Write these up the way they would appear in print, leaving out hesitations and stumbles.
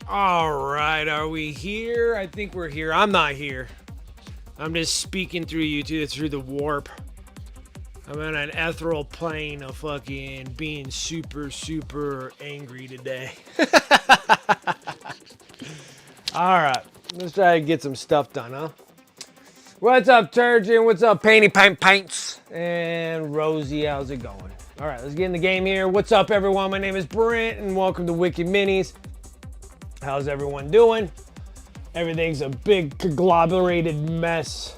All right, are we here? I think we're here. I'm not here. I'm just speaking through you two through the warp. I'm on an ethereal plane of fucking being super angry today. All right, let's try to get some stuff done, huh? What's up, Turgeon? What's up, Paints? And Rosie, how's it going? All right, let's get in the game here. What's up, everyone? My name is Brent, and welcome to Wicked Minis. How's everyone doing? Everything's a big conglomerated mess.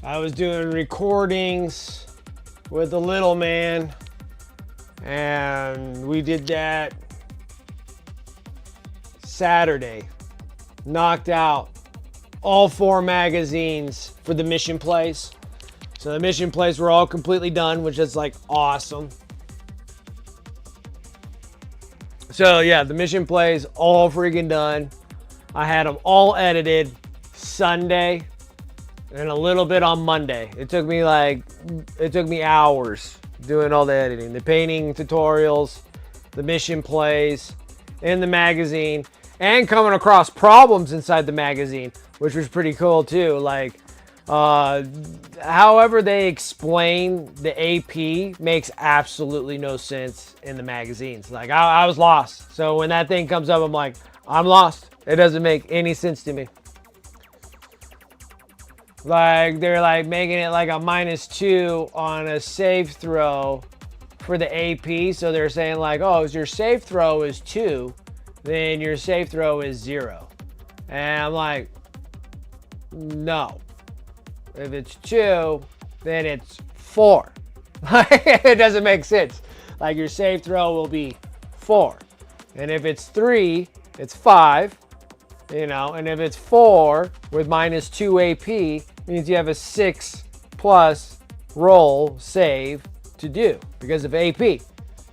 I was doing recordings with the little man, and we did that Saturday. Knocked out all 4 magazines for the mission plays. So the mission plays were all completely done, which is like awesome. So yeah, the mission plays all freaking done. I had them all edited Sunday and a little bit on Monday. It took me hours doing all the editing, the painting tutorials, the mission plays, and the magazine, and coming across problems inside the magazine, which was pretty cool too. Like, however they explain the AP makes absolutely no sense in the magazines. Like, I was lost. So when that thing comes up, I'm like, I'm lost. It doesn't make any sense to me. Like, they're like making it like a -2 on a save throw for the AP. So they're saying like, oh, if your save throw is 2, then your save throw is 0. And I'm like, no. If it's 2, then it's 4. It doesn't make sense. Like, your save throw will be 4. And if it's 3, it's 5. You know, and if it's 4 with -2 AP, means you have a 6+ roll save to do because of AP.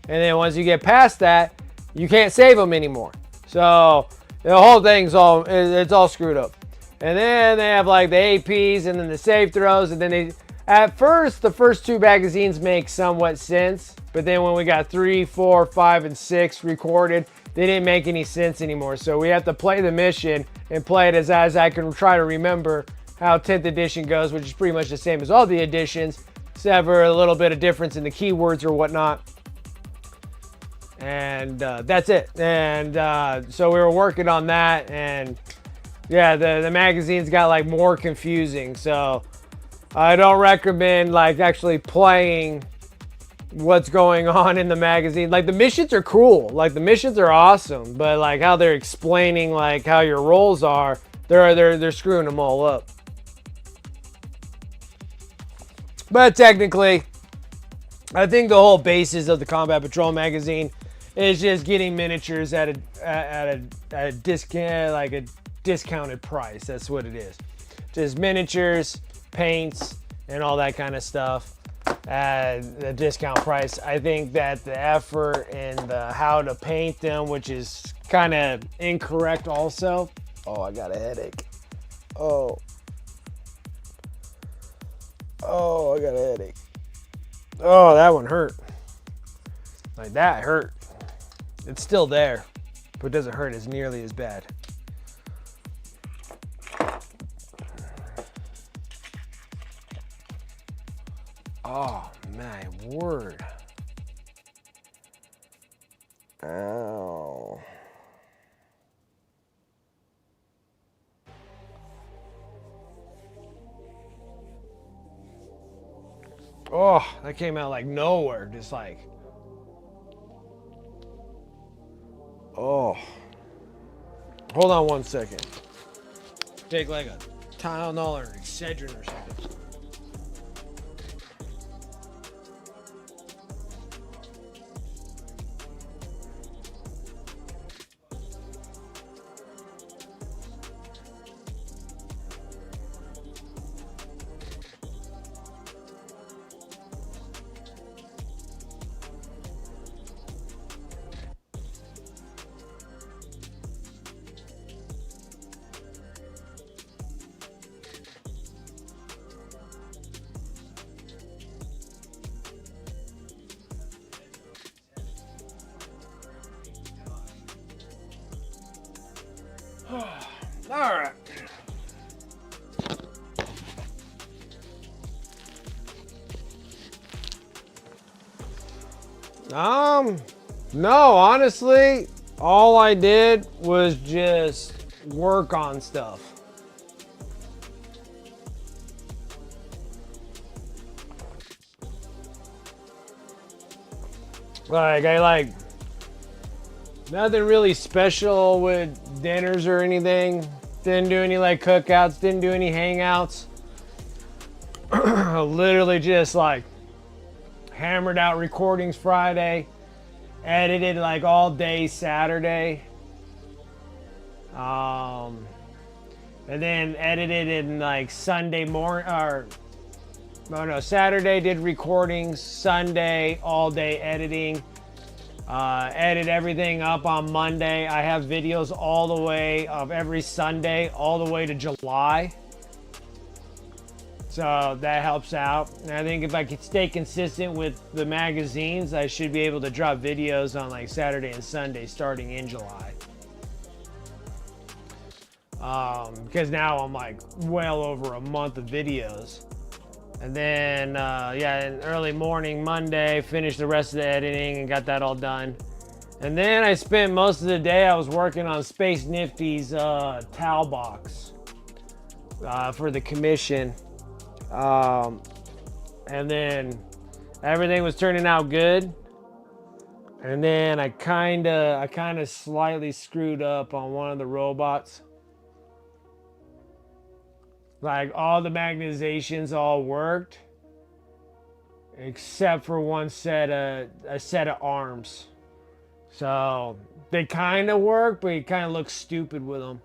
And then once you get past that, you can't save them anymore. So the whole thing's it's all screwed up. And then they have like the APs and then the save throws, and then at first the first 2 magazines make somewhat sense, but then when we got 3, 4, 5, and 6 recorded, they didn't make any sense anymore. So we have to play the mission and play it as I can try to remember how 10th edition goes, which is pretty much the same as all the editions, except for a little bit of difference in the keywords or whatnot. And that's it. And so we were working on that, and yeah, the magazines got like more confusing. So I don't recommend like actually playing what's going on in the magazine. Like, the missions are cool, like the missions are awesome, but like how they're explaining like how your rolls are, they're screwing them all up. But technically, I think the whole basis of the Combat Patrol magazine is just getting miniatures at a discount, like a discounted price. That's what it is. Just miniatures, paints, and all that kind of stuff at the discount price. I think that the effort and the how to paint them, which is kind of incorrect also. Oh, I got a headache. Oh, I got a headache. Oh, that one hurt. Like, that hurt. It's still there, but it doesn't hurt as nearly as bad. Oh, my word. Ow. Oh, that came out like nowhere. Just like, oh. Hold on one second. Take like a Tylenol or Excedrin or something. right. No, honestly, all I did was just work on stuff. Like, nothing really special with dinners or anything. Didn't do any like cookouts, didn't do any hangouts. Literally just like hammered out recordings Friday, edited like all day Saturday. And then edited in like Sunday morning, or no, Saturday did recordings, Sunday all day editing. Edit everything up on Monday. I have videos all the way of every Sunday, all the way to July. So that helps out. And I think if I could stay consistent with the magazines, I should be able to drop videos on like Saturday and Sunday starting in July. Because now I'm like well over a month of videos. And then, yeah, in early morning, Monday, finished the rest of the editing and got that all done. And then I spent most of the day, I was working on Space Nifty's towel box for the commission. And then everything was turning out good. And then I kind of slightly screwed up on one of the robots. Like all the magnetizations all worked, except for a set of arms. So they kind of work, but you kind of look stupid with them.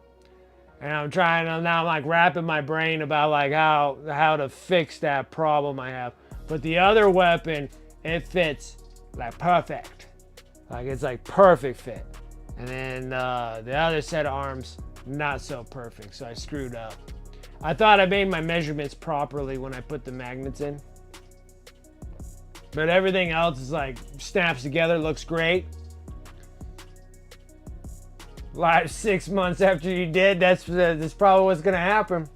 And now I'm like wrapping my brain about like how to fix that problem I have. But the other weapon, it fits like perfect. Like it's like perfect fit. And then the other set of arms, not so perfect. So I screwed up. I thought I made my measurements properly when I put the magnets in. But everything else is like snaps together, looks great. Like 6 months after you did, that's probably what's gonna happen.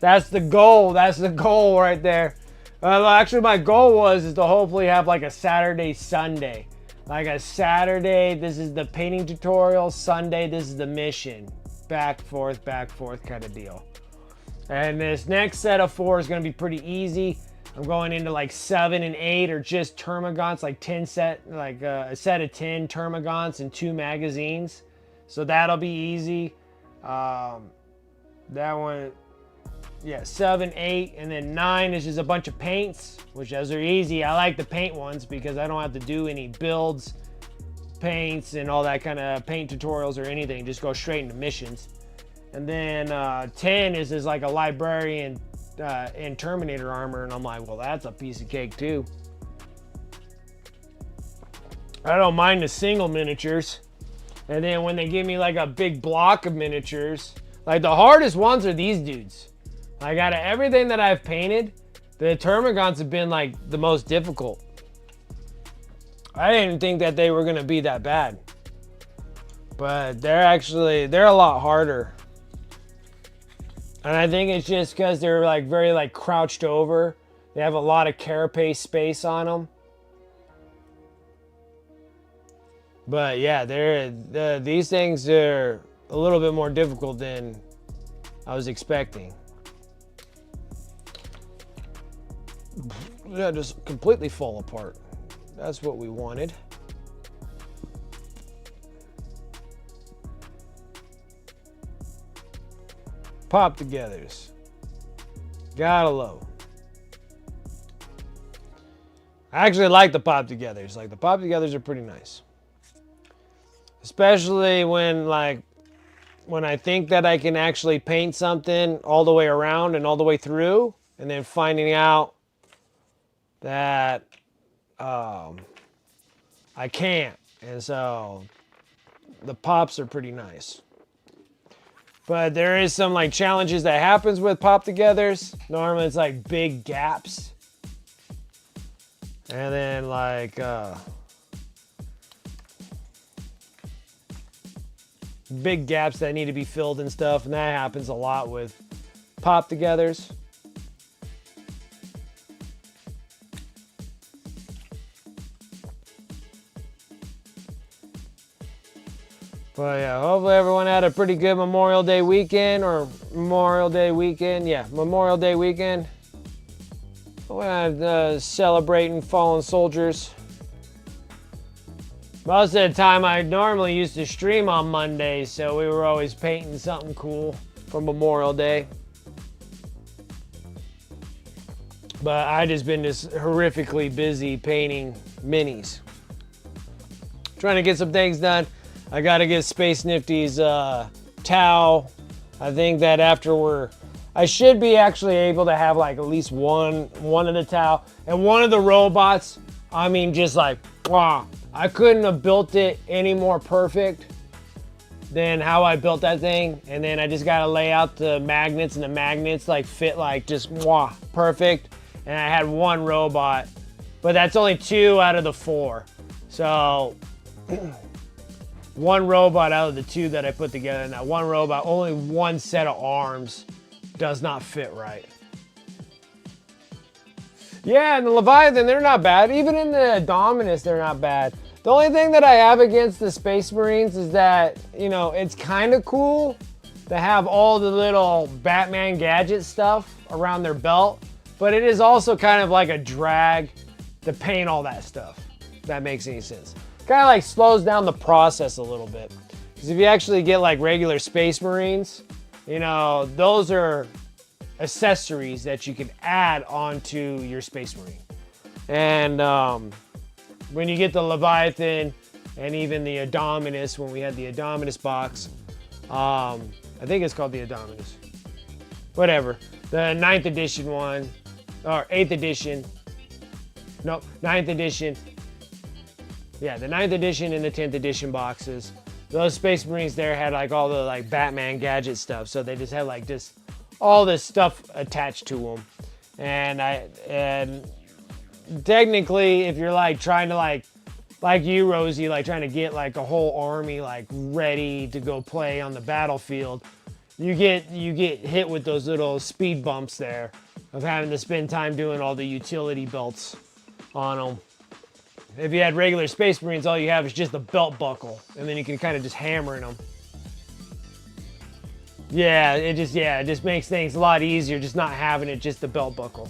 That's the goal. That's the goal right there. Actually, my goal is to hopefully have like a Saturday, Sunday. Like a Saturday, this is the painting tutorial. Sunday, this is the mission. Back, forth kind of deal. And this next set of 4 is going to be pretty easy. I'm going into like 7 and 8 or just Termagants, like 10 set, like a set of 10 Termagants and 2 magazines. So that'll be easy. That one, yeah, 7, 8, and then 9 is just a bunch of paints, which those are easy. I like the paint ones because I don't have to do any builds, paints, and all that kind of paint tutorials or anything. Just go straight into missions. And then 10 is like a librarian in Terminator armor, and I'm like, well, that's a piece of cake too. I don't mind the single miniatures. And then when they give me like a big block of miniatures, like the hardest ones are these dudes. Like out of everything that I've painted, the Termagants have been like the most difficult. I didn't think that they were gonna be that bad. But they're a lot harder. And I think it's just because they're like very like crouched over. They have a lot of carapace space on them. But yeah, these things are a little bit more difficult than I was expecting. Yeah, just completely fall apart. That's what we wanted. Pop togethers. Gotta love. I actually like the pop togethers. Like the pop togethers are pretty nice. Especially when I think that I can actually paint something all the way around and all the way through, and then finding out that I can't. And so the pops are pretty nice. But there is some like challenges that happens with pop togethers. Normally it's like big gaps. And then like big gaps that need to be filled and stuff, and that happens a lot with pop togethers. But yeah, hopefully everyone had a pretty good Memorial Day weekend, or Memorial Day weekend. Yeah, Memorial Day weekend. We're celebrating fallen soldiers. Most of the time, I normally used to stream on Mondays, so we were always painting something cool for Memorial Day. But I just been just horrifically busy painting minis. Trying to get some things done. I gotta get Space Nifty's towel. I think that after I should be actually able to have like at least one of the towel. And one of the robots, I mean, just like, wow. I couldn't have built it any more perfect than how I built that thing. And then I just gotta lay out the magnets, and the magnets like fit like just perfect. And I had one robot, but that's only 2 out of the 4. So one robot out of the 2 that I put together, and that one robot, only one set of arms does not fit right. Yeah, and the Leviathan, they're not bad. Even in the Dominus, they're not bad. The only thing that I have against the Space Marines is that, you know, it's kind of cool to have all the little Batman gadget stuff around their belt, but it is also kind of like a drag to paint all that stuff, if that makes any sense. Kind of like slows down the process a little bit. Because if you actually get like regular Space Marines, you know, those are accessories that you can add onto your Space Marine. And when you get the Leviathan and even the Indominus, when we had the Indominus box, I think it's called the Indominus. Whatever. The 9th edition one, or 8th edition. Nope, 9th edition. Yeah, the 9th edition and the 10th edition boxes. Those Space Marines there had like all the like Batman gadget stuff. So they just had like just all this stuff attached to them. And technically, if you're like trying to like you, Rosie, like trying to get like a whole army like ready to go play on the battlefield, you get hit with those little speed bumps there of having to spend time doing all the utility belts on them. If you had regular Space Marines, all you have is just the belt buckle, and then you can kind of just hammer in them. Yeah, it just makes things a lot easier just not having it just the belt buckle.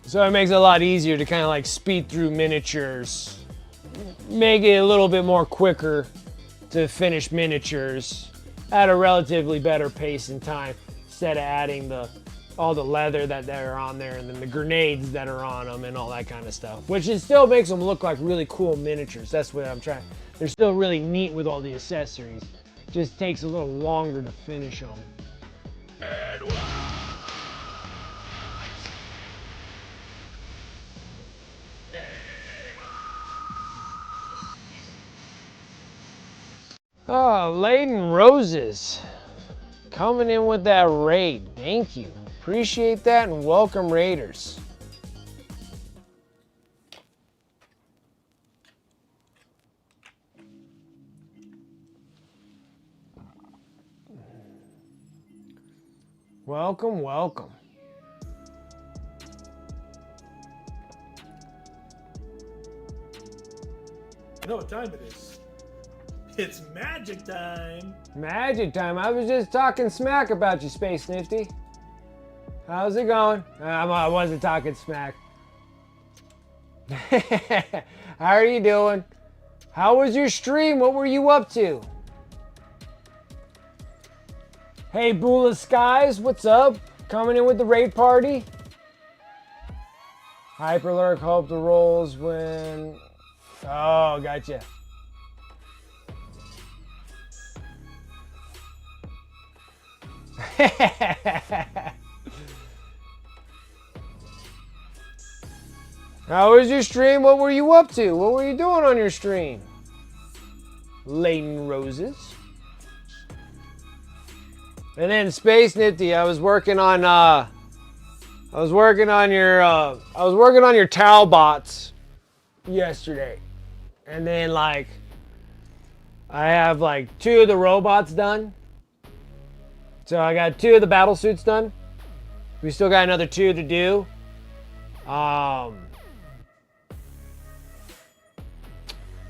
So it makes it a lot easier to kind of like speed through miniatures, make it a little bit more quicker to finish miniatures at a relatively better pace and time, instead of adding all the leather that are on there, and then the grenades that are on them and all that kind of stuff, which it still makes them look like really cool miniatures. That's what I'm trying. They're still really neat with all the accessories. Just takes a little longer to finish them. Oh, Laden Roses coming in with that raid. Thank you. Appreciate that, and welcome, Raiders. Welcome, welcome. You know what time it is? It's magic time. Magic time. I was just talking smack about you, Space Nifty. How's it going? I wasn't talking smack. How are you doing? How was your stream? What were you up to? Hey, Bula Skies, what's up? Coming in with the raid party? Hyperlurk, hope the rolls when... Oh, gotcha. How was your stream? What were you up to? What were you doing on your stream? Laden Roses. And then Space Nifty, I was working on your towel bots yesterday. And then like I have like 2 of the robots done. So I got 2 of the battle suits done. We still got another 2 to do.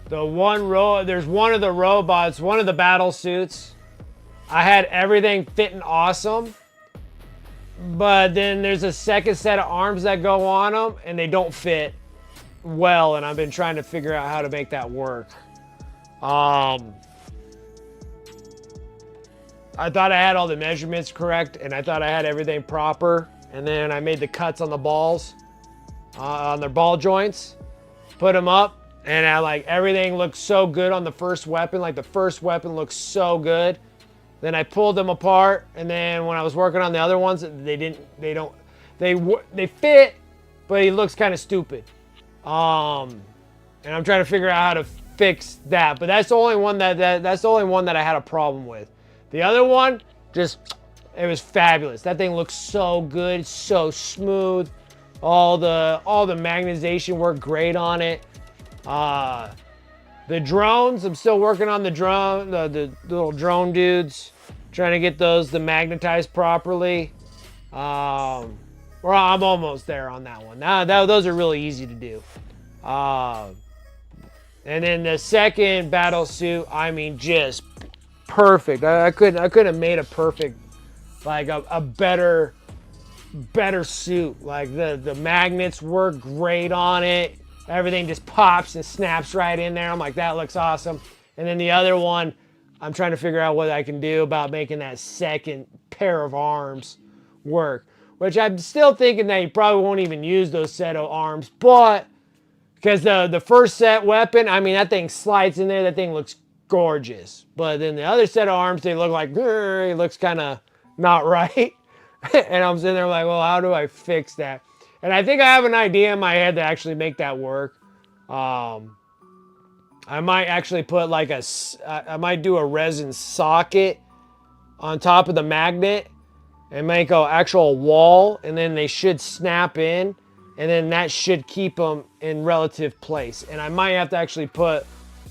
There's one of the robots, one of the battle suits. I had everything fitting awesome. But then there's a second set of arms that go on them and they don't fit well, and I've been trying to figure out how to make that work. I thought I had all the measurements correct, and I thought I had everything proper, and then I made the cuts on the balls, on their ball joints, put them up, and like everything looked so good on the first weapon. Like the first weapon looks so good. Then I pulled them apart, and then when I was working on the other ones, they fit, but he looks kind of stupid. And I'm trying to figure out how to fix that. But that's the only one that's the only one that I had a problem with. The other one, it was fabulous. That thing looks so good, so smooth. All the magnetization worked great on it. The drones, I'm still working on the drone, the little drone dudes, trying to get those to magnetize properly. Well, I'm almost there on that one. Those are really easy to do. And then the second battle suit, I mean, just perfect. I couldn't have made a perfect, like a better suit. Like the magnets work great on it. Everything just pops and snaps right in there. I'm like, that looks awesome. And then the other one, I'm trying to figure out what I can do about making that second pair of arms work. Which I'm still thinking that you probably won't even use those set of arms. But, because the first set weapon, I mean, that thing slides in there. That thing looks gorgeous. But then the other set of arms, they look like, it looks kind of not right. And I'm sitting there like, well, how do I fix that? And I think I have an idea in my head to actually make that work. I might actually put like I might do a resin socket on top of the magnet and make an actual wall, and then they should snap in, and then that should keep them in relative place. And I might have to actually put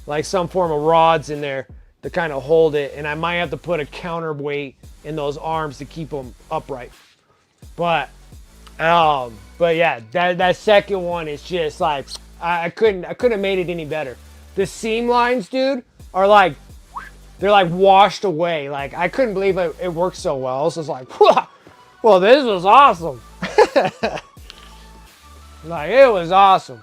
like some form of rods in there to kind of hold it, and I might have to put a counterweight in those arms to keep them upright. But yeah, that second one is just like, I couldn't have made it any better. The seam lines, dude, are like, they're like washed away. Like, I couldn't believe it worked so well. So it's like, well, this was awesome. Like, it was awesome.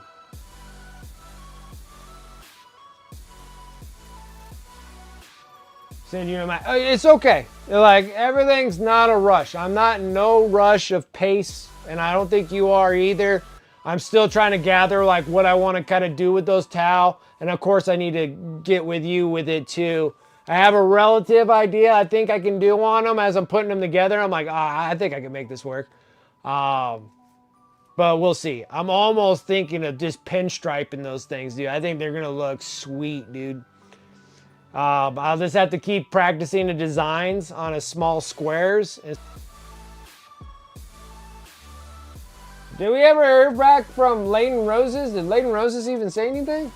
Send you my, it's okay. Like, everything's not a rush. I'm not in no rush of pace, and I don't think you are either. I'm still trying to gather like what I want to kind of do with those towel, and of course I need to get with you with it too. I have a relative idea I think I can do on them as I'm putting them together. I'm like, I think I can make this work. But we'll see. I'm almost thinking of just pinstriping those things, dude. I think they're gonna look sweet, dude. I'll just have to keep practicing the designs on a small squares. Did we ever hear back from Layton Roses? Did Layton Roses even say anything?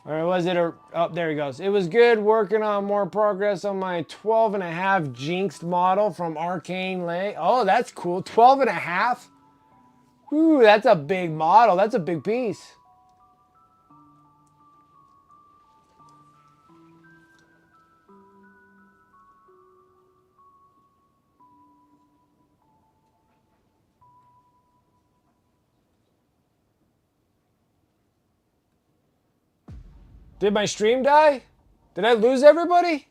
Or was it a, oh, there he goes. It was good working on more progress on my 12.5 Jinxed model from Arcane Lay. Oh, that's cool. 12.5? Ooh, that's a big model. That's a big piece. Did my stream die? Did I lose everybody?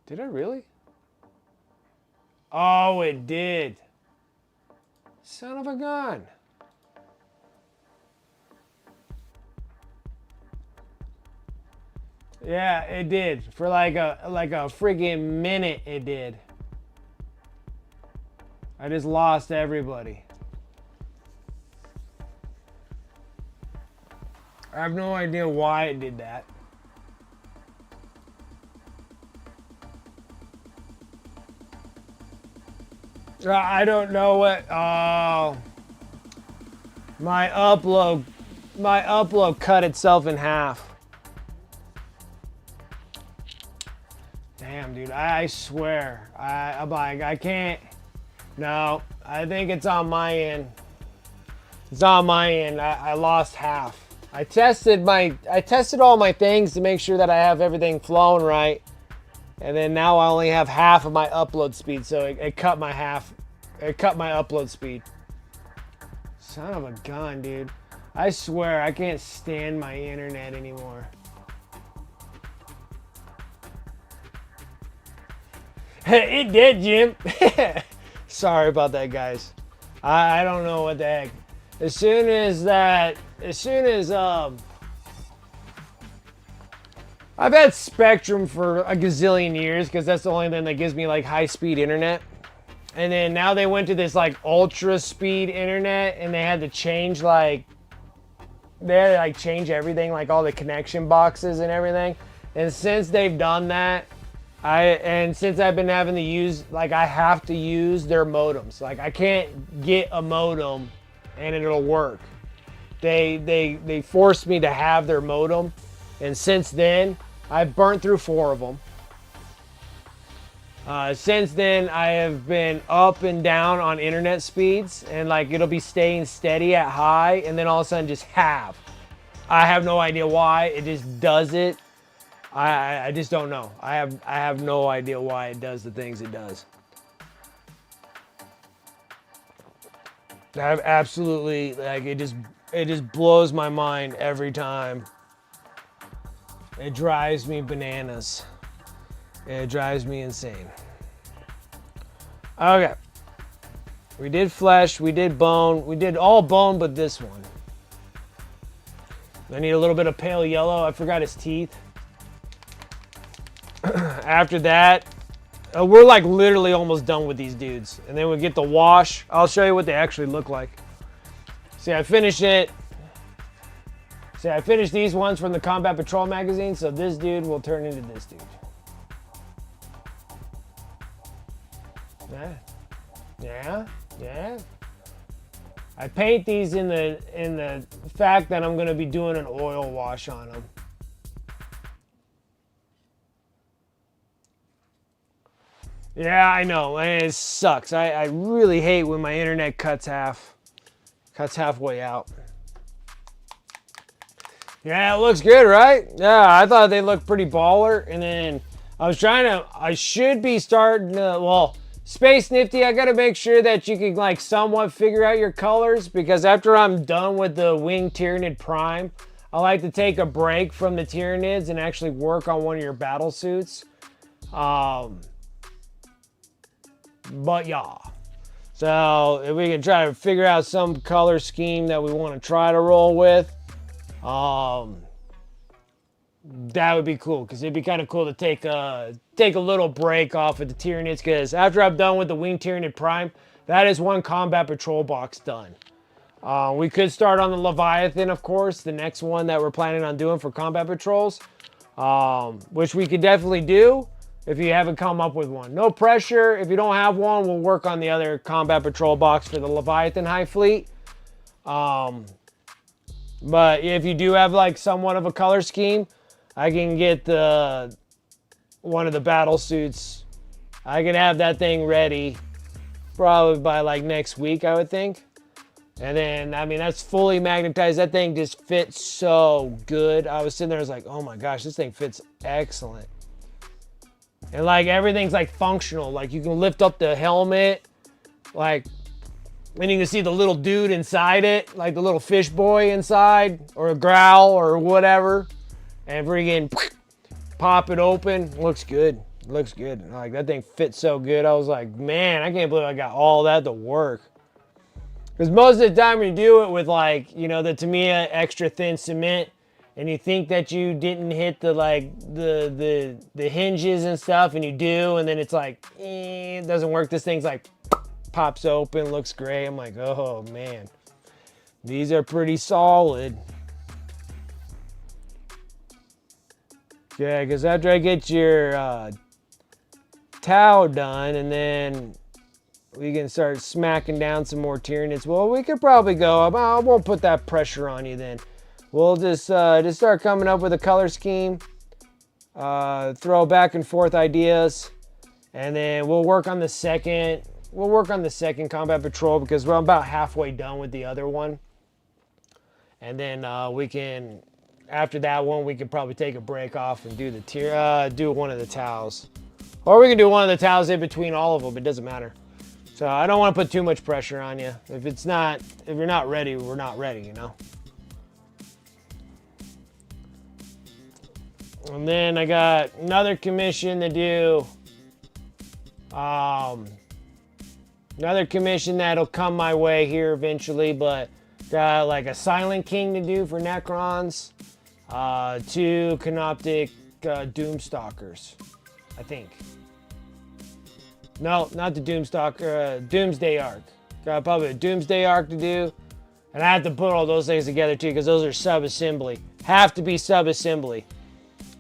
Did I really? Oh, it did. Son of a gun. Yeah, it did. For like a friggin' minute, it did. I just lost everybody. I have no idea why it did that. I don't know what. Oh. My upload cut itself in half. Damn, dude, I swear. I'm like, I can't. No, I think it's on my end. It's on my end. I lost half. I tested all my things to make sure that I have everything flowing right. And then now I only have half of my upload speed, so it cut my half. It cut my upload speed. Son of a gun, dude. I swear I can't stand my internet anymore. It did, Jim. Sorry about that, guys. I don't know what the heck. As soon as I've had Spectrum for a gazillion years because that's the only thing that gives me like high-speed internet. And then now they went to this like ultra speed internet and they had to change change everything, like all the connection boxes and everything. And since they've done that, since I've been having to use, like I have to use their modems. Like I can't get a modem and it'll work. They forced me to have their modem. And since then, I've burnt through 4 of them. Since then, I have been up and down on internet speeds, and like it'll be staying steady at high, and then all of a sudden just half. I have no idea why. It just does it. I just don't know. I have no idea why it does the things it does. I have absolutely, like, it just blows my mind every time. It drives me bananas. It drives me insane. Okay. We did flesh, we did bone, we did all bone but this one. I need a little bit of pale yellow. I forgot his teeth. After that, we're like literally almost done with these dudes. And then we get the wash. I'll show you what they actually look like. See, I finished it. See, I finished these ones from the Combat Patrol magazine, so this dude will turn into this dude. Yeah. I paint these in the fact that I'm going to be doing an oil wash on them. Yeah, I know. It sucks. I really hate when my internet cuts halfway out. Yeah, it looks good, right? Yeah, I thought they looked pretty baller. And then I should be starting to, well, Space Nifty, I gotta make sure that you can like somewhat figure out your colors, because after I'm done with the Winged Tyranid Prime, I like to take a break from the Tyranids and actually work on one of your battle suits. But yeah. So if we can try to figure out some color scheme that we want to try to roll with, that would be cool, because it'd be kind of cool to take a little break off of the Tyranids, because after I'm done with the Winged Tyranid Prime, that is one Combat Patrol box done. We could start on the Leviathan, of course, the next one that we're planning on doing for Combat Patrols, which we could definitely do if you haven't come up with one. No pressure. If you don't have one, we'll work on the other Combat Patrol box for the Leviathan Hive Fleet. But if you do have like somewhat of a color scheme, I can get one of the battle suits. I can have that thing ready probably by like next week, I would think. And then, I mean, that's fully magnetized. That thing just fits so good. I was sitting there, I was like, oh my gosh, this thing fits excellent. And like everything's like functional. Like you can lift up the helmet, like, and you can see the little dude inside it, like the little fish boy inside, or a growl or whatever. And freaking pop it open. Looks good. Looks good. Like that thing fits so good. I was like, man, I can't believe I got all that to work. Because most of the time when you do it with like, you know, the Tamiya extra thin cement, and you think that you didn't hit the like the hinges and stuff, and you do, and then it's like, it doesn't work. This thing's like pops open, looks great. I'm like, oh man, these are pretty solid. Yeah, because after I get your Tau done, and then we can start smacking down some more Tyranids. Well, we could probably go, I won't put that pressure on you then. We'll just start coming up with a color scheme, throw back and forth ideas, and then we'll work on the second combat patrol because we're about halfway done with the other one. And then we can, after that one, we could probably take a break off and do do one of the towels. Or we can do one of the towels in between all of them. It doesn't matter. So I don't want to put too much pressure on you. If you're not ready, we're not ready, you know? And then I got another commission to do. Another commission that'll come my way here eventually, but got like a Silent King to do for Necrons. 2 Canoptic Doomstalkers, I think. No, not the Doomstalker, Doomsday Arc. Got probably a Doomsday Arc to do. And I have to put all those things together too, because those are sub-assembly. Have to be sub-assembly.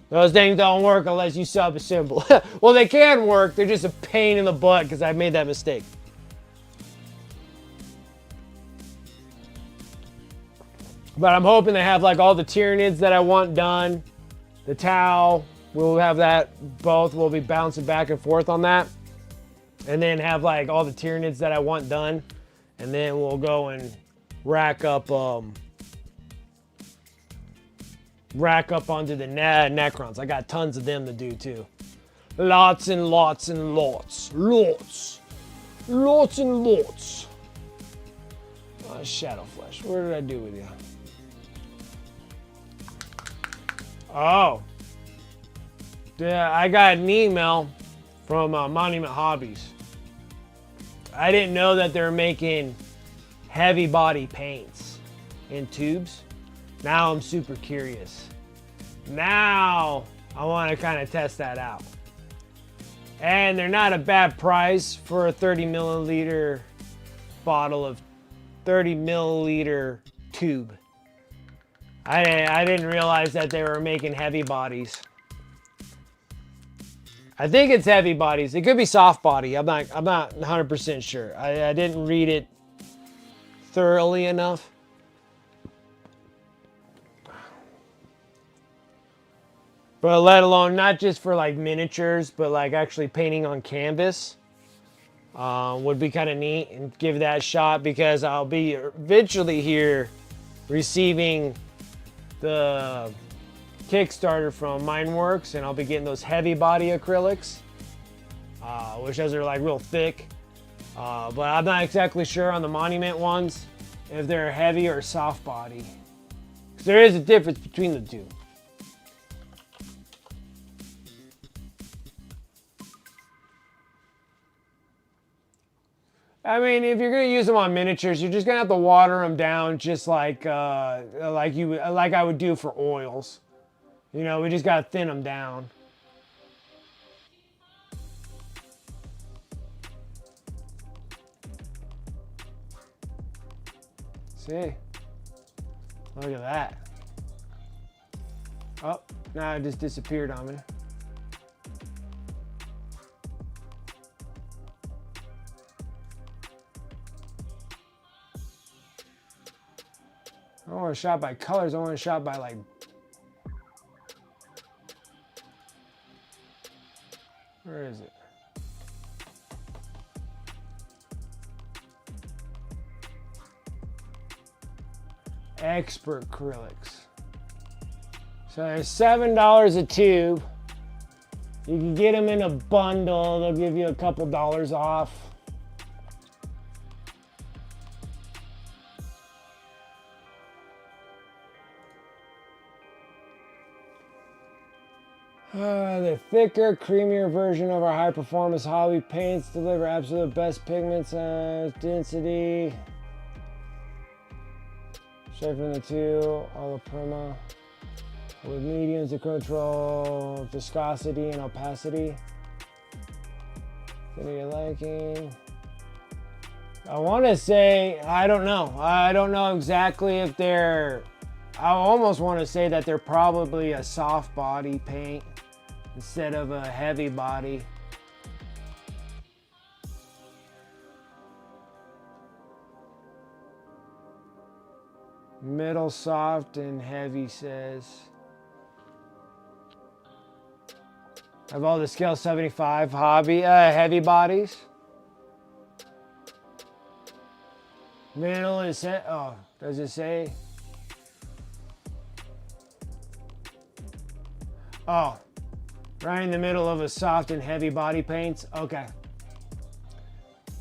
Those things don't work unless you sub-assemble. Well, they can work, they're just a pain in the butt because I made that mistake. But I'm hoping to have like all the Tyranids that I want done. The Tau, we'll have that both. We'll be bouncing back and forth on that. And then have like all the Tyranids that I want done. And then we'll go and rack up onto the Necrons. I got tons of them to do too. Lots and lots and lots. Lots. Lots and lots. Shadow Flesh. What did I do with you? Oh. Yeah, I got an email from Monument Hobbies. I didn't know that they're making heavy body paints in tubes. Now I'm super curious. Now I want to kind of test that out. And they're not a bad price for a 30 milliliter bottle of 30 milliliter tube. I didn't realize that they were making heavy bodies. I think it's heavy bodies. It could be soft body. I'm not 100% sure. I didn't read it thoroughly enough. But let alone not just for like miniatures, but like actually painting on canvas would be kind of neat, and give that a shot because I'll be eventually here receiving the Kickstarter from Mineworks, and I'll be getting those heavy body acrylics, which those are like real thick. But I'm not exactly sure on the Monument ones if they're heavy or soft body. 'Cause there is a difference between the two. I mean, if you're gonna use them on miniatures, you're just gonna have to water them down, just like I would do for oils. You know, we just gotta thin them down. See? Look at that. Oh, now it just disappeared on me. I don't want to shot by colors, I want to shot by like... Where is it? Expert acrylics. So they're $7 a tube. You can get them in a bundle. They'll give you a couple dollars off. The thicker, creamier version of our high-performance hobby paints deliver absolute best pigments and density. Straight from the tube, alla prima, with mediums to control viscosity and opacity. What are you liking? I want to say, I don't know. I don't know exactly if they're... I almost want to say that they're probably a soft body paint instead of a heavy body. Middle soft and heavy says. I have all the scale 75 hobby, heavy bodies. Middle is set. Oh, does it say? Oh, right in the middle of a soft and heavy body paints. Okay.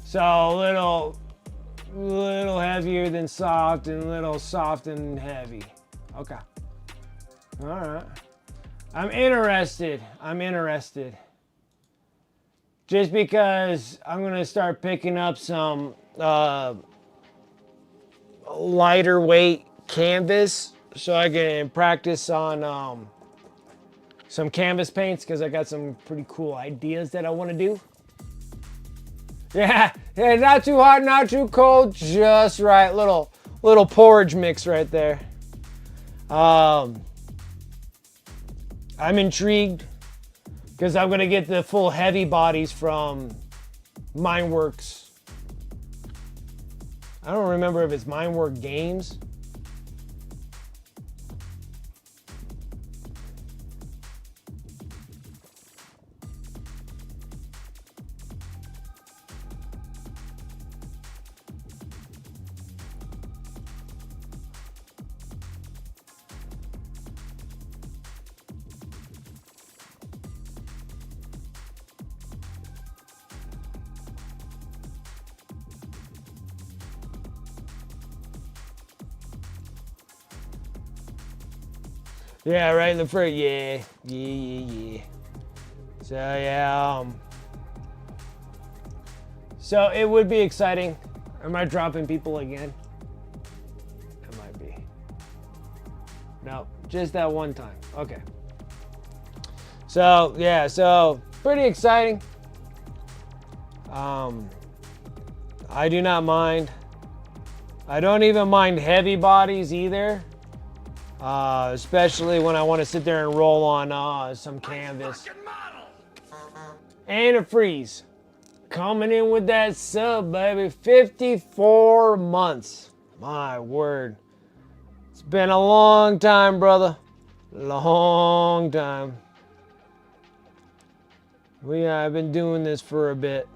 So a little heavier than soft and a little soft and heavy. Okay. All right. I'm interested. Just because I'm going to start picking up some lighter weight canvas so I can practice on some canvas paints because I got some pretty cool ideas that I want to do. Yeah, not too hot, not too cold, just right. Little porridge mix right there. I'm intrigued because I'm gonna get the full heavy bodies from Mindworks. I don't remember if it's Mindwork Games. Yeah, right in the front. Yeah. So yeah, so it would be exciting. Am I dropping people again? It might be. No, just that one time. Okay. So yeah, so pretty exciting. I do not mind. I don't even mind heavy bodies either. Especially when I want to sit there and roll on some canvas. And a freeze. Coming in with that sub, baby. 54 months. My word. It's been a long time, brother. Long time. I've been doing this for a bit.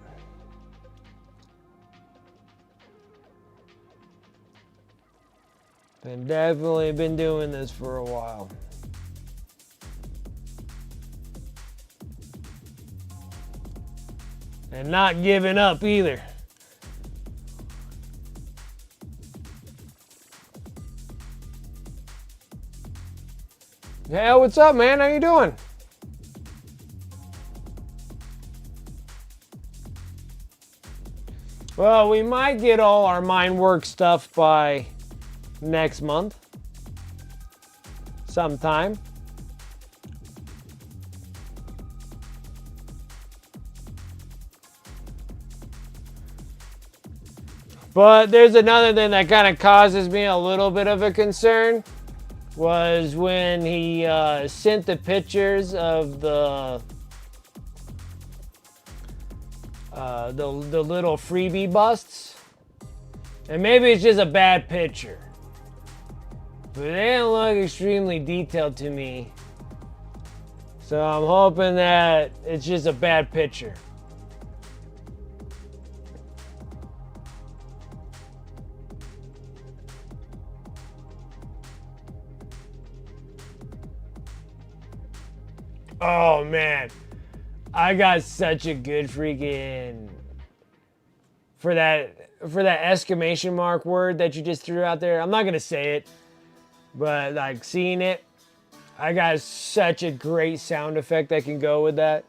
Definitely been doing this for a while. And not giving up either. Yeah, what's up, man? How you doing? Well, we might get all our Mindworks stuff by next month. Sometime. But there's another thing that kind of causes me a little bit of a concern. Was when he sent the pictures of the little freebie busts. And maybe it's just a bad picture. But they didn't look extremely detailed to me. So I'm hoping that it's just a bad picture. Oh man, I got such a good freaking for that exclamation mark word that you just threw out there. I'm not gonna say it, but like seeing it, I got such a great sound effect that can go with that.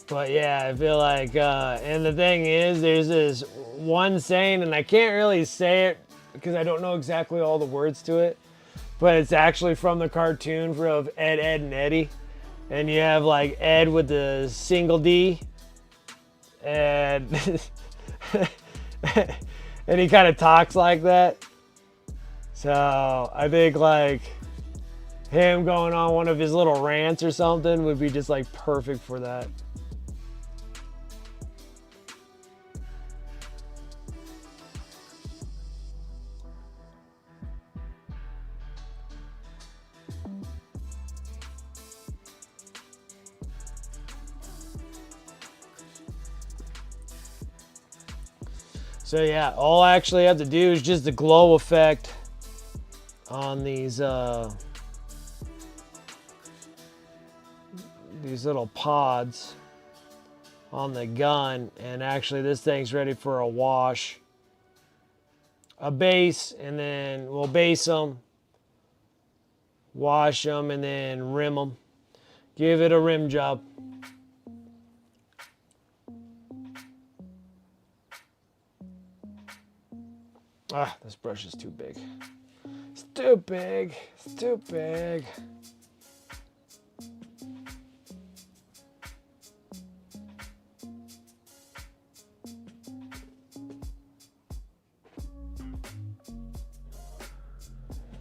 But yeah, I feel like, and the thing is, there's this one saying, and I can't really say it because I don't know exactly all the words to it, but it's actually from the cartoon of Ed, Edd, and Eddy. And you have like Ed with the single D, and and he kind of talks like that. So I think like him going on one of his little rants or something would be just like perfect for that. So yeah, all I actually have to do is just the glow effect on these little pods on the gun, and actually this thing's ready for a wash. A base, and then we'll base them, wash them, and then rim them. Give it a rim job. Ah, this brush is too big. It's too big. It's too big.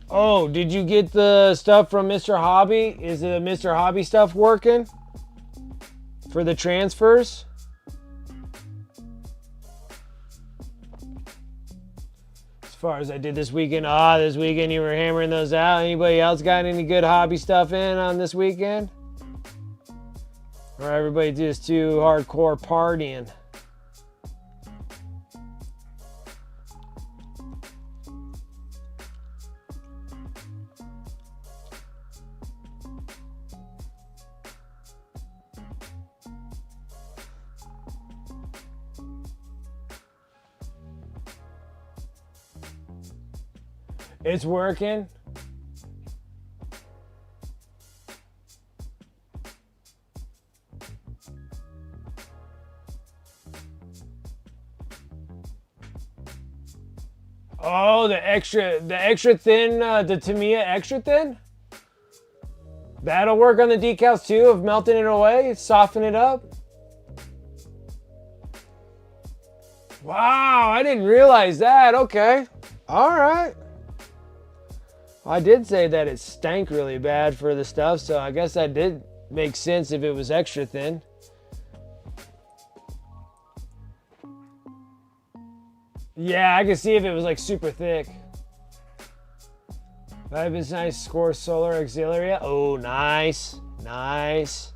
Oh, did you get the stuff from Mr. Hobby? Is the Mr. Hobby stuff working for the transfers? As far as I did this weekend, this weekend you were hammering those out. Anybody else got any good hobby stuff in on this weekend? Or everybody just too hardcore partying? It's working. Oh, the extra thin, the Tamiya extra thin? That'll work on the decals too, of melting it away, soften it up. Wow, I didn't realize that. Okay. All right. I did say that it stank really bad for the stuff, so I guess that did make sense if it was extra thin. Yeah, I could see if it was like super thick. That was nice. Score Solar Auxilia. Oh, nice. Nice.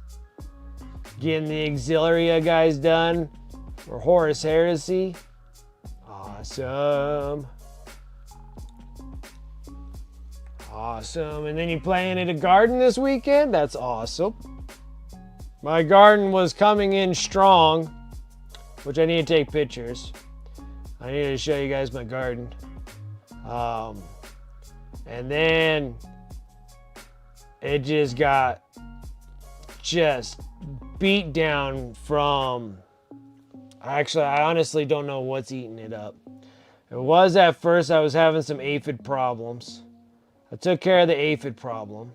Getting the Auxilia guys done for Horus Heresy. Awesome. Awesome. And then you playing at a garden this weekend? That's awesome. My garden was coming in strong, which I need to take pictures. I need to show you guys my garden. And then it just got beat down from, actually, I honestly don't know what's eating it up. It was at first I was having some aphid problems. I took care of the aphid problem.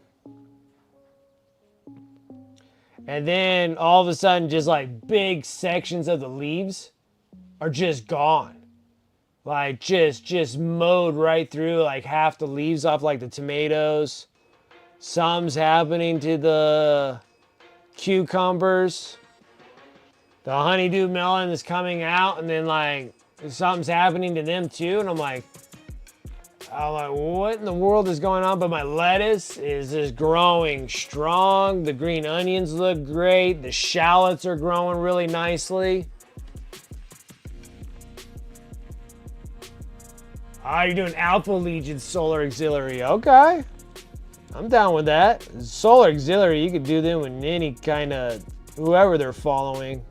And then all of a sudden, just like big sections of the leaves are just gone. Like just mowed right through, like half the leaves off, like the tomatoes. Some's happening to the cucumbers. The honeydew melon is coming out, and then like something's happening to them too. And I'm like, what in the world is going on? But my lettuce is just growing strong. The green onions look great. The shallots are growing really nicely. You're doing Alpha Legion Solar Auxiliary. Okay. I'm down with that. Solar Auxiliary, you could do them with any kind of whoever they're following.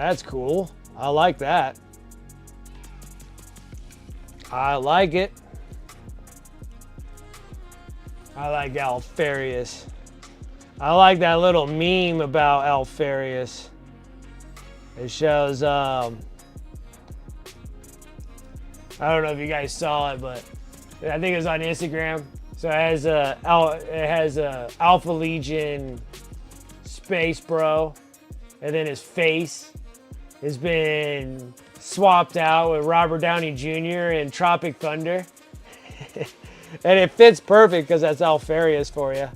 That's cool. I like that. I like it. I like Alfarius. I like that little meme about Alfarius. It shows, I don't know if you guys saw it, but I think it was on Instagram. So it has a Alpha Legion space bro, and then his face has been swapped out with Robert Downey Jr. in Tropic Thunder. And it fits perfect because that's Alfarius for you.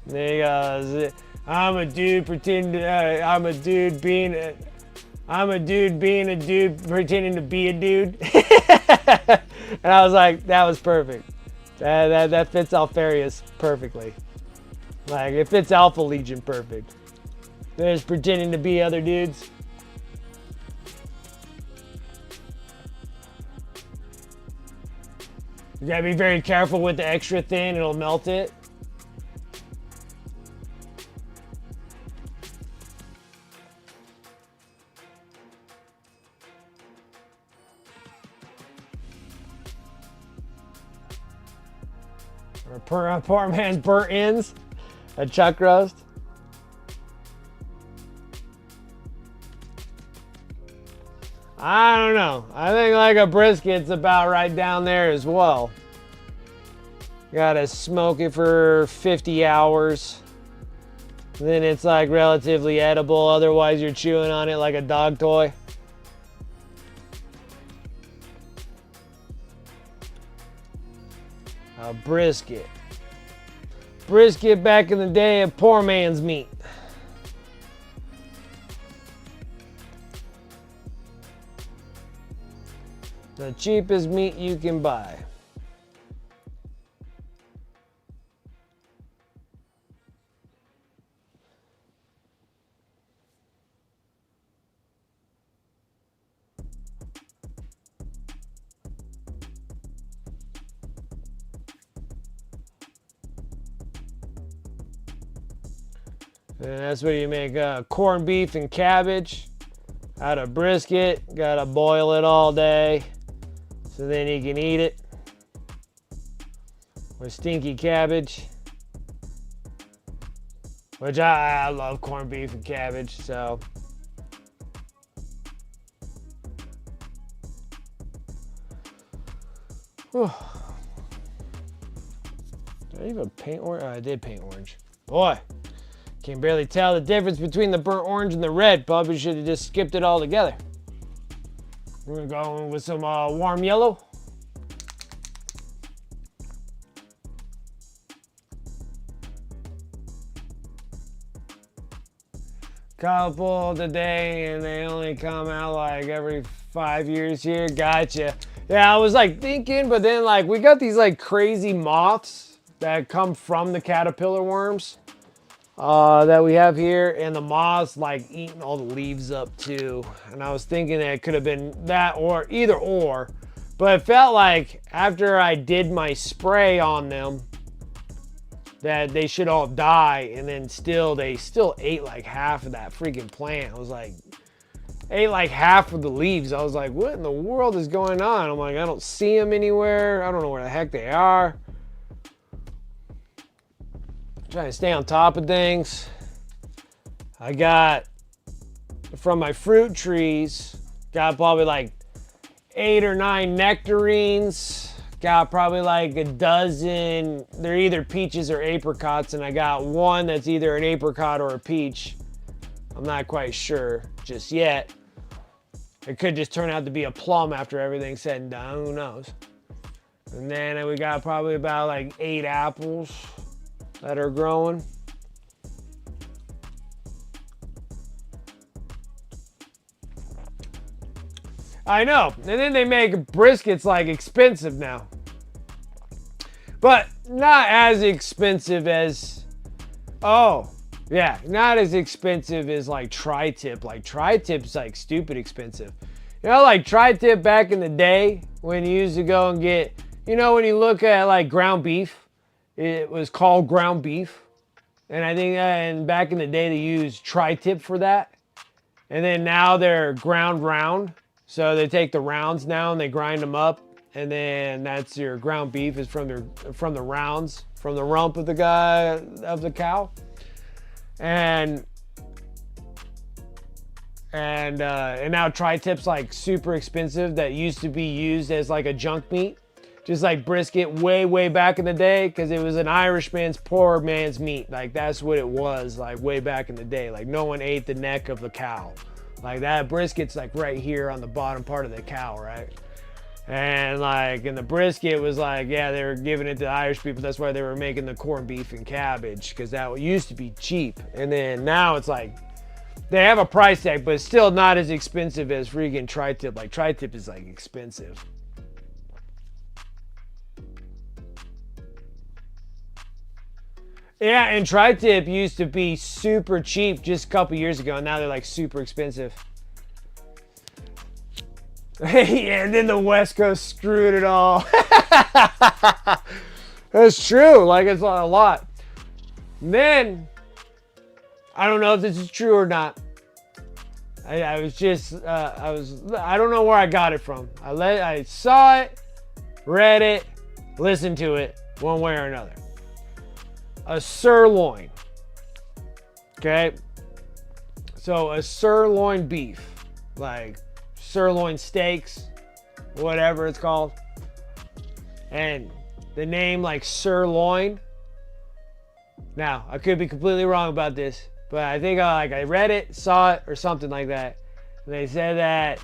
There he goes. I'm a dude pretending. I'm a dude being a dude pretending to be a dude. And I was like, that was perfect. That fits Alfarius perfectly. Like, it fits Alpha Legion perfect. They're just pretending to be other dudes. You gotta be very careful with the extra thin, it'll melt it. Or a poor man's burnt ends. A chuck roast. I don't know. I think like a brisket's about right down there as well. Gotta smoke it for 50 hours. Then it's like relatively edible. Otherwise you're chewing on it like a dog toy. A brisket. Brisket back in the day, a poor man's meat. The cheapest meat you can buy. And that's where you make corned beef and cabbage out of brisket. Gotta boil it all day so then you can eat it. With stinky cabbage. Which I love corned beef and cabbage, so. Whew. Did I even paint orange? Oh, I did paint orange. Boy. Can barely tell the difference between the burnt orange and the red. Probably should have just skipped it all together. We're gonna go in with some warm yellow. Couple today, and they only come out like every 5 years here. Gotcha. Yeah, I was like thinking, but then like we got these like crazy moths that come from the caterpillar worms. That we have here, and the moths like eating all the leaves up too. And I was thinking that it could have been that or either or, but it felt like after I did my spray on them that they should all die, and then they still ate like half of that freaking plant. I was like, ate like half of the leaves. I was like, what in the world is going on? I'm like, I don't see them anywhere. I don't know where the heck they are. Trying to stay on top of things. I got, from my fruit trees, got probably like 8 or 9 nectarines. Got probably like a dozen, they're either peaches or apricots, and I got one that's either an apricot or a peach. I'm not quite sure just yet. It could just turn out to be a plum after everything's said and done, who knows. And then we got probably about like 8 apples that are growing. I know, and then they make briskets like expensive now. But not as expensive as, oh, yeah, not as expensive as like tri-tip. Like tri-tip's like stupid expensive. You know, like tri-tip back in the day when you used to go and get, you know, when you look at like ground beef, it was called ground beef. And I think back in the day they used tri-tip for that. And then now they're ground round. So they take the rounds now and they grind them up. And then that's your ground beef is from the rounds, from the rump of the cow. And now tri-tip's like super expensive. That used to be used as like a junk meat. Just like brisket way back in the day, because it was an Irishman's poor man's meat. Like that's what it was like way back in the day. Like no one ate the neck of the cow. Like that brisket's like right here on the bottom part of the cow, right? And like, and the brisket was like, yeah, they were giving it to the Irish people. That's why they were making the corned beef and cabbage, because that used to be cheap. And then now it's like, they have a price tag, but it's still not as expensive as freaking tri-tip. Like tri-tip is like expensive. Yeah, and tri-tip used to be super cheap just a couple years ago, and now they're like super expensive. Yeah, and then the West Coast screwed it all. That's true, like it's a lot. And then, I don't know if this is true or not. I don't know where I got it from. I saw it, read it, listened to it, one way or another. A sirloin. Okay? So a sirloin beef. Like sirloin steaks, whatever it's called. And the name like sirloin. Now, I could be completely wrong about this, but I think I read it, saw it, or something like that. And they said that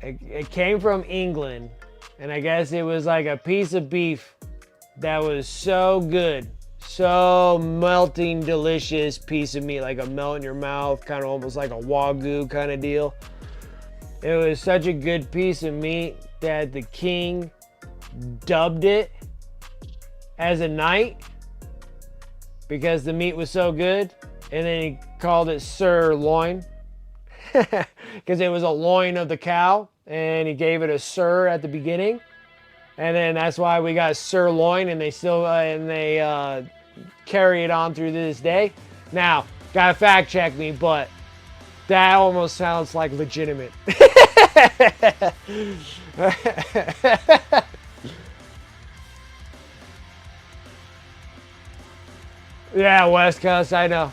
it came from England, and I guess it was like a piece of beef that was so good. So melting, delicious piece of meat, like a melt in your mouth, kind of almost like a Wagyu kind of deal. It was such a good piece of meat that the king dubbed it as a knight because the meat was so good, and then he called it sirloin because it was a loin of the cow, and he gave it a sir at the beginning. And then that's why we got sirloin, and they still carry it on through this day. Now, gotta fact check me, but that almost sounds like legitimate. Yeah, West Coast, I know.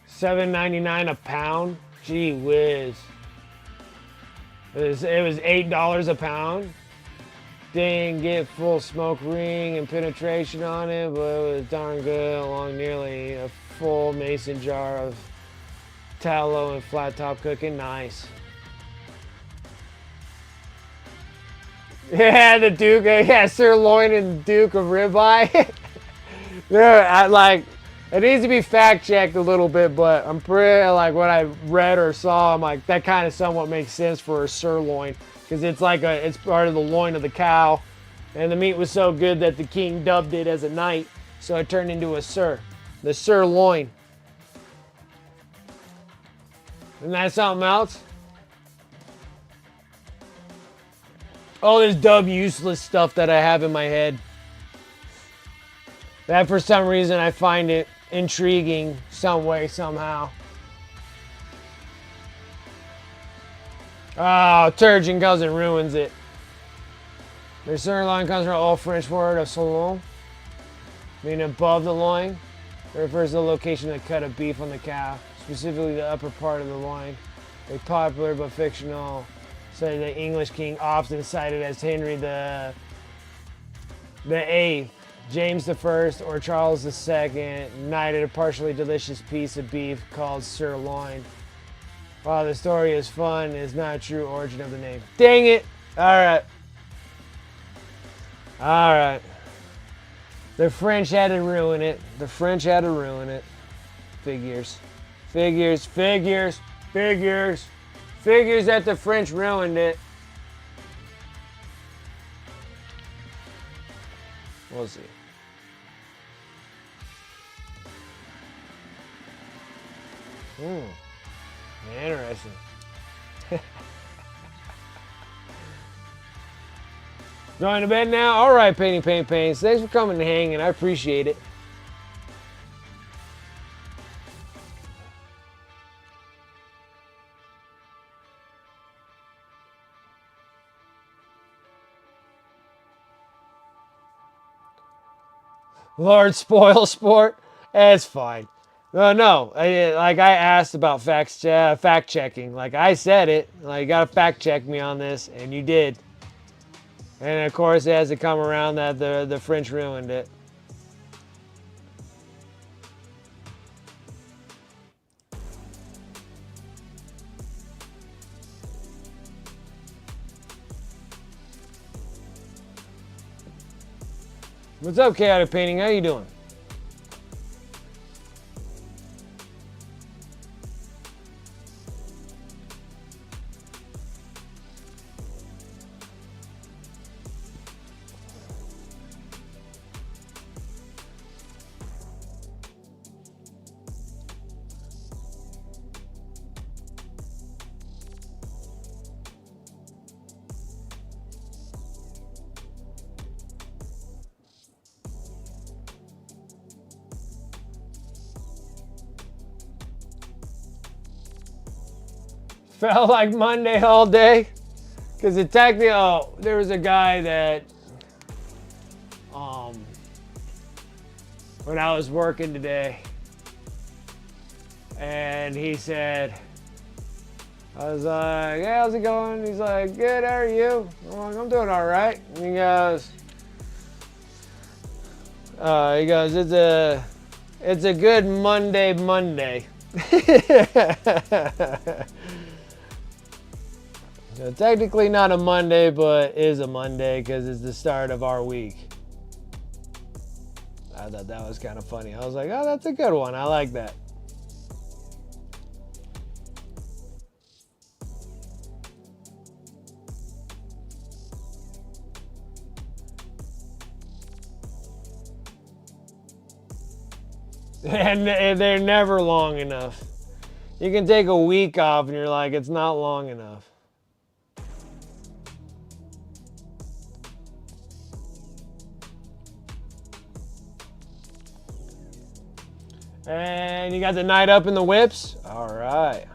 $7.99 a pound. Gee whiz. It was $8 a pound. Didn't get full smoke ring and penetration on it, but it was darn good, along nearly a full mason jar of tallow and flat top cooking. Nice. Yeah, the Duke, yeah, sirloin and Duke of ribeye. Yeah, it needs to be fact checked a little bit, but I'm pretty like what I read or saw, I'm like that kind of somewhat makes sense for a sirloin, because it's like it's part of the loin of the cow, and the meat was so good that the king dubbed it as a knight, so it turned into a sir, the sirloin. Isn't that something else? All this dumb, useless stuff that I have in my head. That for some reason I find it intriguing some way, somehow. Oh, Turgeon comes and ruins it. The sirloin comes from an old French word of salon, meaning above the loin. It refers to the location of the cut of beef on the cow, specifically the upper part of the loin. A popular but fictional say the English king often cited as Henry the Eighth, James I, or Charles II knighted a partially delicious piece of beef called sirloin. While the story is fun, it's not a true origin of the name. Dang it! Alright. Alright. The French had to ruin it. The French had to ruin it. Figures. Figures, figures, figures. Figures that the French ruined it. We'll see. Interesting. Going to bed now? All right, Painting Paints. Thanks for coming and hanging. I appreciate it. Lord Spoil Sport. That's fine. No. Like I asked about fact checking. Like I said it. Like you gotta fact check me on this, and you did. And of course, it has to come around that the French ruined it. What's up, Chaotic Painting? How you doing? Felt like Monday all day. Because it technically, there was a guy that, when I was working today, and he said, I was like, hey, how's it going? He's like, good, how are you? I'm like, I'm doing all right. And he goes, it's a good Monday. So technically not a Monday, but is a Monday because it's the start of our week. I thought that was kind of funny. I was like, oh, that's a good one. I like that. And they're never long enough. You can take a week off and you're like, it's not long enough. And you got the night up in the whips? All right.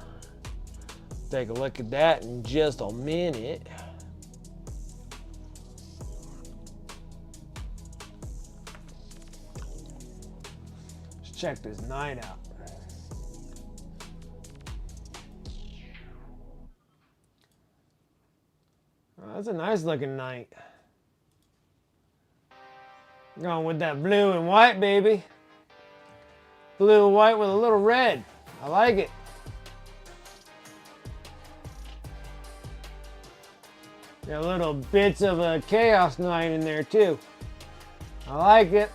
Take a look at that in just a minute. Let's check this night out. Oh, that's a nice looking night. Going with that blue and white, baby. Blue and white with a little red. I like it. Got little bits of a chaos night in there too. I like it.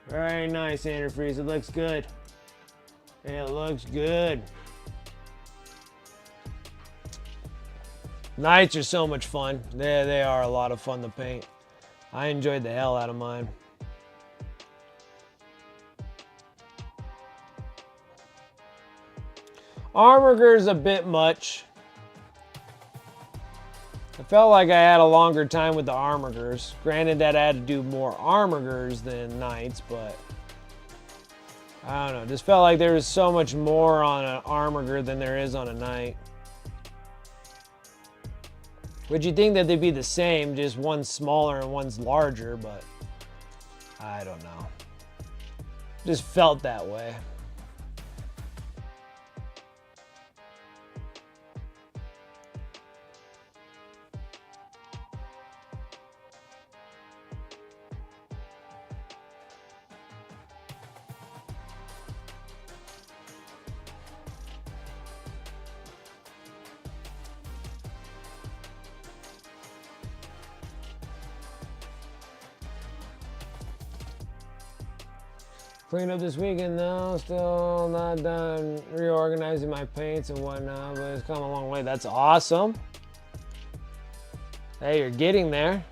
Very nice, antifreeze. It looks good. It looks good. Nights are so much fun. They are a lot of fun to paint. I enjoyed the hell out of mine. Armorger's a bit much. I felt like I had a longer time with the Armorgers. Granted that I had to do more Armorgers than Knights, but I don't know. Just felt like there was so much more on an Armorger than there is on a Knight. Would you think that they'd be the same, just one's smaller and one's larger, but I don't know. Just felt that way. Cleaned up this weekend though, still not done reorganizing my paints and whatnot, but it's come a long way. That's awesome. Hey, you're getting there.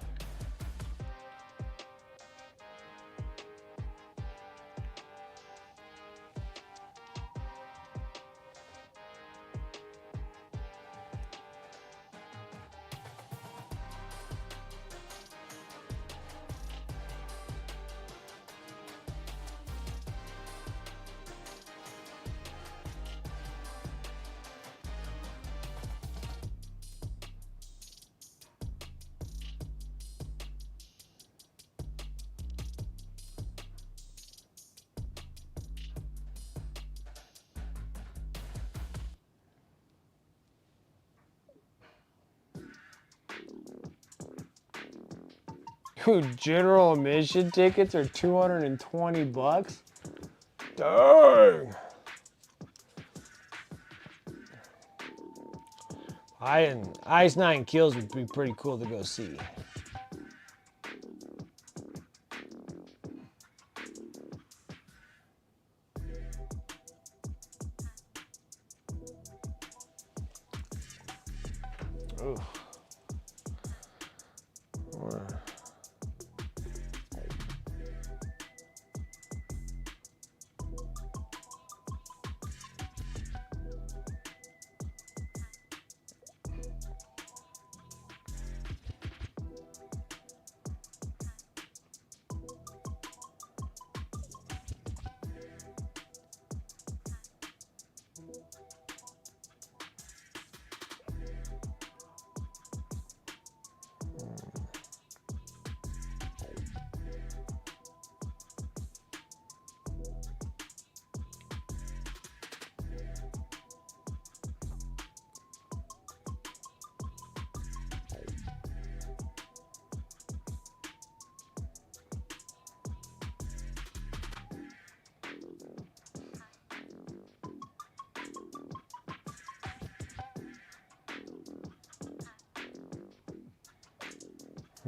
Dude, general admission tickets are 220 bucks. Dang. Ice 9 Kills would be pretty cool to go see.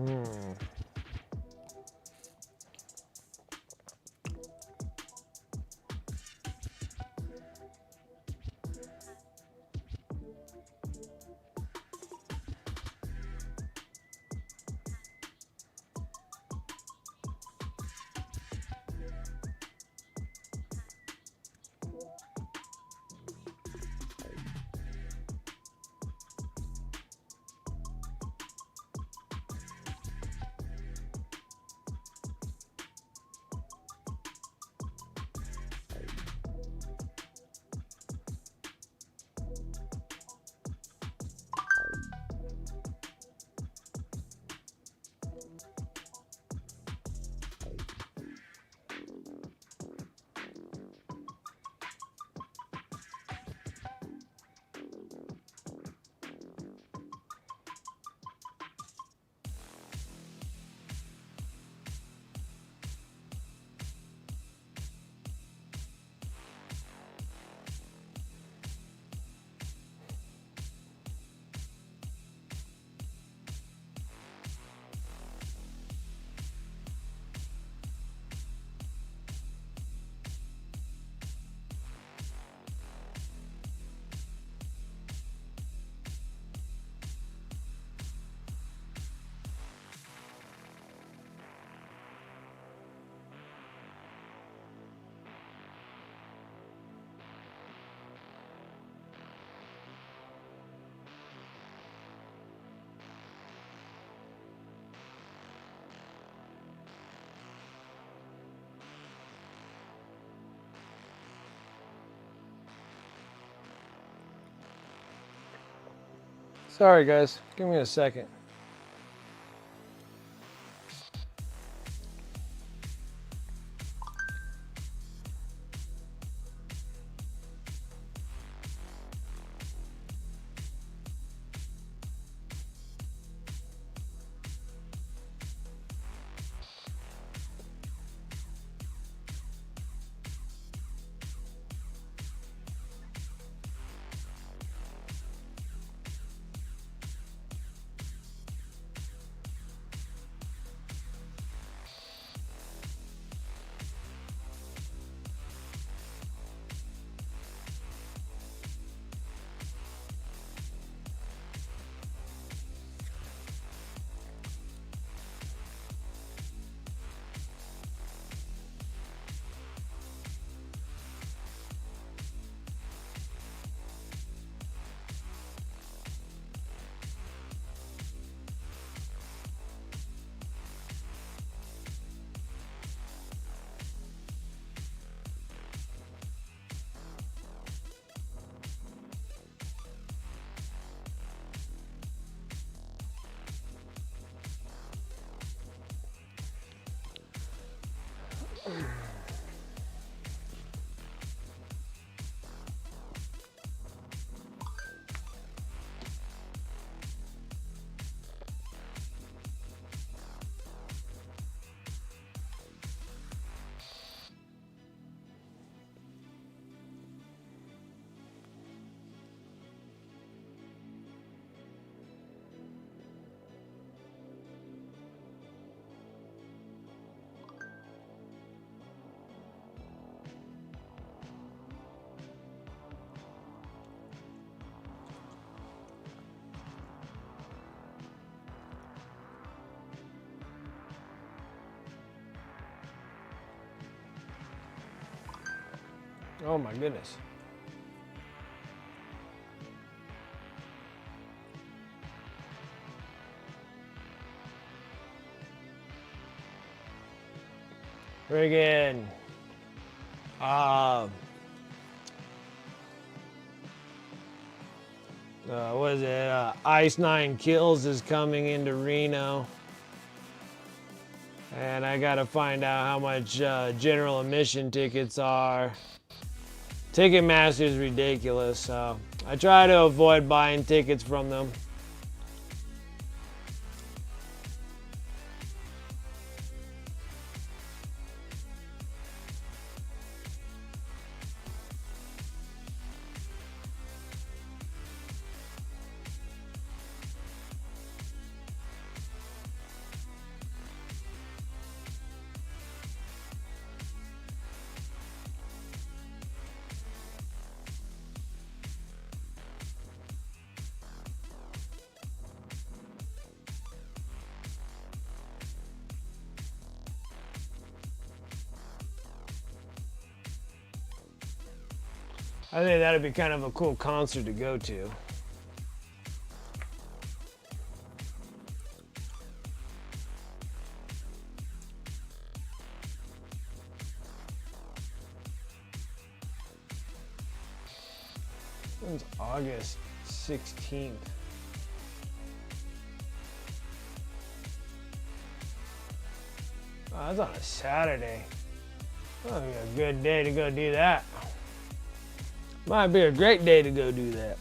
Ooh. Sorry guys, give me a second. Oh my goodness. Friggin' what is it? Ice 9 Kills is coming into Reno. And I gotta find out how much general admission tickets are. Ticketmaster is ridiculous, so I try to avoid buying tickets from them. I think that'd be kind of a cool concert to go to. It's August 16th. Oh, that's on a Saturday. That'd be a good day to go do that. Might be a great day to go do that.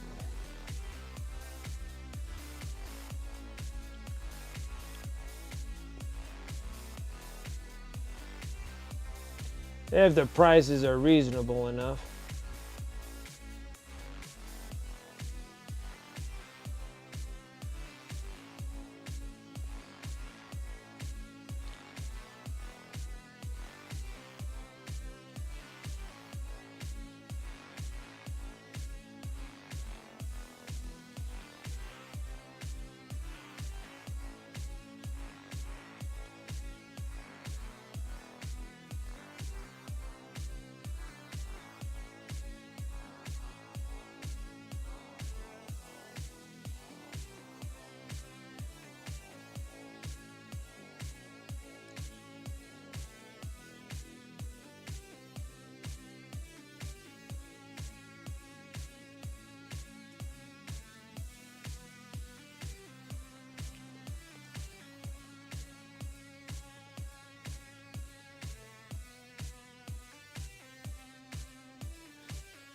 If the prices are reasonable enough.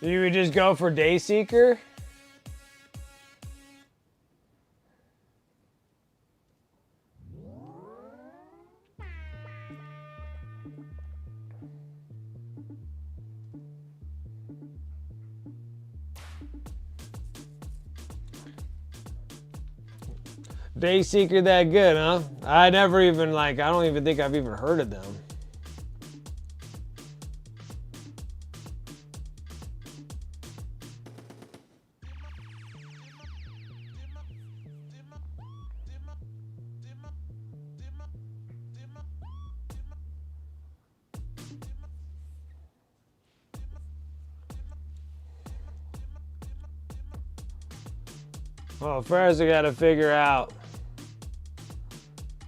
You would just go for Dayseeker? Dayseeker that good, huh? I never even I don't even think I've even heard of them. Well, first I gotta figure out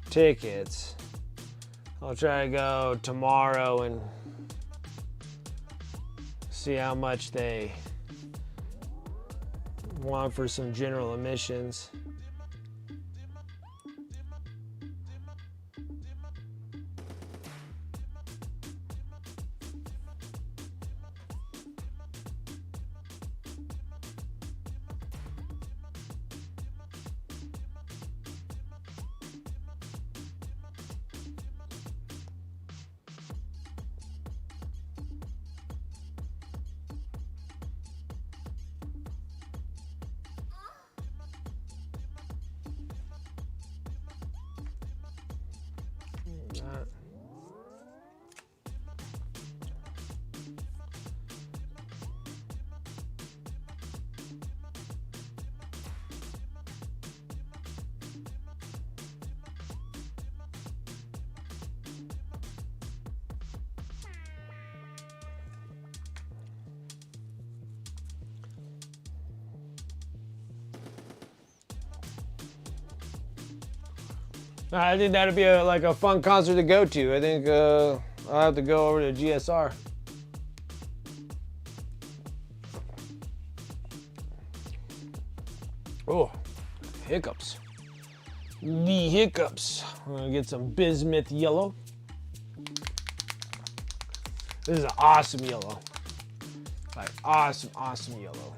tickets. I'll try to go tomorrow and see how much they want for some general admissions. I think that'd be like a fun concert to go to. I think I'll have to go over to GSR. Oh, hiccups. The hiccups. I'm gonna get some bismuth yellow. This is an awesome yellow. Like awesome, awesome yellow.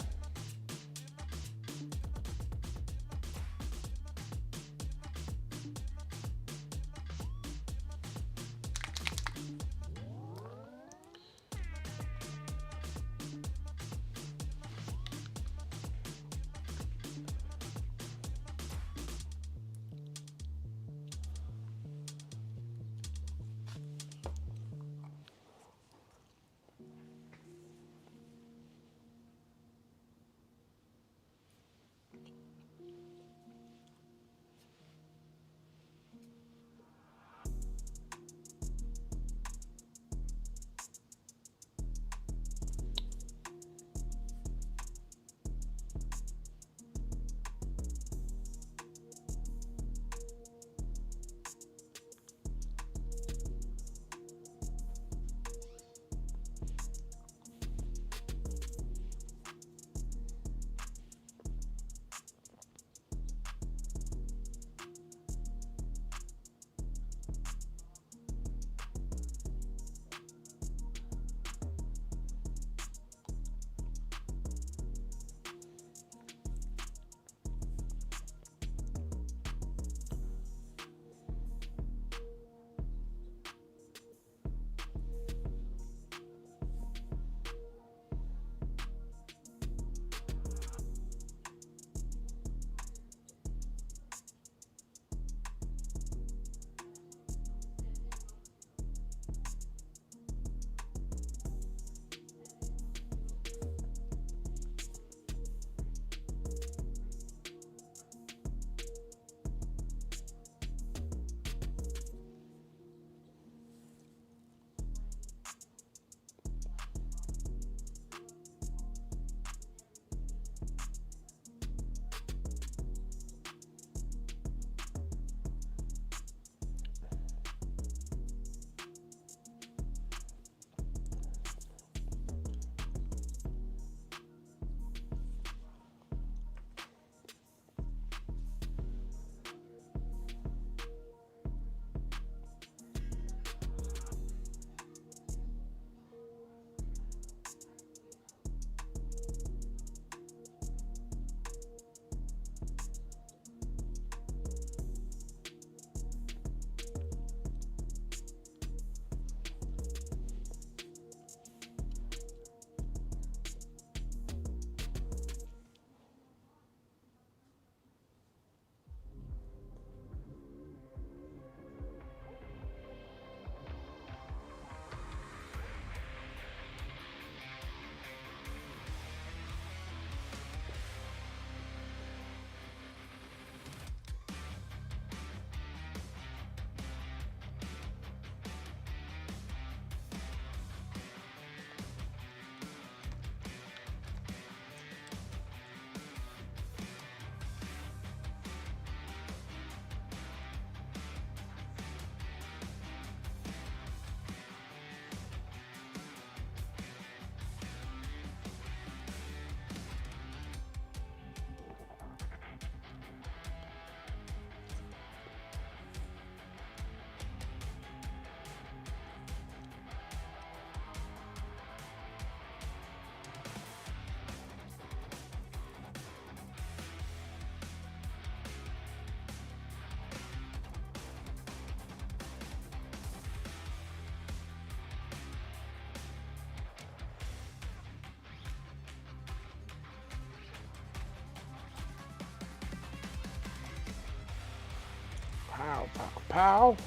Pow, pow, pow.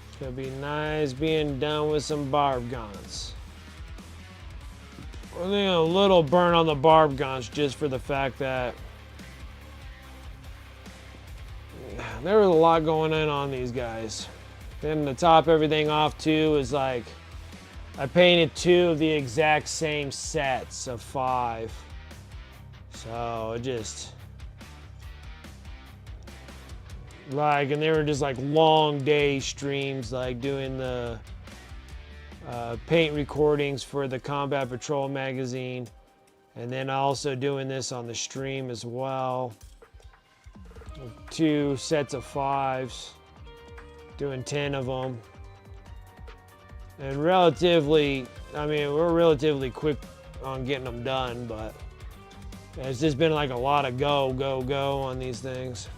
It's gonna be nice being done with some Barbgaunts. I think a little burn on the Barbgaunts just for the fact that there was a lot going on these guys. Then to top everything off too is like I painted 2 of the exact same sets of 5. So it just Like, and they were just like long day streams, like doing the paint recordings for the Combat Patrol magazine. And then also doing this on the stream as well. 2 sets of 5s. Doing 10 of them. And relatively, I mean, we're relatively quick on getting them done, but it's just been like a lot of go on these things.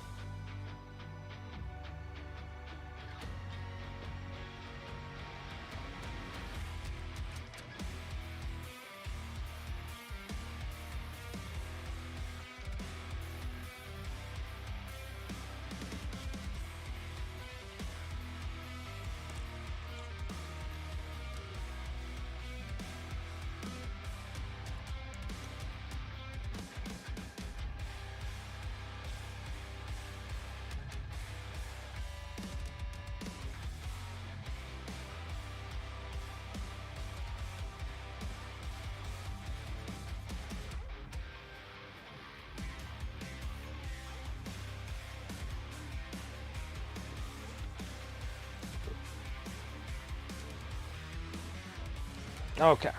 Okay.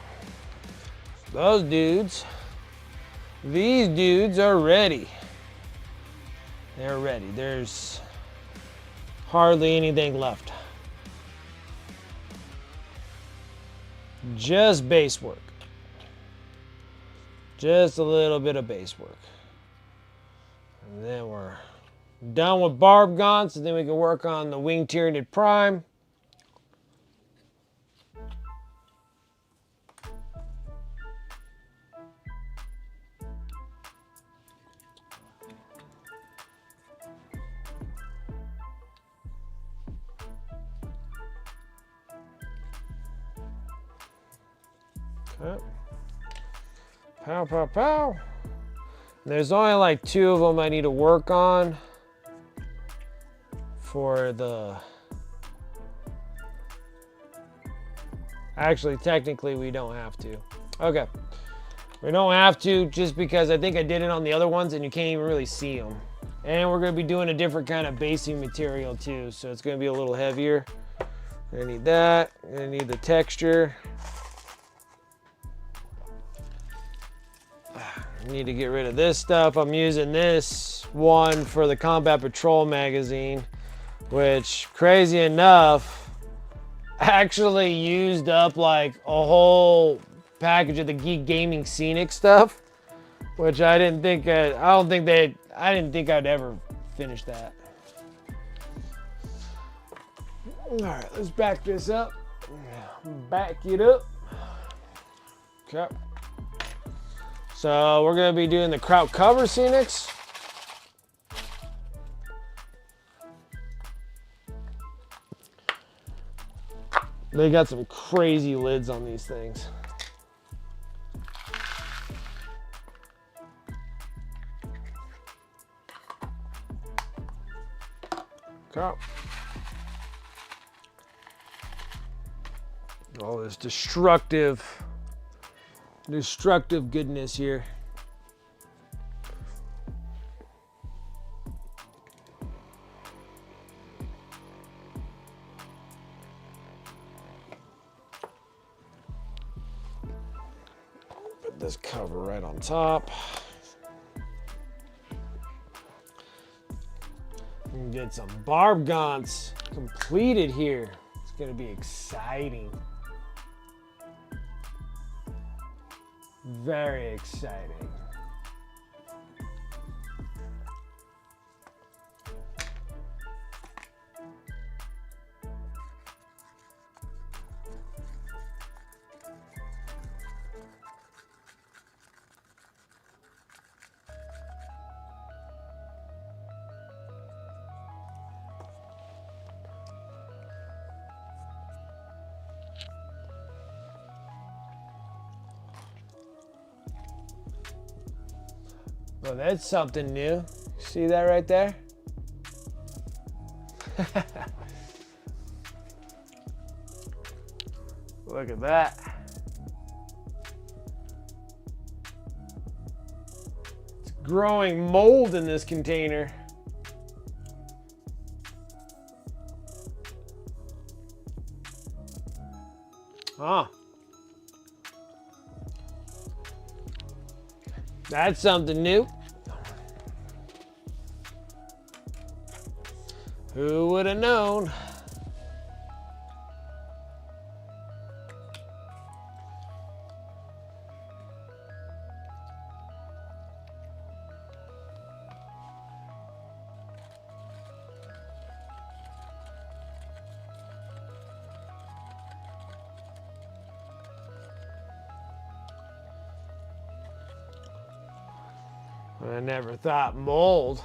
Those dudes, these dudes are ready. They're ready. There's hardly anything left. Just base work. Just a little bit of base work. And then we're done with Barbgaunts, and then we can work on the Winged Tyranid Prime. Okay. Pow, pow, pow. There's only like 2 of them I need to work on for the... Actually, technically, we don't have to. Okay. We don't have to just because I think I did it on the other ones and you can't even really see them. And we're going to be doing a different kind of basing material too, so it's going to be a little heavier. I need that. I need the texture. I need to get rid of this stuff. I'm using this one for the Combat Patrol magazine, which, crazy enough, actually used up like a whole package of the Geek Gaming Scenic stuff, which I didn't think I didn't think I'd ever finish that. All right, let's back this up. Back it up. Okay. So we're going to be doing the Kraut cover scenics. They got some crazy lids on these things. Okay. All this destructive goodness here. Put this cover right on top. And get some Barbgaunts completed here. It's gonna be exciting. Very exciting. Well, that's something new. See that right there? Look at that. It's growing mold in this container. Huh. That's something new. Who would have known? I never thought mold.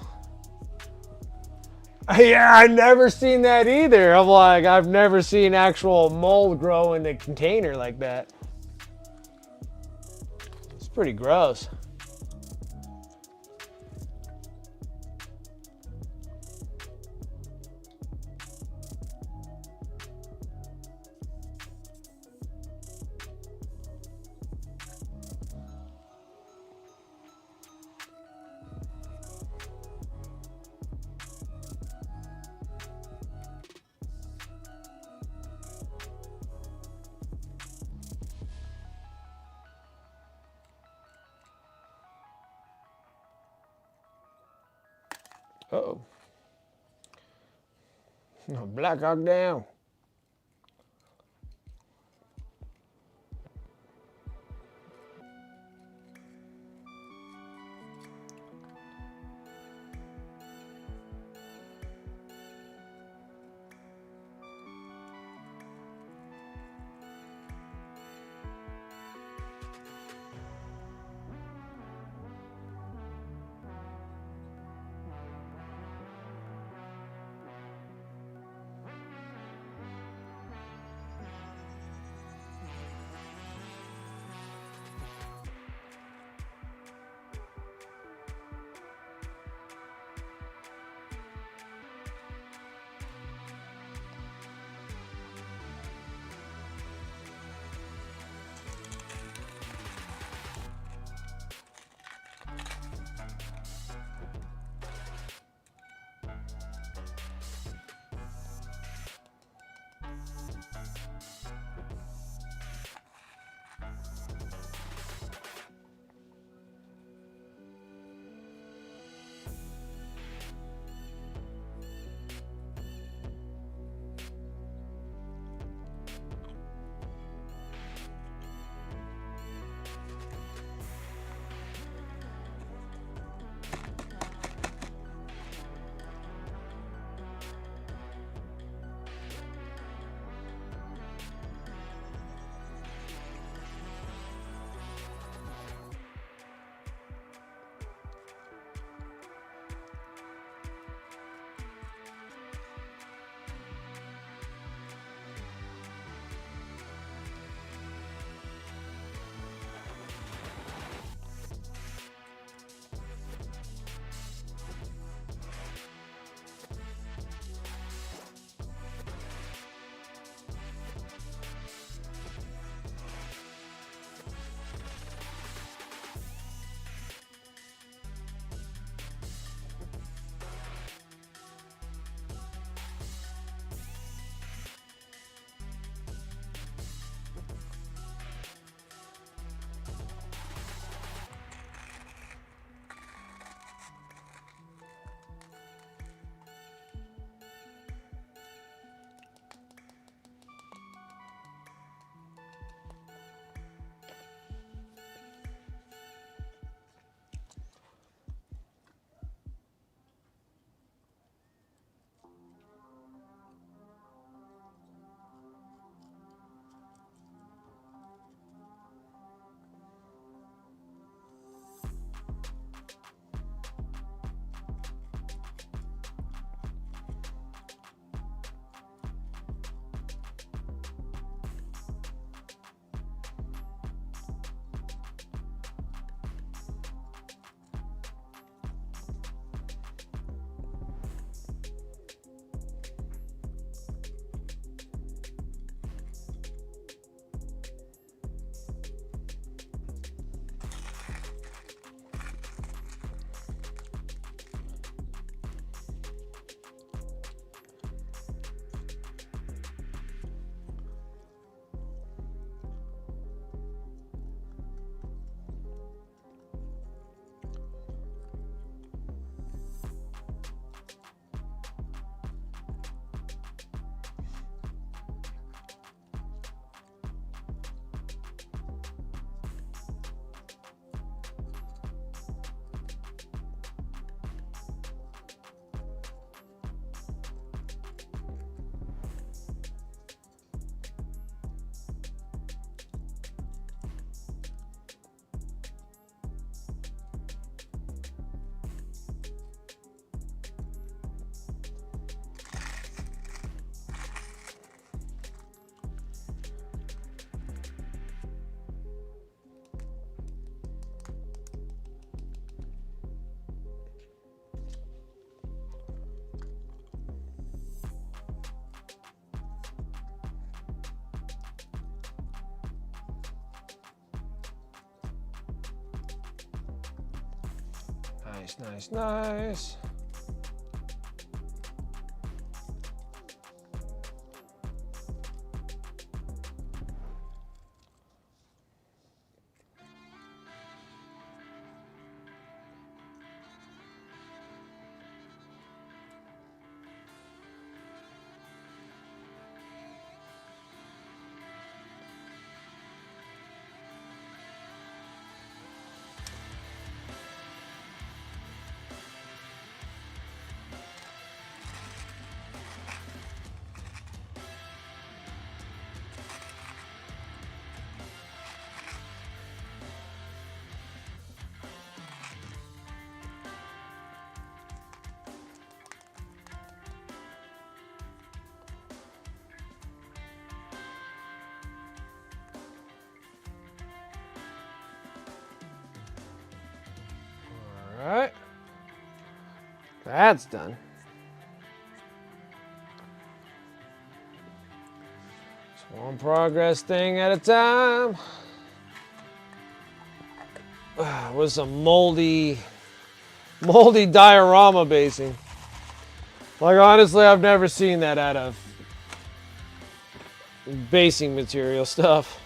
Yeah, I never seen that either. I'm like, I've never seen actual mold grow in the container like that. It's pretty gross. Uh-oh. Black Hawk down. Nice, nice, nice. All right, that's done. Just one progress thing at a time. With some moldy diorama basing. Like, honestly, I've never seen that out of basing material stuff.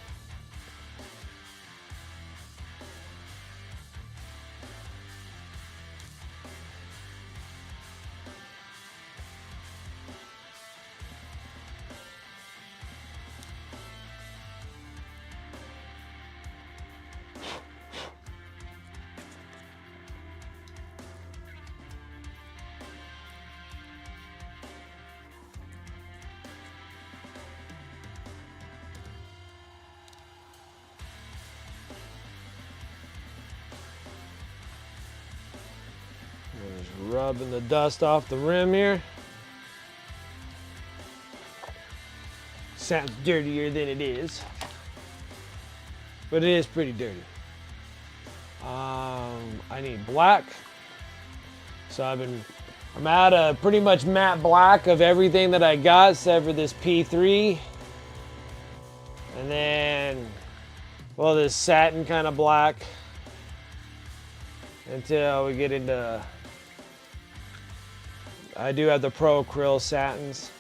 Just rubbing the dust off the rim here. Sounds dirtier than it is, but it is pretty dirty. I need black, so I'm out of pretty much matte black of everything that I got except for this P3, and then, well, this satin kind of black until we get into. I do have the Pro Acryl satins.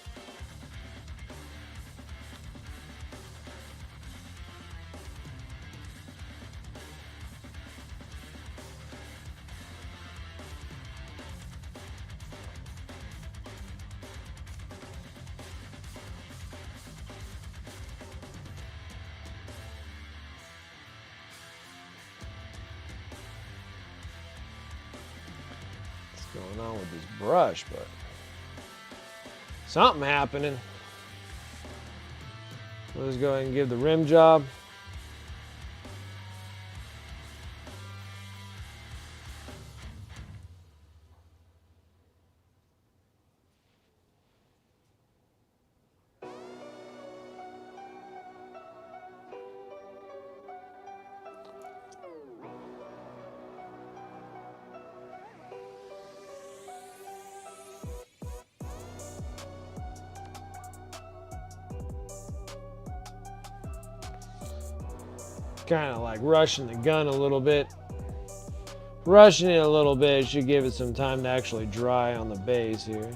What's going on with this brush, but something happening. Let's go ahead and give the rim job. Kind of like rushing the gun a little bit. Rushing it a little bit should give it some time to actually dry on the base here.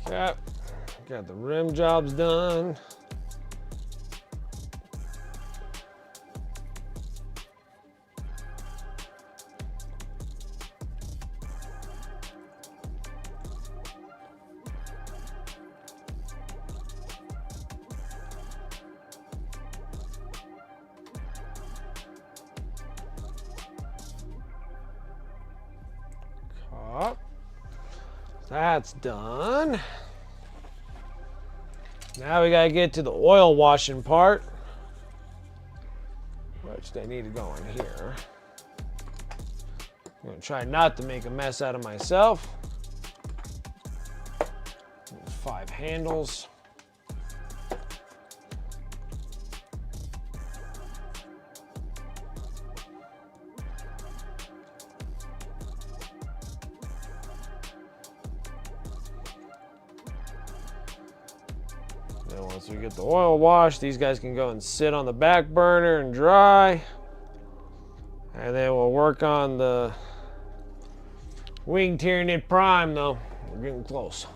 Okay, got the rim jobs done. That's done. Now we gotta get to the oil washing part, which they need to go in here. I'm gonna try not to make a mess out of myself. There's 5 handles. Then once we get the oil washed, these guys can go and sit on the back burner and dry. And then we'll work on the Wing Tyranid Prime though. We're getting close.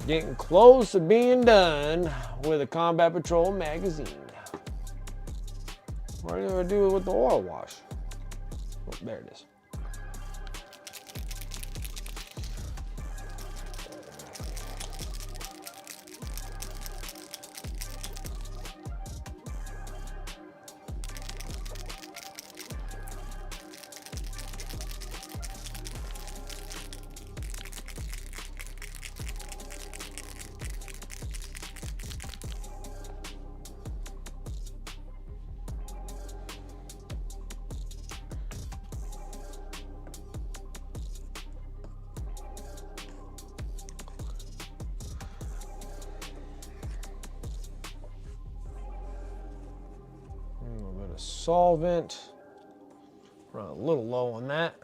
Getting close to being done with a Combat Patrol magazine. What do I do with the oil wash? Oh, there it is. Solvent. Run a little low on that.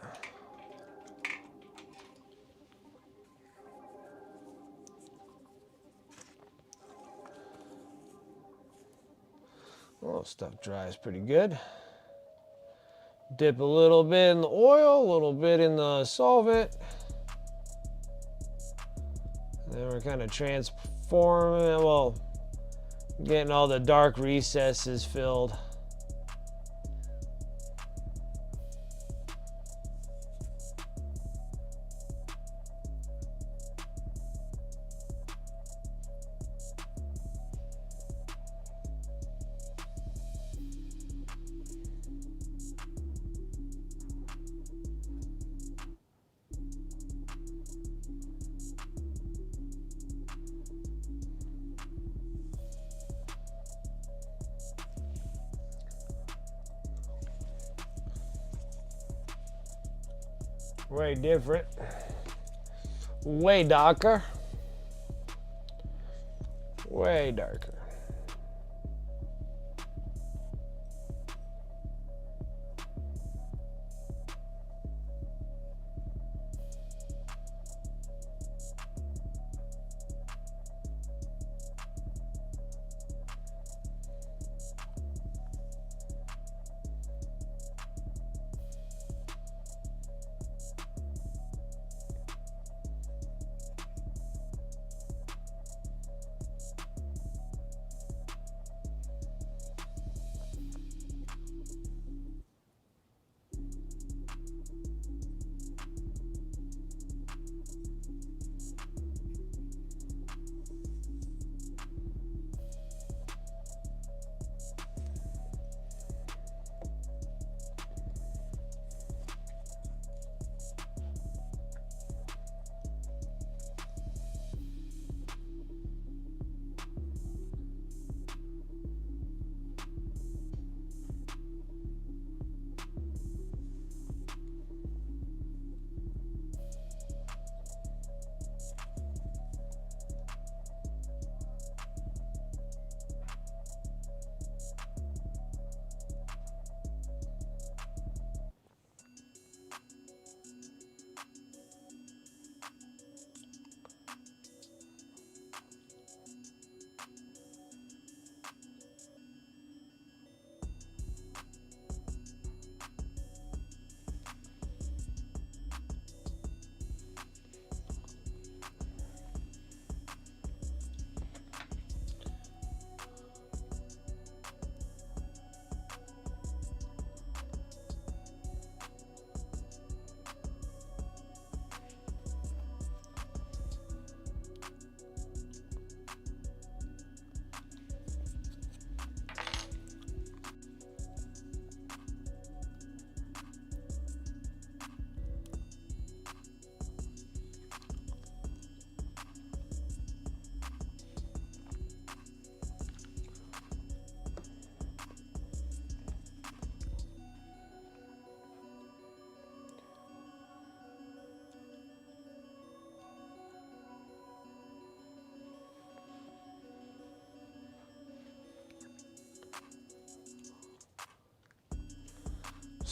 Well, stuff dries pretty good. Dip a little bit in the oil, a little bit in the solvent. Then we're kind of transforming, well, getting all the dark recesses filled. Way different. Way darker. Way darker.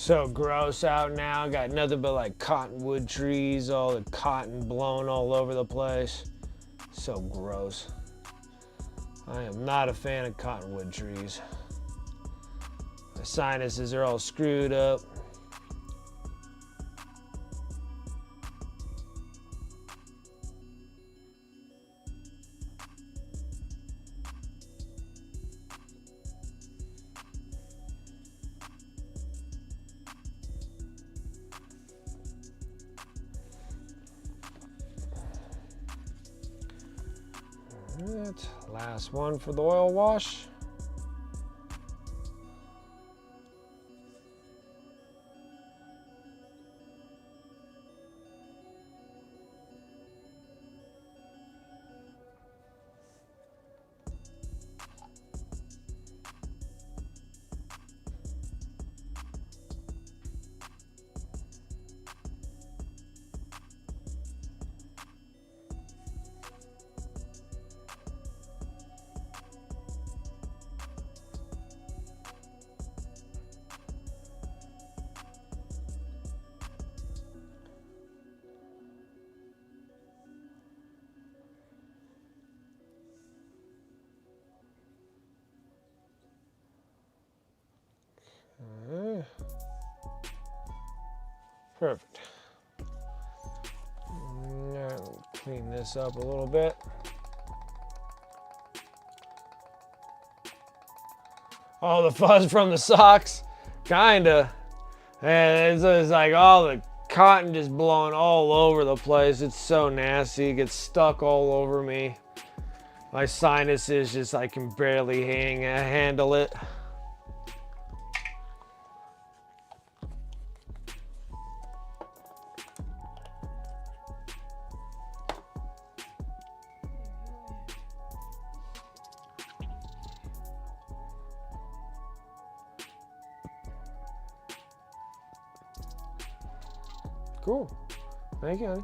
So gross out now. Got nothing but like cottonwood trees, all the cotton blown all over the place. So gross. I am not a fan of cottonwood trees. My sinuses are all screwed up. Alright, last one for the oil wash. Perfect. Now, clean this up a little bit. Oh, the fuzz from the socks? Kinda. And it's like all the cotton just blowing all over the place. It's so nasty. It gets stuck all over me. My sinuses just, I can barely handle it. Cool. Thank you, honey.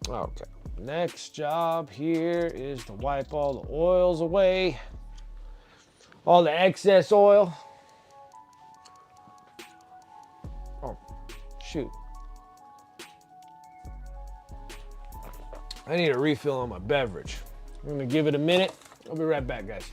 Okay. Next job here is to wipe all the oils away. All the excess oil. Oh, shoot. I need a refill on my beverage. I'm gonna give it a minute. I'll be right back, guys.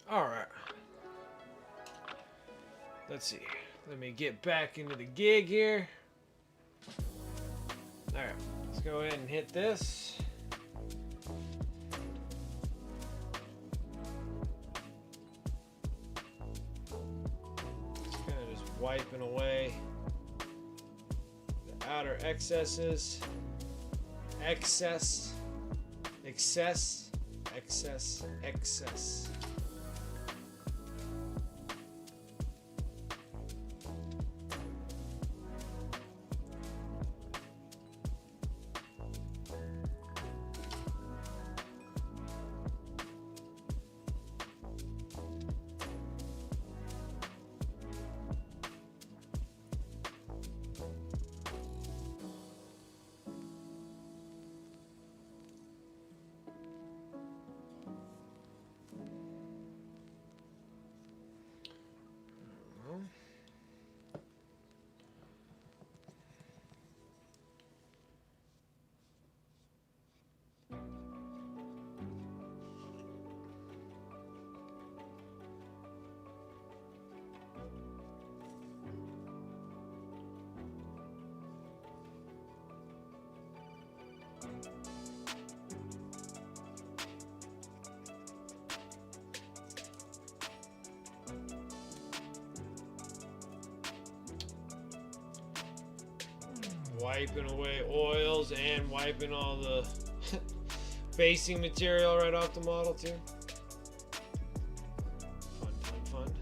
All right. Let's see. Let me get back into the gig here. All right. Let's go ahead and hit this. Kind of just wiping away the outer excesses. Excess. Excess. Excess. Excess. Wiping away oils and wiping all the basing material right off the model too. Fun, fun, fun.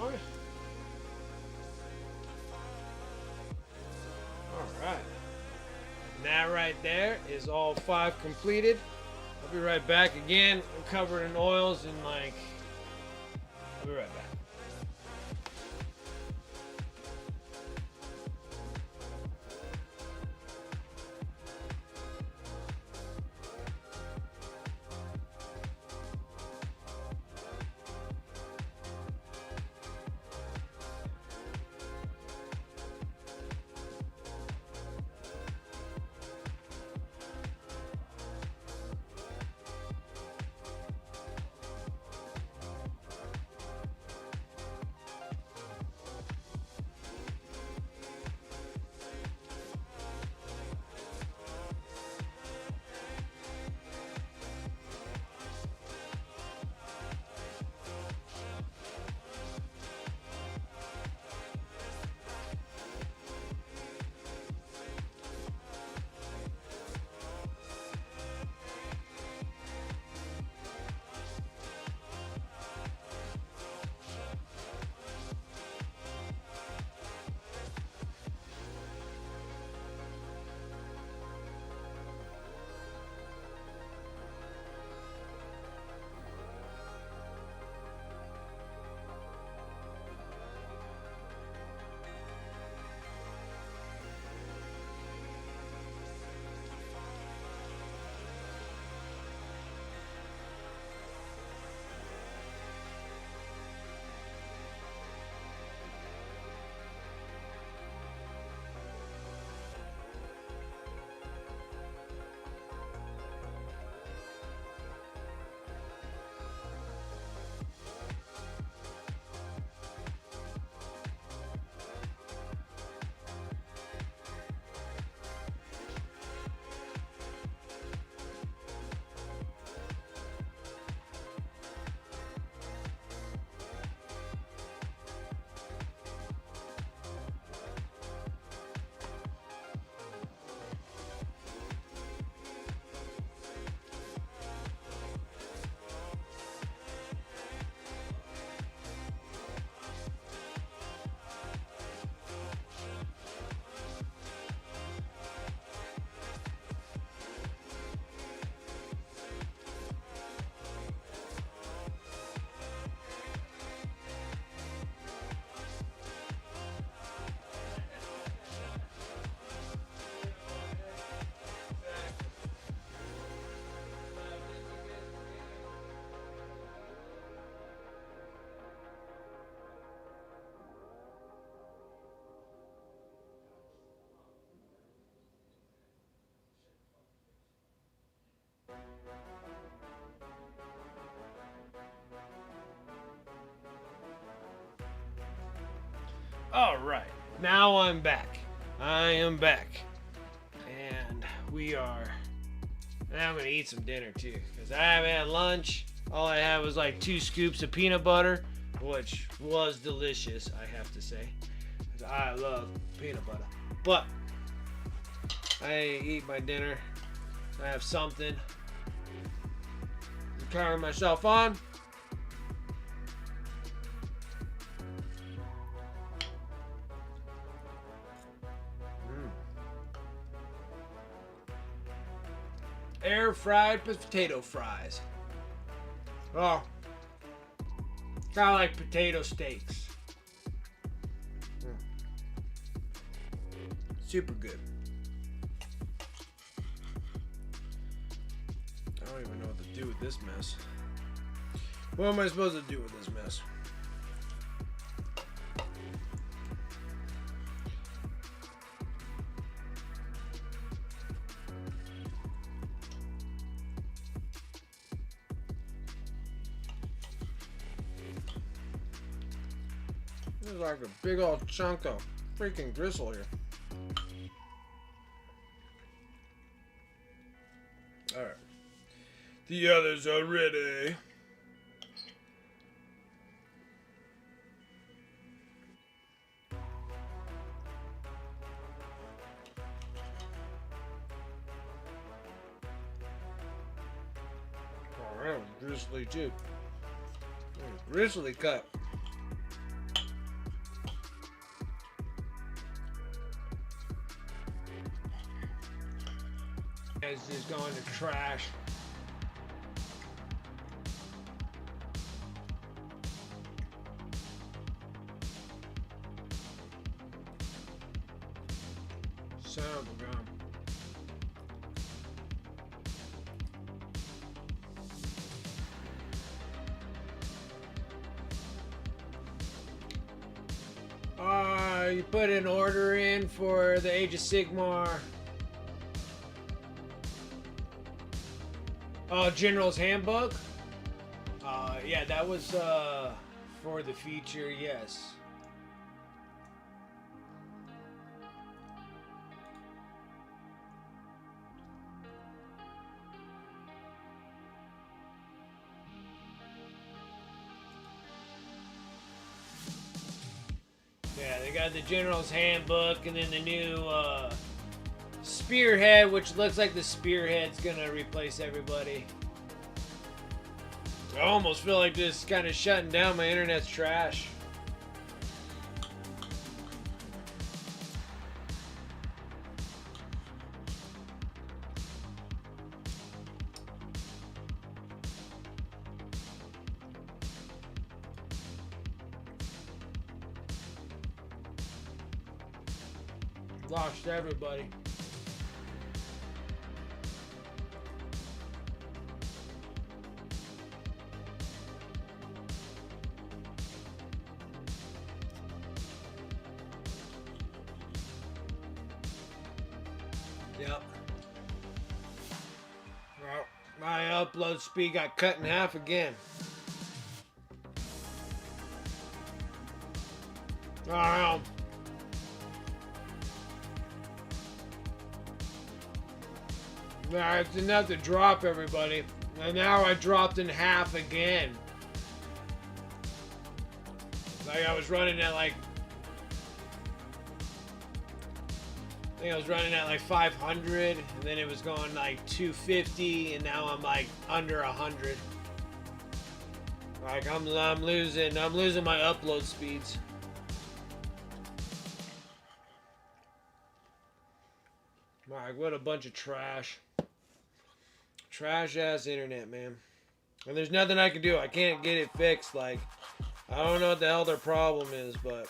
Alright. That right there is all 5 completed. I'll be right back again. I'm covered in oils and like... I'll be right back. All right, now I'm back. I am back, and we are. Now I'm gonna eat some dinner too, because I haven't had lunch. All I had was like 2 scoops of peanut butter, which was delicious, I have to say. 'Cause I love peanut butter. But I eat my dinner. I have something to carry myself on. Air fried potato fries. Oh, kind of like potato steaks. Super good. I don't even know what to do with this mess. What am I supposed to do with this mess? There's like a big old chunk of freaking gristle here. Alright. The others are ready. Oh, that was gristly too. Gristly cut. It's just going to trash. Son of a gun. You put an order in for the Age of Sigmar. Oh, General's Handbook? Yeah, that was for the future, yes. Yeah, they got the General's Handbook and then the new Spearhead, which looks like the Spearhead's gonna replace everybody. I almost feel like this kind of shutting down. My internet's trash. Lost everybody. Yep. Well, my upload speed got cut in half again. I it's enough to drop everybody. And now I dropped in half again. Like I was running at like... I think I was running at like 500, and then it was going like 250, and now I'm like under 100. Like I'm losing my upload speeds. Like what a bunch of trash. Trash ass internet, man. And there's nothing I can do. I can't get it fixed. Like I don't know what the hell their problem is, but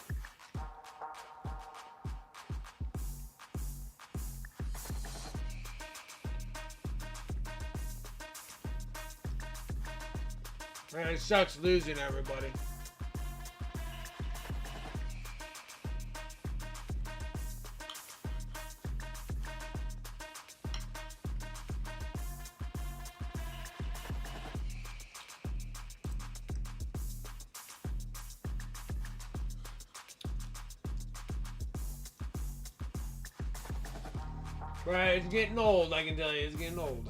man, it sucks losing everybody. Right, it's getting old, I can tell you. It's getting old.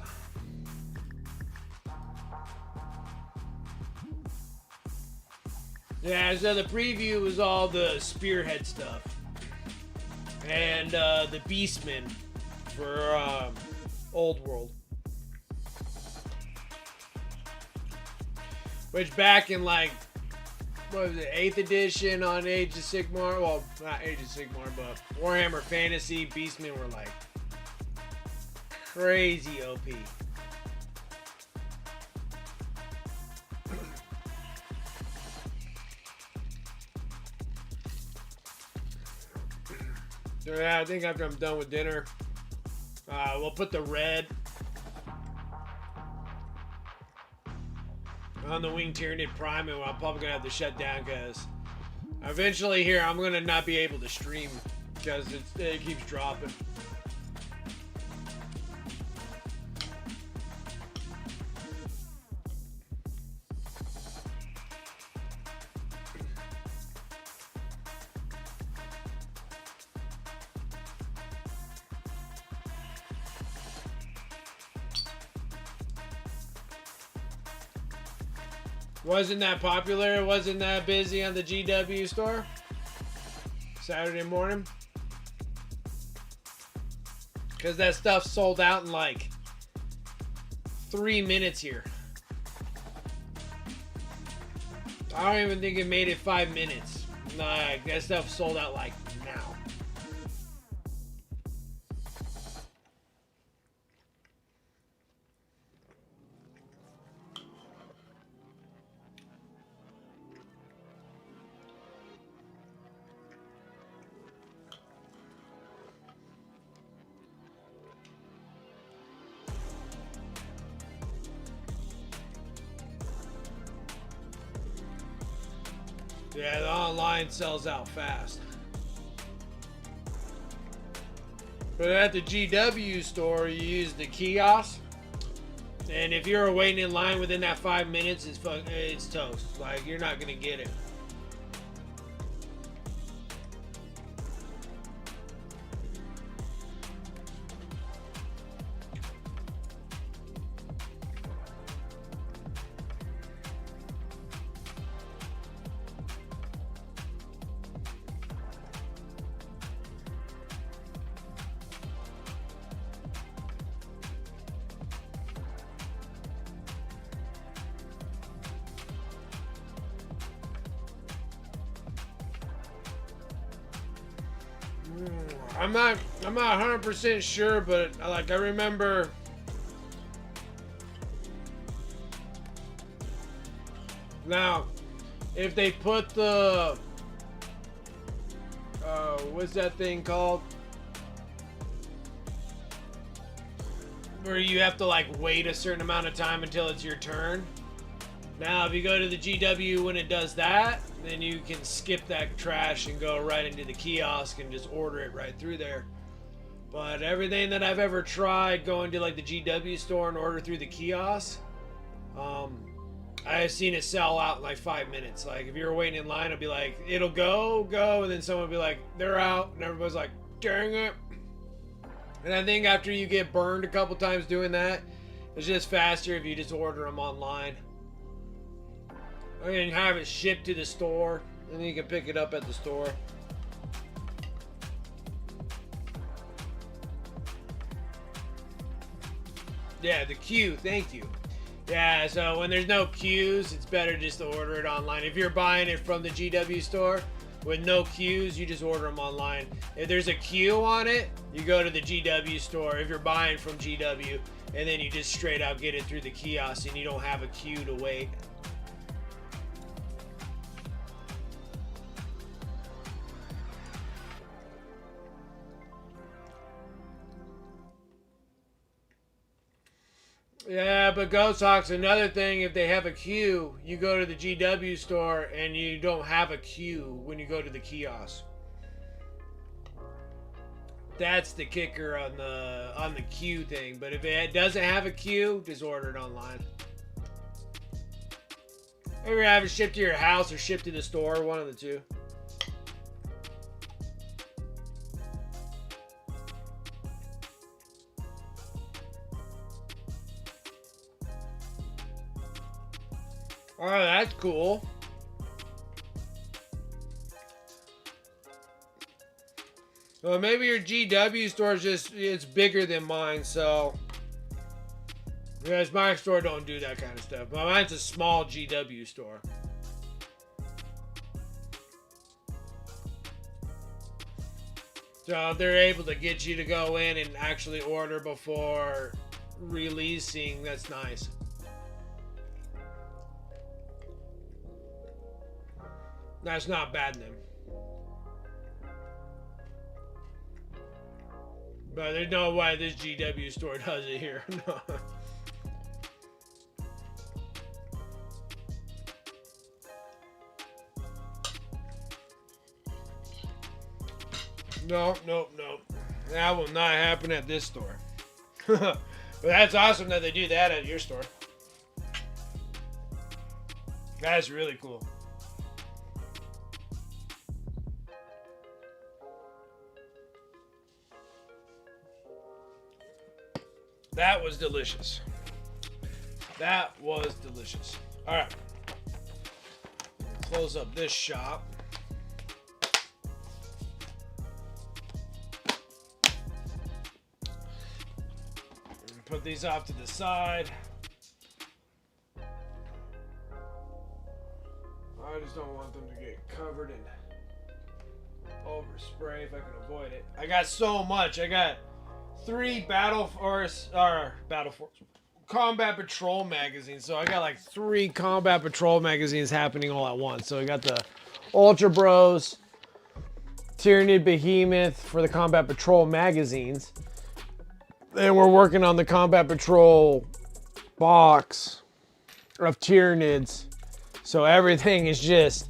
Yeah, so the preview was all the Spearhead stuff. And the Beastmen for Old World. Which back in like, what was it, 8th edition on Age of Sigmar? Well, not Age of Sigmar, but Warhammer Fantasy, Beastmen were like crazy OP. So yeah, I think after I'm done with dinner, we'll put the red on the Winged Tyranid Prime, and I'm probably gonna have to shut down because eventually here I'm gonna not be able to stream because it keeps dropping. Wasn't that popular? Wasn't that busy on the GW store? Saturday morning? Because that stuff sold out in like 3 minutes here. I don't even think it made it 5 minutes. Like, that stuff sold out like now. Yeah, the online sells out fast. But at the GW store, you use the kiosk. And if you're waiting in line within that 5 minutes, it's toast. Like, you're not going to get it. I'm not 100% sure, but like I remember now if they put the what's that thing called? Where you have to like wait a certain amount of time until it's your turn. Now, if you go to the GW when it does that, then you can skip that trash and go right into the kiosk and just order it right through there. But everything that I've ever tried going to like the GW store and order through the kiosk, I've seen it sell out in like 5 minutes. Like if you're waiting in line, it'll be like, it'll go, and then someone will be like, they're out, and everybody's like, dang it. And I think after you get burned a couple times doing that, it's just faster if you just order them online. And have it shipped to the store, and then you can pick it up at the store. Yeah, the queue, thank you. Yeah, so when there's no queues, it's better just to order it online. If you're buying it from the GW store with no queues, you just order them online. If there's a queue on it, you go to the GW store if you're buying from GW, and then you just straight out get it through the kiosk and you don't have a queue to wait. Yeah, but Ghost Hawk's another thing. If they have a queue, you go to the GW store and you don't have a queue when you go to the kiosk. That's the kicker on the queue thing. But if it doesn't have a queue, just order it online. Maybe have it shipped to your house or shipped to the store, one of the two. Oh, that's cool. Well, maybe your GW store is just, it's bigger than mine, so. Because my store don't do that kind of stuff. But mine's a small GW store. So if they're able to get you to go in and actually order before releasing, that's nice. That's not bad then. But there's no way this GW store does it here. No. No. That will not happen at this store. But that's awesome that they do that at your store. That's really cool. That was delicious. That was delicious. All right. Close up this shop. Put these off to the side. I just don't want them to get covered in overspray if I can avoid it. I got so much. I got 3 Combat Patrol magazines. So I got like 3 Combat Patrol magazines happening all at once. So I got the Ultra Bros, Tyranid, Behemoth for the Combat Patrol magazines. Then we're working on the Combat Patrol box of Tyranids. So everything is just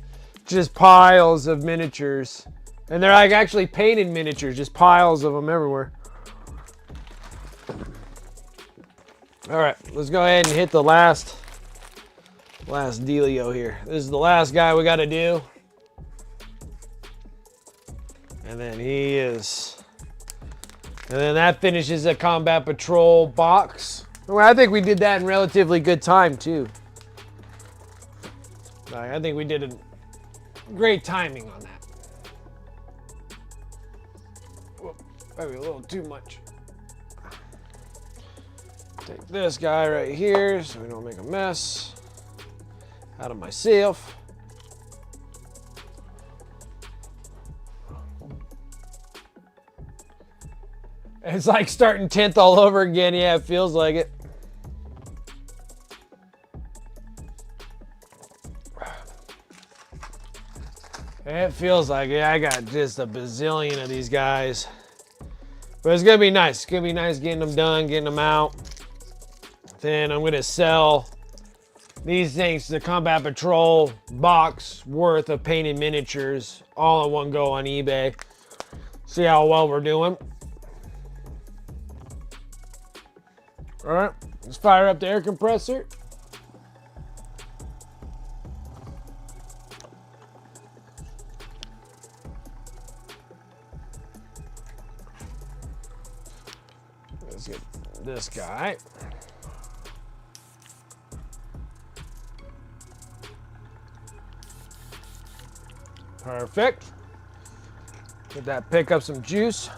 piles of miniatures. And they're like actually painted miniatures, just piles of them everywhere. All right, let's go ahead and hit the last dealio here. This is the last guy we got to do. And then he is... And then that finishes a Combat Patrol box. Well, I think we did that in relatively good time, too. I think we did a great timing on that. Whoop, maybe a little too much. Take this guy right here so we don't make a mess out of myself. It's like starting 10th all over again. Yeah, it feels like it. It feels like it. I got just a bazillion of these guys. But it's going to be nice. It's going to be nice getting them done, getting them out. Then I'm going to sell these things to the Combat Patrol box worth of painted miniatures all in one go on eBay. See how well we're doing. All right, let's fire up the air compressor. Let's get this guy. Perfect. Get that, pick up some juice.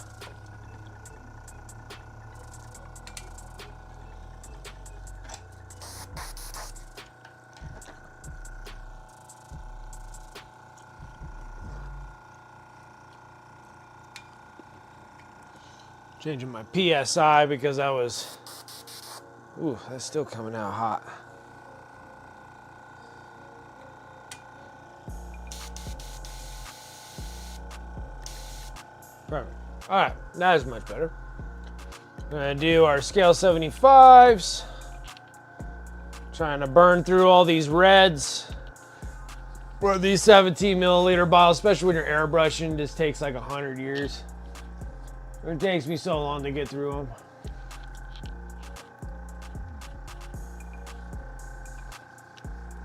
Changing my PSI because I was, ooh, that's still coming out hot. Perfect. All right, that is much better. We're gonna do our scale 75s. Trying to burn through all these reds. Or these 17 milliliter bottles, especially when you're airbrushing, just takes like 100 years. It takes me so long to get through them.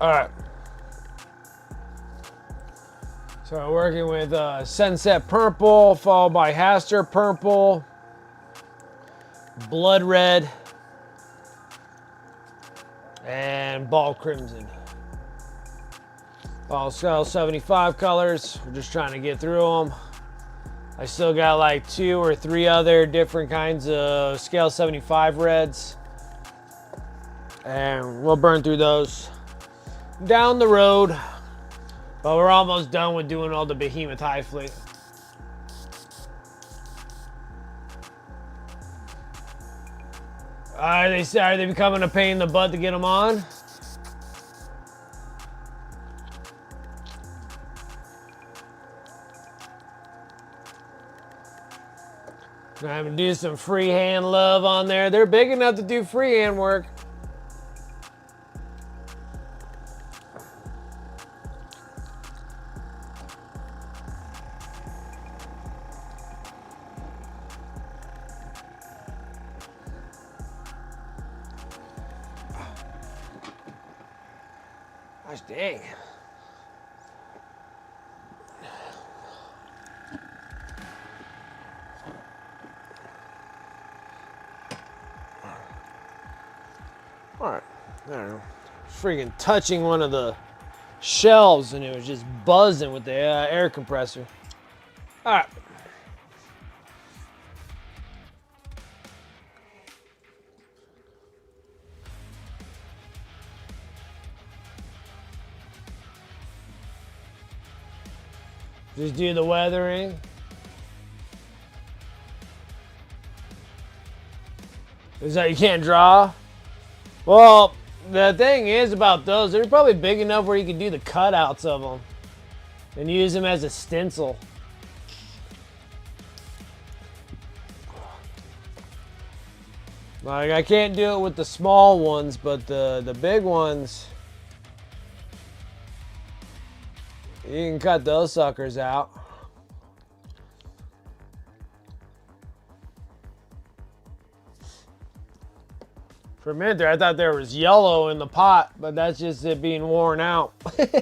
All right. So I'm working with Sunset Purple, followed by Haster Purple, Blood Red, and Ball Crimson. All scale 75 colors. We're just trying to get through them. I still got like 2 or 3 other different kinds of scale 75 reds. And we'll burn through those down the road. But we're almost done with doing all the Behemoth Hive fleet. Are they becoming a pain in the butt to get them on? I'm gonna do some freehand love on there. They're big enough to do freehand work. Gosh dang. All right, I don't know. Freaking touching one of the shelves and it was just buzzing with the air compressor. All right. Just do the weathering. Is that you can't draw? Well, the thing is about those, they're probably big enough where you can do the cutouts of them and use them as a stencil. Like I can't do it with the small ones, but the big ones, you can cut those suckers out. For a minute there, I thought there was yellow in the pot, but that's just it being worn out. Some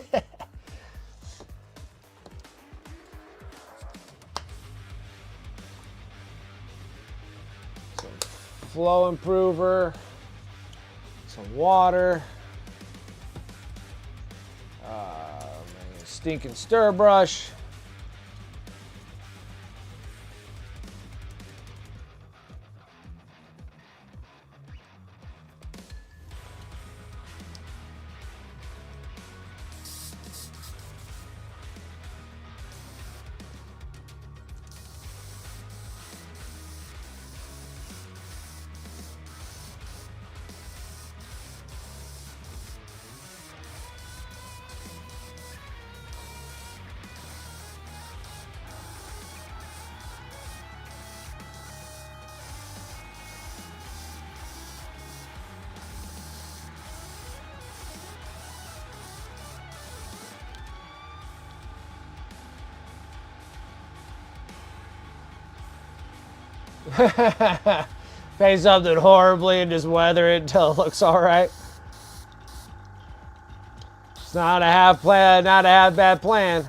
flow improver, some water, stinking stir brush. Pay something horribly and just weather it until it looks all right. It's not a half bad plan.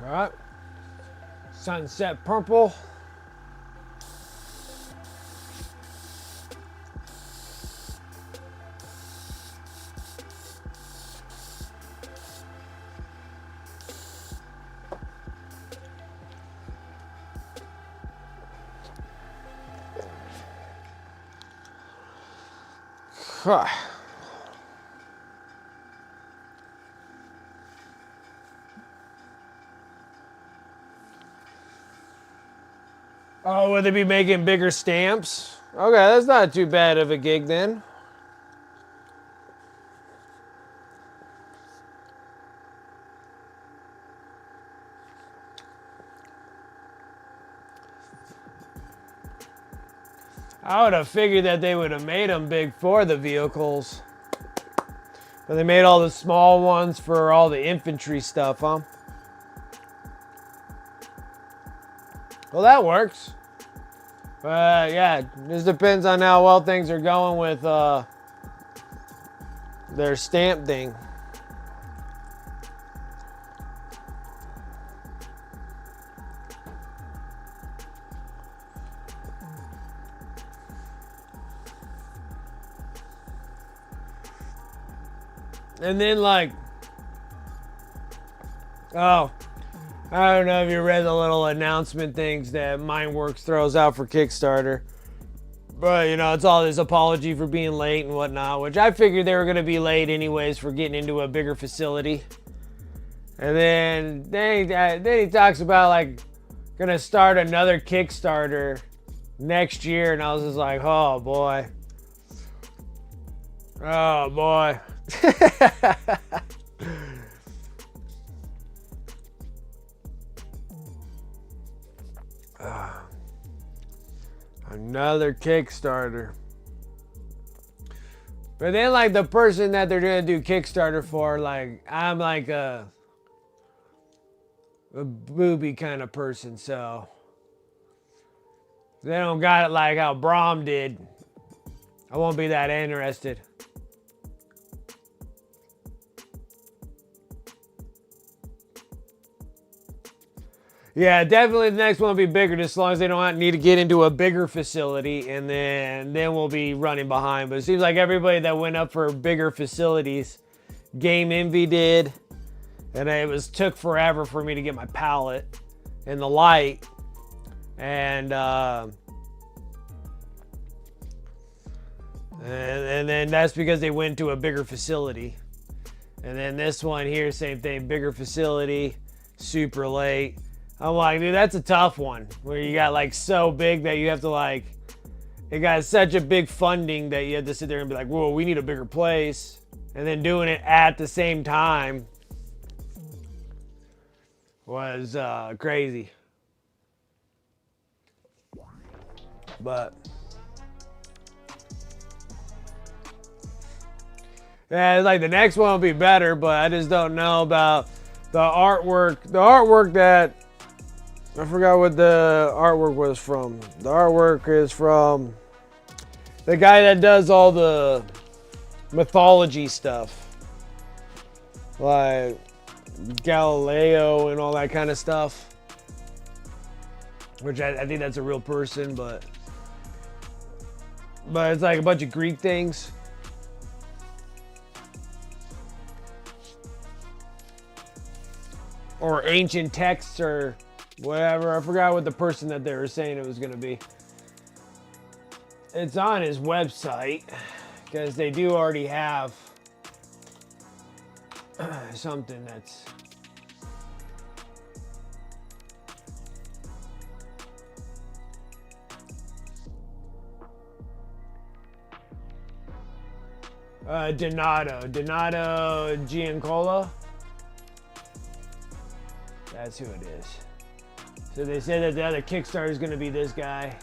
All right. Sunset purple. Huh. Oh, would they be making bigger stamps? Okay, that's not too bad of a gig then. I would have figured that they would have made them big for the vehicles. But they made all the small ones for all the infantry stuff, huh? Well, that works. Yeah, this depends on how well things are going with their stamp thing. And then, like, oh, I don't know if you read the little announcement things that Mindworks throws out for Kickstarter. But, you know, it's all this apology for being late and whatnot, which I figured they were going to be late anyways for getting into a bigger facility. And then he talks about, like, going to start another Kickstarter next year. And I was just like, oh, boy. Oh, boy. Another Kickstarter. But then, like, the person that they're gonna do Kickstarter for, like, I'm like a booby kind of person, so they don't got it like how Braum did. I won't be that interested. Yeah, definitely the next one will be bigger, just as long as they don't need to get into a bigger facility, and then we'll be running behind. But it seems like everybody that went up for bigger facilities, Game Envy did, and it took forever for me to get my palette and the light, and then that's because they went to a bigger facility. And then this one here, same thing, bigger facility, super late. I'm like, dude, that's a tough one. Where you got like so big that you have to like, it got such a big funding that you have to sit there and be like, whoa, we need a bigger place. And then doing it at the same time was crazy. But yeah, like the next one will be better, but I just don't know about the artwork. The artwork that, I forgot what the artwork was from. The artwork is from the guy that does all the mythology stuff. Like Galileo and all that kind of stuff. Which I think that's a real person, but it's like a bunch of Greek things. Or ancient texts or whatever. I forgot what the person that they were saying it was going to be. It's on his website because they do already have something that's Donato Giancola. That's who it is. So they said that the other Kickstarter is going to be this guy.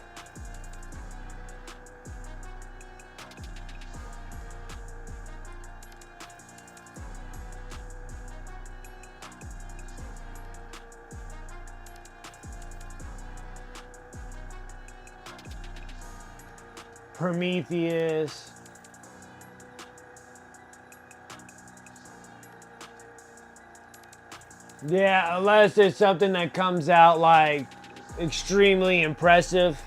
Prometheus. Yeah, unless there's something that comes out like extremely impressive.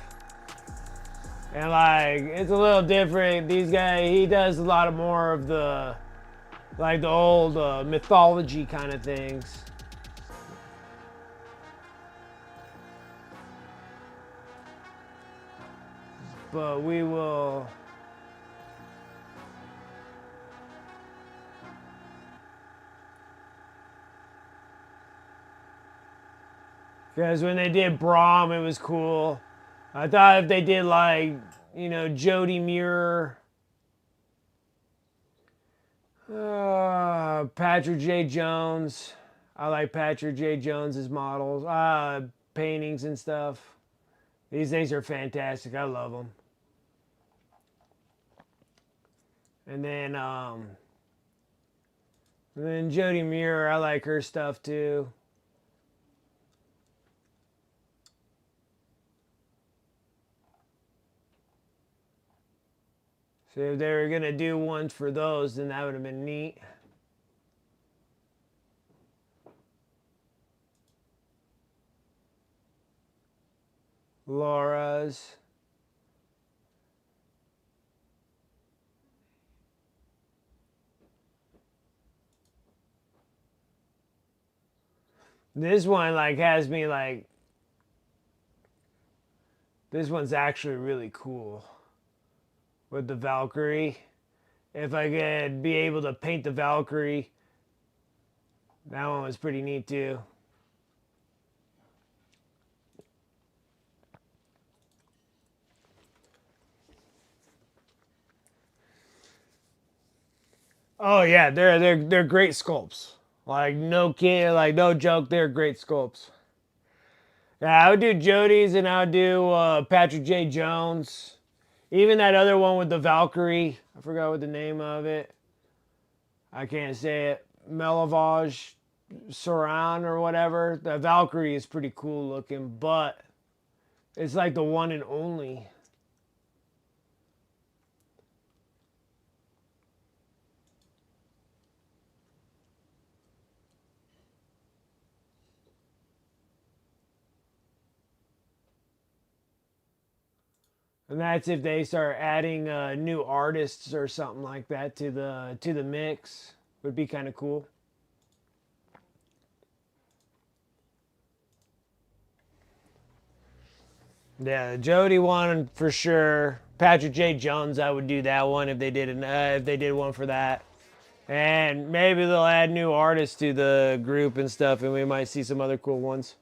And like, it's a little different. These guys, he does a lot of more of the, like the old mythology kind of things. But we will. Because when they did Braum, it was cool. I thought if they did like, you know, Jody Muir, Patrick J. Jones. I like Patrick J. Jones's models, paintings and stuff. These things are fantastic. I love them. And then Jody Muir, I like her stuff too. So if they were gonna do ones for those, then that would have been neat. Laura's. This one like has me like. This one's actually really cool. With the Valkyrie. If I could be able to paint the Valkyrie, that one was pretty neat too. Oh yeah, they're great sculpts. Like no kid, like no joke, they're great sculpts. Yeah, I would do Jody's and I would do Patrick J. Jones. Even that other one with the Valkyrie. I forgot what the name of it. I can't say it. Melavage Saran or whatever. The Valkyrie is pretty cool looking, but it's like the one and only. And that's if they start adding new artists or something like that to the mix. Would be kind of cool. Yeah, the Jody one for sure. Patrick J. Jones, I would do that one if they did one for that. And maybe they'll add new artists to the group and stuff, and we might see some other cool ones.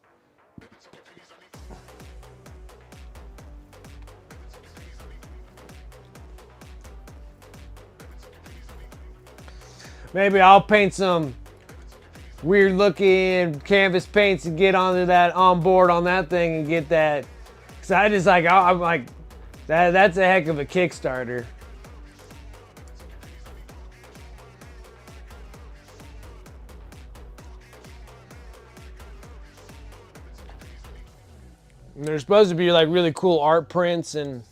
Maybe I'll paint some weird looking canvas paints and get on board on that thing and get that. Cause I just like, I'm like, that's a heck of a Kickstarter. And there's supposed to be like really cool art prints and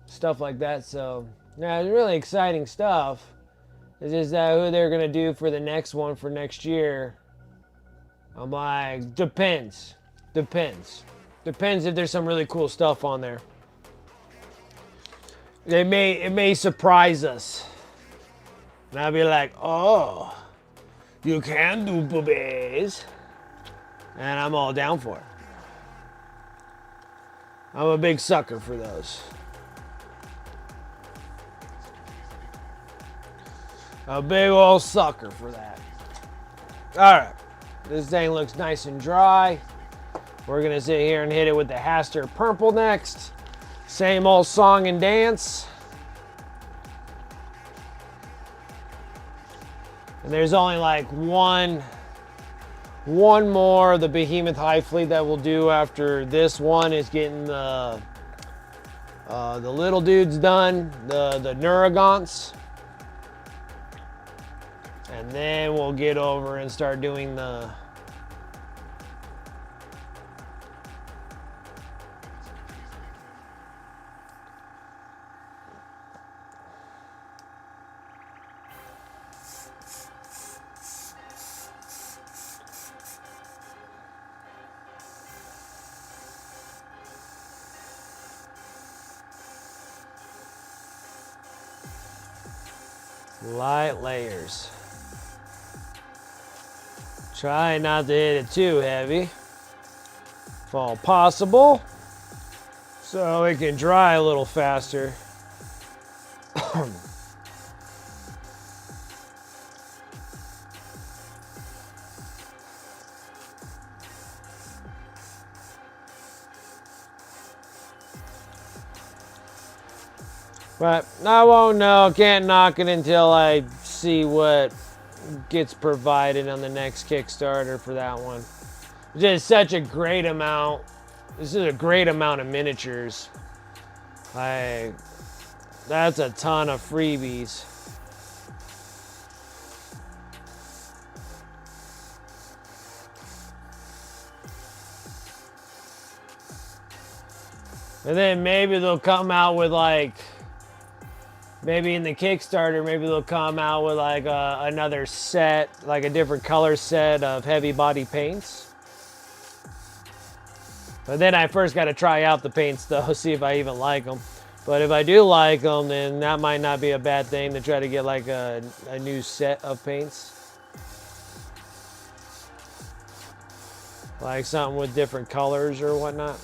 stuff like that. So yeah, it's really exciting stuff. It's just who they're gonna do for the next one for next year. I'm like, depends. Depends if there's some really cool stuff on there. It may surprise us. And I'll be like, oh, you can do boobies. And I'm all down for it. I'm a big sucker for those. A big old sucker for that. Alright. This thing looks nice and dry. We're going to sit here and hit it with the Haster Purple next. Same old song and dance. And there's only like one more of the Behemoth Hive fleet that we'll do after this one is getting the little dudes done, the Barbgaunts. And then we'll get over and start doing the Light layers. Try not to hit it too heavy, if all possible, so it can dry a little faster. But I won't know, can't knock it until I see what gets provided on the next Kickstarter for that one. Just such a great amount. This is a great amount of miniatures. That's a ton of freebies. And then maybe they'll come out with like, maybe in the Kickstarter, maybe they'll come out with like another set, like a different color set of heavy body paints. But then I first got to try out the paints though, see if I even like them. But if I do like them, then that might not be a bad thing to try to get like a new set of paints. Like something with different colors or whatnot.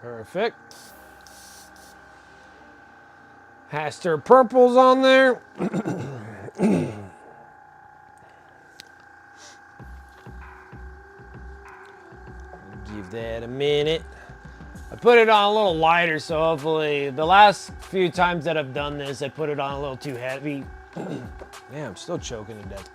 Perfect. Haster purples on there. Give that a minute. I put it on a little lighter, so hopefully the last few times that I've done this, I put it on a little too heavy. Man, I'm still choking to death.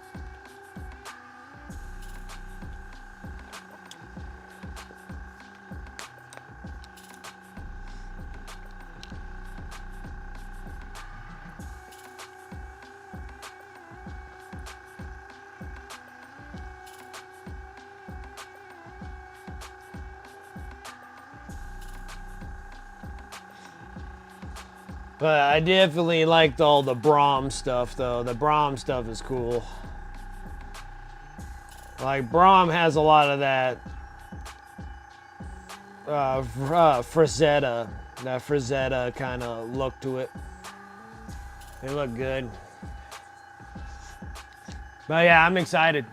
But I definitely liked all the Braum stuff, though. The Braum stuff is cool. Like, Braum has a lot of that Frazetta, kind of look to it. They look good. But yeah, I'm excited.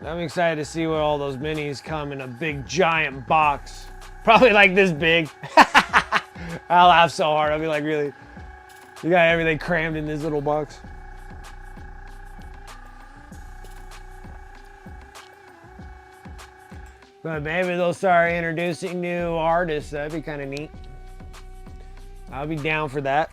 I'm excited to see what all those minis come in a big, giant box. Probably like this big. I'll laugh so hard. I'll be like, really? You got everything crammed in this little box? But maybe they'll start introducing new artists. That'd be kind of neat. I'll be down for that.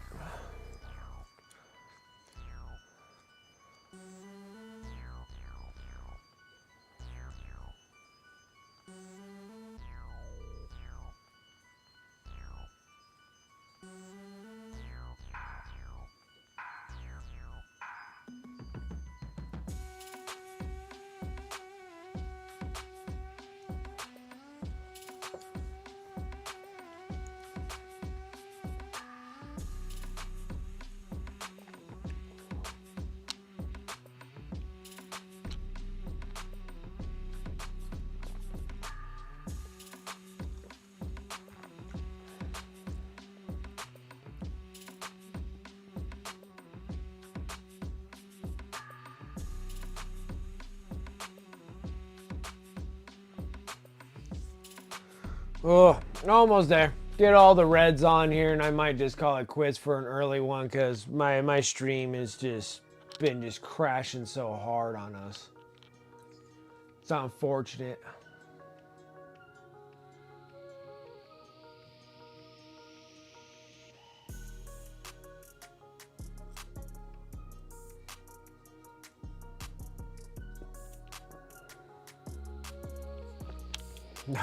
Oh, almost there. Get all the reds on here, and I might just call it quits for an early one because my stream has just been just crashing so hard on us. It's unfortunate.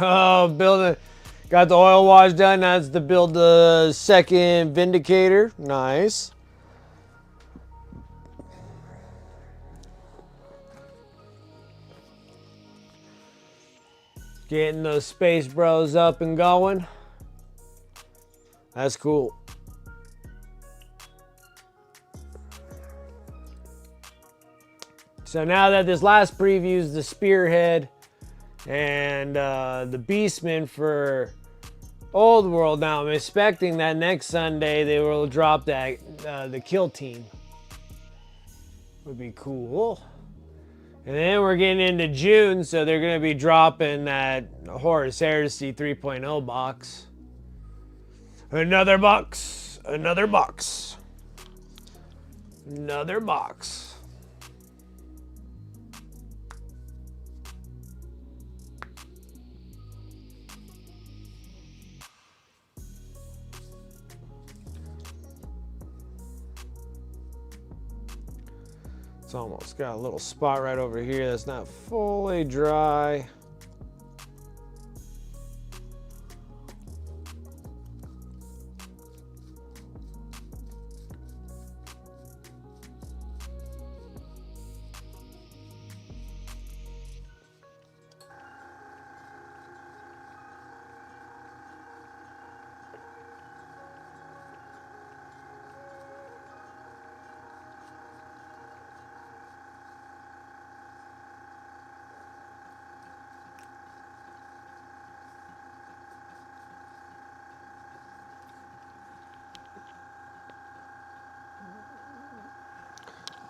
Oh, building. Got the oil wash done. That's to build the second Vindicator. Nice. Getting those Space Bros up and going. That's cool. So now that this last preview is the Spearhead and the Beastman for Old World, now I'm expecting that next Sunday they will drop that the Kill Team. Would be cool. And then we're getting into June, so they're going to be dropping that Horus Heresy 3.0 box. Another box. Another box. Another box. It's almost got a little spot right over here that's not fully dry.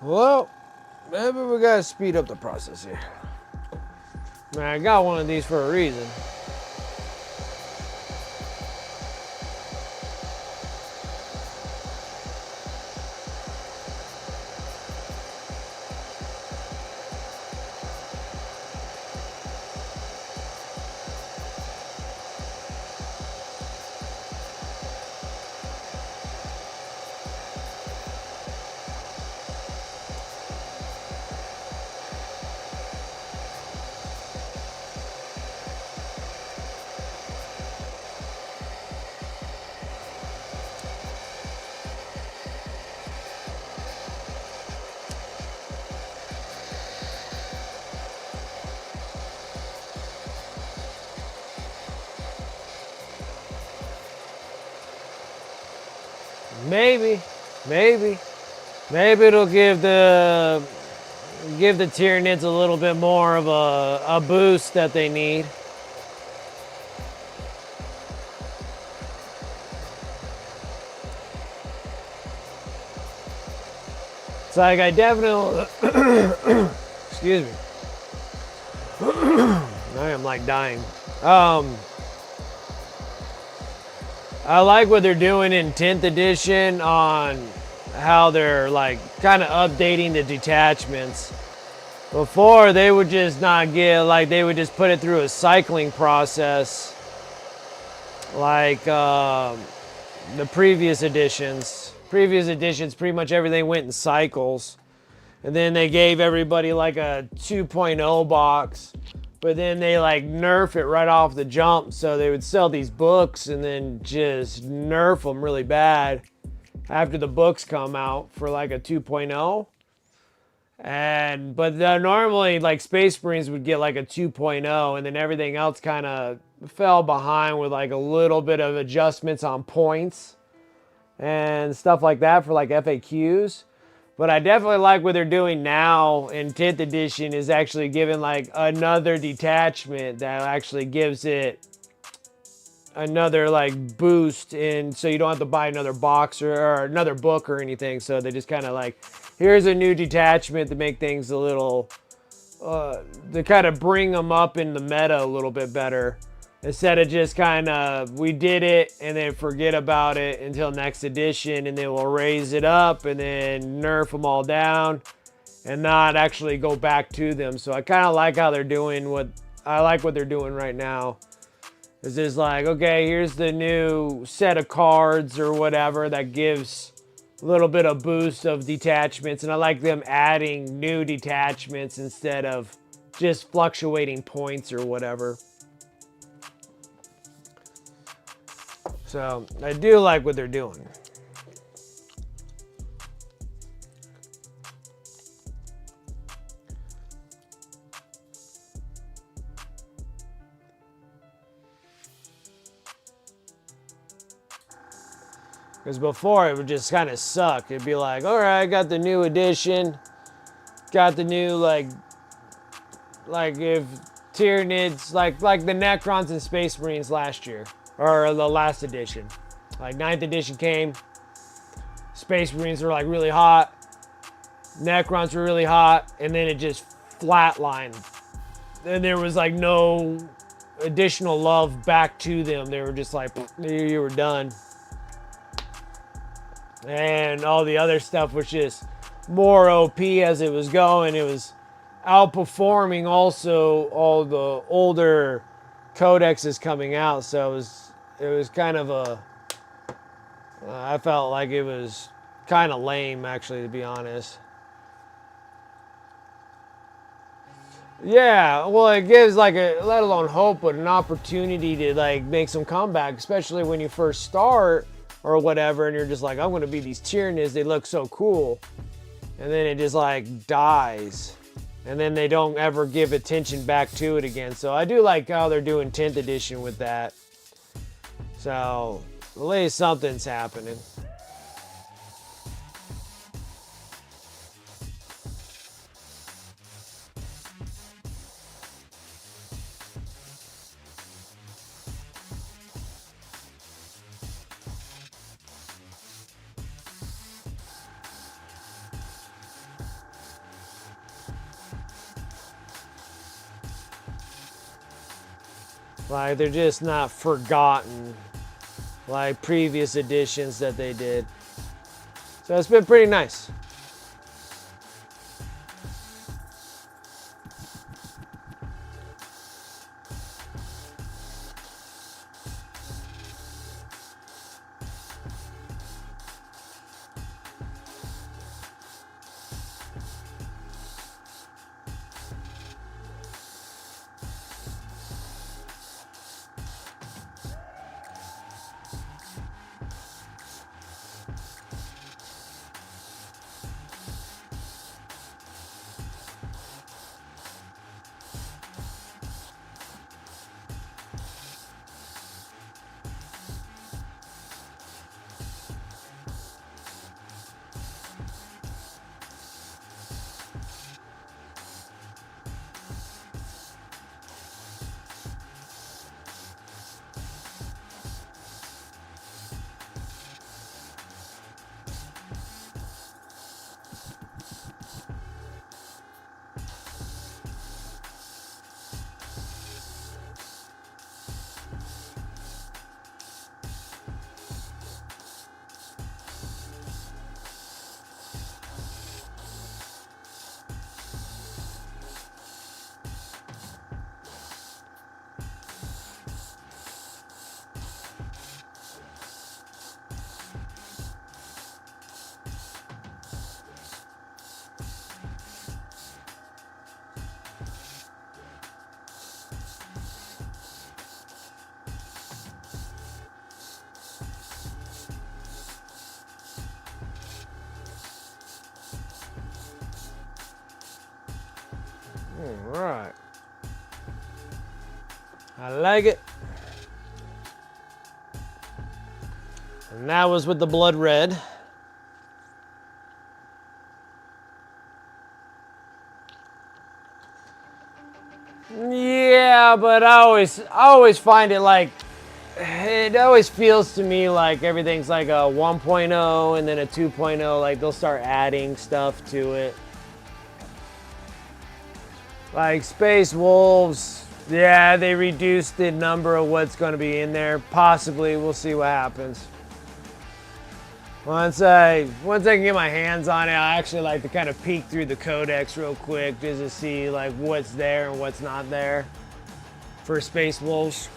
Well, maybe we gotta speed up the process here. Man, I got one of these for a reason. Maybe it'll give the Tyranids a little bit more of a boost that they need. It's like I definitely excuse me. I am like dying. I like what they're doing in 10th edition on how they're like kind of updating the detachments. Before they would just not get, like they would just put it through a cycling process like the previous editions. Previous editions, pretty much everything went in cycles. And then they gave everybody like a 2.0 box. But then they like nerf it right off the jump. So they would sell these books and then just nerf them really bad after the books come out for like a 2.0. But normally like Space Marines would get like a 2.0 and then everything else kind of fell behind with like a little bit of adjustments on points and stuff like that for like FAQs. But I definitely like what they're doing now in 10th edition is actually giving like another detachment that actually gives it another like boost in, so you don't have to buy another box or another book or anything. So they just kind of like, here's a new detachment to make things a little, to kind of bring them up in the meta a little bit better Instead of just kind of, we did it and then forget about it until next edition, and then we'll raise it up and then nerf them all down and not actually go back to them. So I kind of like how they're doing what they're doing right now. It's just like, okay, here's the new set of cards or whatever that gives a little bit of boost of detachments. And I like them adding new detachments instead of just fluctuating points or whatever. So I do like what they're doing. Because before it would just kind of suck. It'd be like, all right, I got the new edition, got the new like if Tyranids, like the Necrons and Space Marines last year. Or the last edition. Like 9th edition came. Space Marines were like really hot. Necrons were really hot. And then it just flatlined. And there was like no additional love back to them. They were just like, you were done. And all the other stuff was just more OP as it was going. It was outperforming also all the older codexes coming out. So it was kind of I felt like it was kind of lame, actually, to be honest. Yeah, well, it gives like let alone hope, but an opportunity to like make some comeback, especially when you first start or whatever, and you're just like, I'm going to be these Tyranids, they look so cool. And then it just like dies. And then they don't ever give attention back to it again. So I do like how they're doing 10th edition with that. So at least something's happening. Like, they're just not forgotten like previous editions that they did. So it's been pretty nice. All right. I like it. And that was with the blood red. Yeah, but I always find it like, it always feels to me like everything's like a 1.0 and then a 2.0, like they'll start adding stuff to it. Like Space Wolves Yeah, they reduced the number of what's going to be in there. Possibly, we'll see what happens. Once I can get my hands on it, I actually like to kind of peek through the codex real quick just to see like what's there and what's not there for Space Wolves.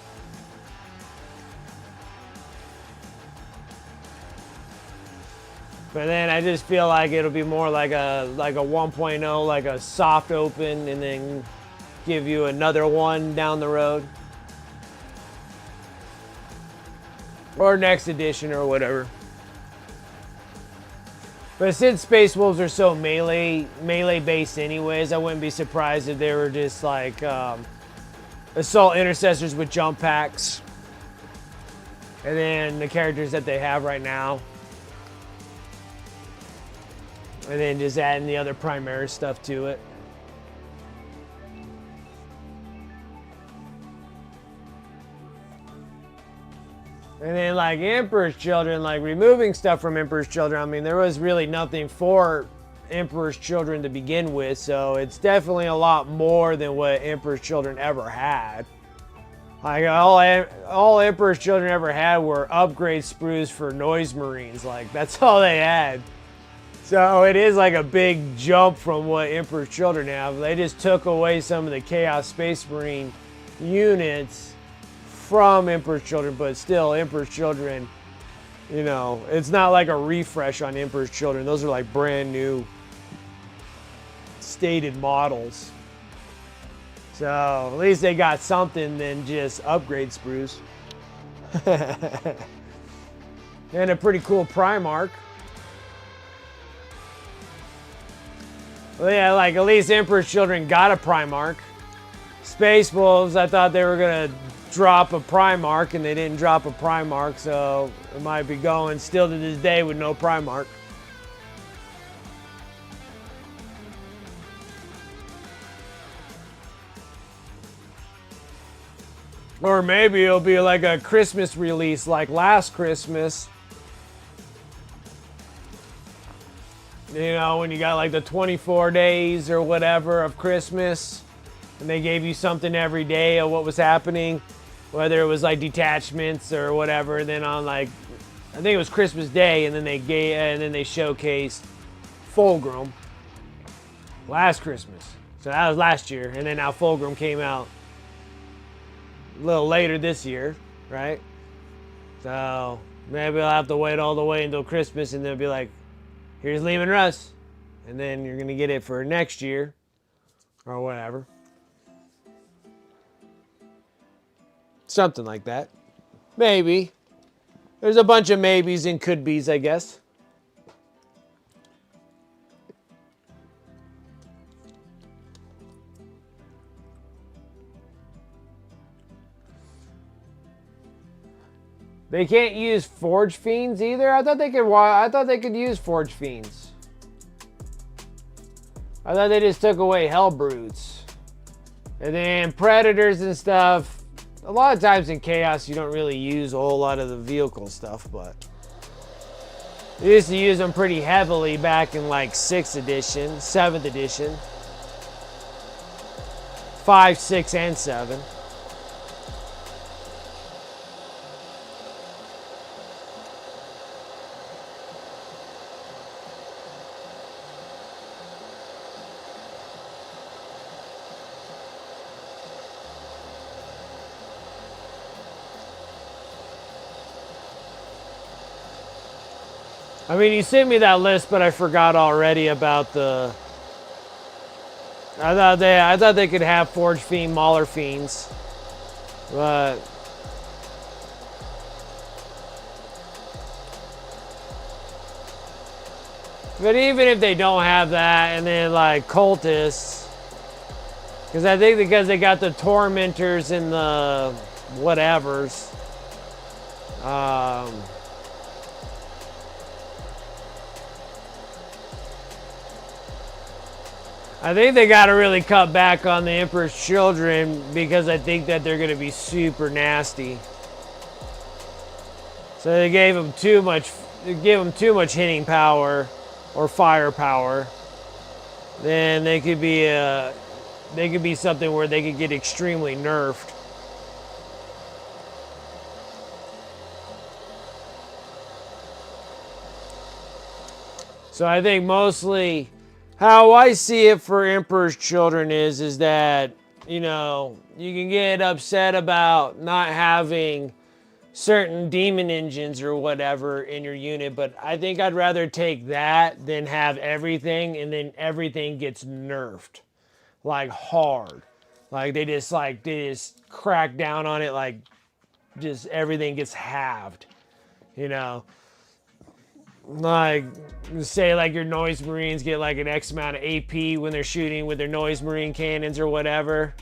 But then I just feel like it'll be more like a 1.0, like a soft open, and then give you another one down the road. Or next edition or whatever. But since Space Wolves are so melee based anyways, I wouldn't be surprised if they were just like Assault Intercessors with jump packs. And then the characters that they have right now. And then just adding the other Primaris stuff to it. And then like Emperor's Children, like removing stuff from Emperor's Children, I mean, there was really nothing for Emperor's Children to begin with, so it's definitely a lot more than what Emperor's Children ever had. Like all Emperor's Children ever had were upgrade sprues for Noise Marines, like that's all they had. So it is like a big jump from what Emperor's Children have. They just took away some of the Chaos Space Marine units from Emperor's Children, but still Emperor's Children, you know, it's not like a refresh on Emperor's Children. Those are like brand new stated models. So at least they got something than just upgrade sprues. And a pretty cool Primarch. Well, yeah, like at least Emperor's Children got a Primarch. Space Wolves, I thought they were gonna drop a Primarch, and they didn't drop a Primarch, so it might be going still to this day with no Primarch. Or maybe it'll be like a Christmas release like last Christmas. You know, when you got like the 24 days or whatever of Christmas, and they gave you something every day of what was happening, whether it was like detachments or whatever. And then on like, I think it was Christmas Day, and then they showcased Fulgrim last Christmas. So that was last year, and then now Fulgrim came out a little later this year, right? So maybe I'll have to wait all the way until Christmas, and they'll be like, here's Leman Russ, and then you're gonna get it for next year or whatever. Something like that. Maybe. There's a bunch of maybes and could be's, I guess. They can't use Forge Fiends either? I thought they could use Forge Fiends. I thought they just took away Hell Brutes. And then Predators and stuff. A lot of times in Chaos, you don't really use a whole lot of the vehicle stuff, but they used to use them pretty heavily back in like 6th edition, 7th edition, 5, 6, and 7. I mean, you sent me that list, but I forgot already about the. I thought they could have Forge Fiend, Mauler Fiends, but even if they don't have that, and then like Cultists, because I think because they got the Tormentors and the whatevers. I think they got to really cut back on the Emperor's Children because I think that they're going to be super nasty. So they gave them too much. They gave them too much hitting power or firepower. Then they could be they could be something where they could get extremely nerfed. So I think mostly how I see it for Emperor's Children is that, you know, you can get upset about not having certain demon engines or whatever in your unit, but I think I'd rather take that than have everything and then everything gets nerfed like hard. Like they just crack down on it, like just everything gets halved, you know. Like, say like your Noise Marines get like an X amount of AP when they're shooting with their Noise Marine cannons or whatever.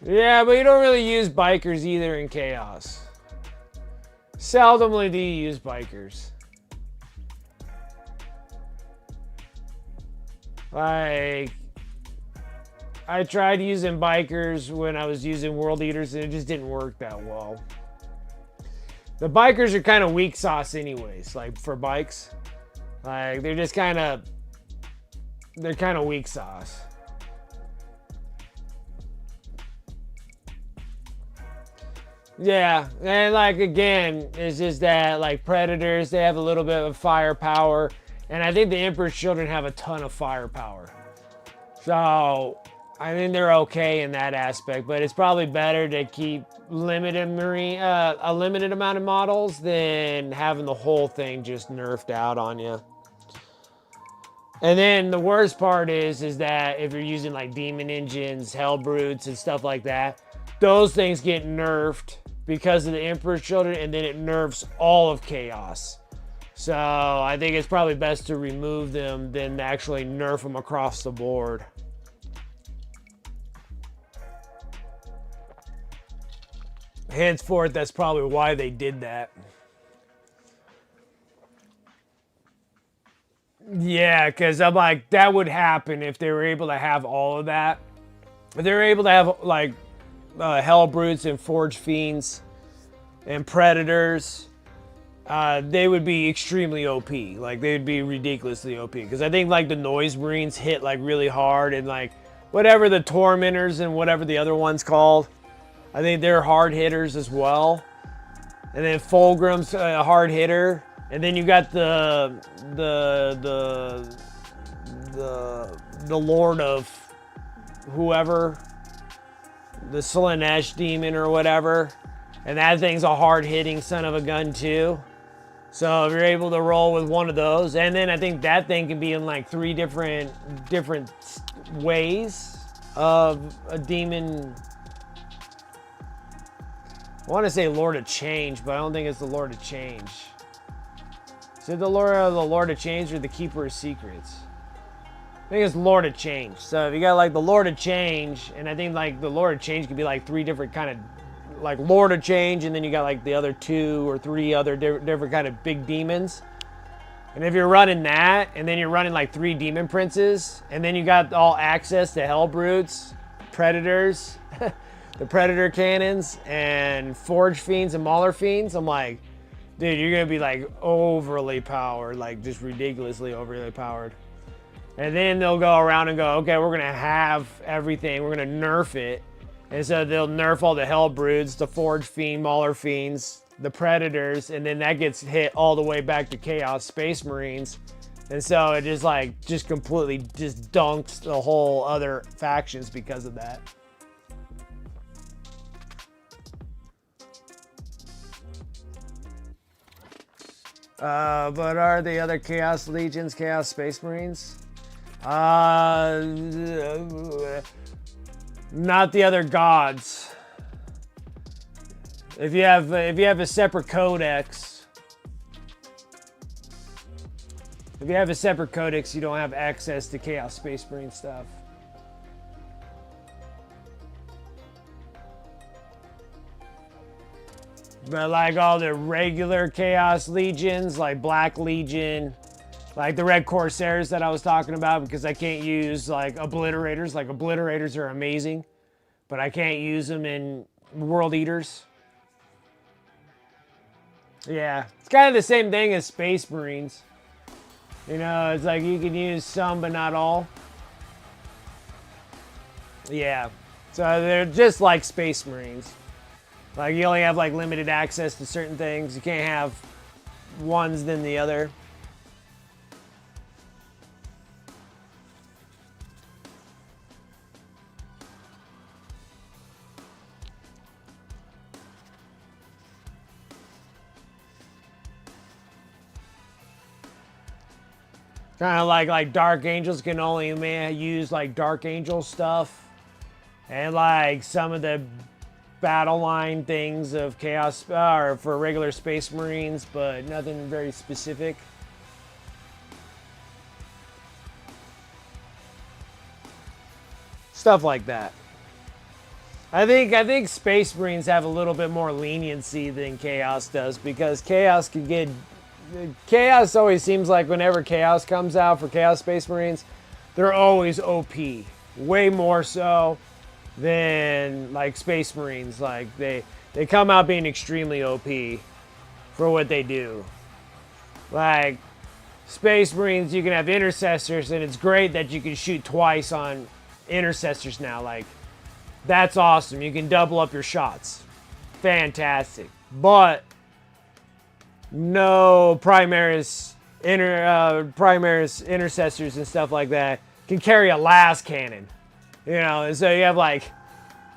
Yeah, but you don't really use bikers either in Chaos. Seldomly do you use bikers. Like, I tried using bikers when I was using World Eaters and it just didn't work that well. The bikers are kind of weak sauce anyways, like for bikes. Like they're just kind of weak sauce. Yeah, and like again, it's just that like Predators, they have a little bit of firepower. And I think the Emperor's Children have a ton of firepower. So I think they're okay in that aspect, but it's probably better to keep limited a limited amount of models than having the whole thing just nerfed out on you. And then the worst part is that if you're using like demon engines, hell brutes, and stuff like that, those things get nerfed because of the Emperor's Children, and then it nerfs all of Chaos. So I think it's probably best to remove them than actually nerf them across the board. Henceforth, that's probably why they did that. Yeah, because I'm like, that would happen if they were able to have all of that. If they were able to have, like, Hell Brutes and Forge Fiends and Predators, they would be extremely OP. Like, they'd be ridiculously OP. Because I think, like, the Noise Marines hit, like, really hard. And, like, whatever the Tormentors and whatever the other one's called, I think they're hard hitters as well. And then Fulgrim's a hard hitter. And then you got the Lord of whoever, the Slanesh demon or whatever. And that thing's a hard hitting son of a gun too. So if you're able to roll with one of those, and then I think that thing can be in like 3 different ways of a demon. I want to say Lord of Change, but I don't think it's the Lord of Change. Is it the Lord of Change or the Keeper of Secrets? I think it's Lord of Change. So if you got like the Lord of Change, and I think like the Lord of Change could be like 3 different kind of, like Lord of Change, and then you got like the other 2 or 3 other different kind of big demons. And if you're running that, and then you're running like 3 Demon Princes, and then you got all access to Hell Brutes, Predators, the Predator Cannons, and Forge Fiends and Mauler Fiends, I'm like, dude, you're gonna be like overly powered, like just ridiculously overly powered. And then they'll go around and go, okay, we're gonna have everything, we're gonna nerf it. And so they'll nerf all the Hell Brutes, the Forge Fiend, Mauler Fiends, the Predators, and then that gets hit all the way back to Chaos Space Marines. And so it just like, just completely just dunks the whole other factions because of that. But are the other Chaos Legions Chaos Space Marines? Not the other gods. If you have a separate codex, you don't have access to Chaos Space Marine stuff. But like all the regular Chaos Legions, like Black Legion, like the Red Corsairs that I was talking about, because I can't use like Obliterators. Like Obliterators are amazing, but I can't use them in World Eaters. Yeah, it's kind of the same thing as Space Marines. You know, it's like you can use some but not all. Yeah, so they're just like Space Marines. Like you only have like limited access to certain things. You can't have ones than the other. Kind of like Dark Angels can only use like Dark Angel stuff, and like some of the battle line things of Chaos or for regular Space Marines, but nothing very specific. Stuff like that. I think Space Marines have a little bit more leniency than Chaos does, because Chaos can get Chaos always seems like whenever Chaos comes out for Chaos Space Marines, they're always OP. Way more so than like Space Marines. Like they come out being extremely OP for what they do. Like Space Marines, you can have intercessors, and it's great that you can shoot twice on intercessors now. like that's awesome. You can double up your shots. Fantastic. But no Primaris, Primaris intercessors and stuff like that can carry a las cannon. You know, and so you have like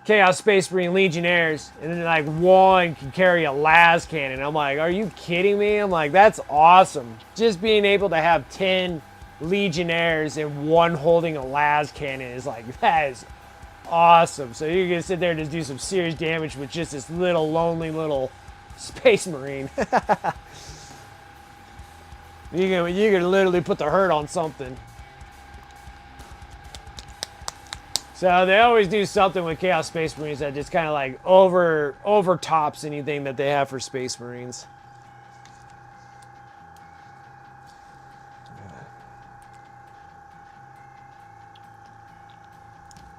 Chaos Space Marine Legionnaires, and then like one can carry a las cannon. I'm like, are you kidding me? I'm like, that's awesome. Just being able to have 10 Legionnaires and one holding a las cannon is like, that is awesome. So you can sit there and just do some serious damage with just this little lonely little Space Marine. you can literally put the hurt on something. So they always do something with Chaos Space Marines that just kind of like over tops anything that they have for Space Marines.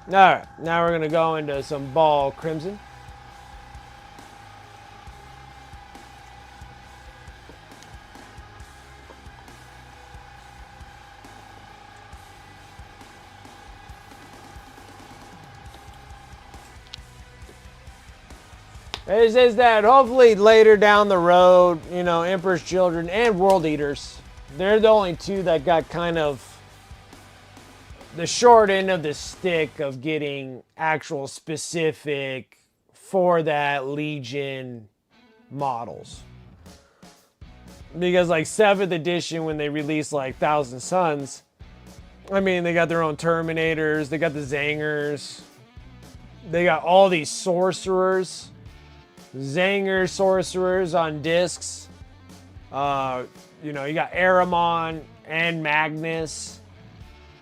All right, now we're gonna go into some Ball Crimson. It says that hopefully later down the road, you know, Emperor's Children and World Eaters, they're the only two that got kind of the short end of the stick of getting actual specific for that Legion models. Because like 7th edition, when they released like Thousand Suns, I mean, they got their own Terminators, they got the Zangers, they got all these sorcerers. Zanger sorcerers on discs. You know, you got Aramon and Magnus.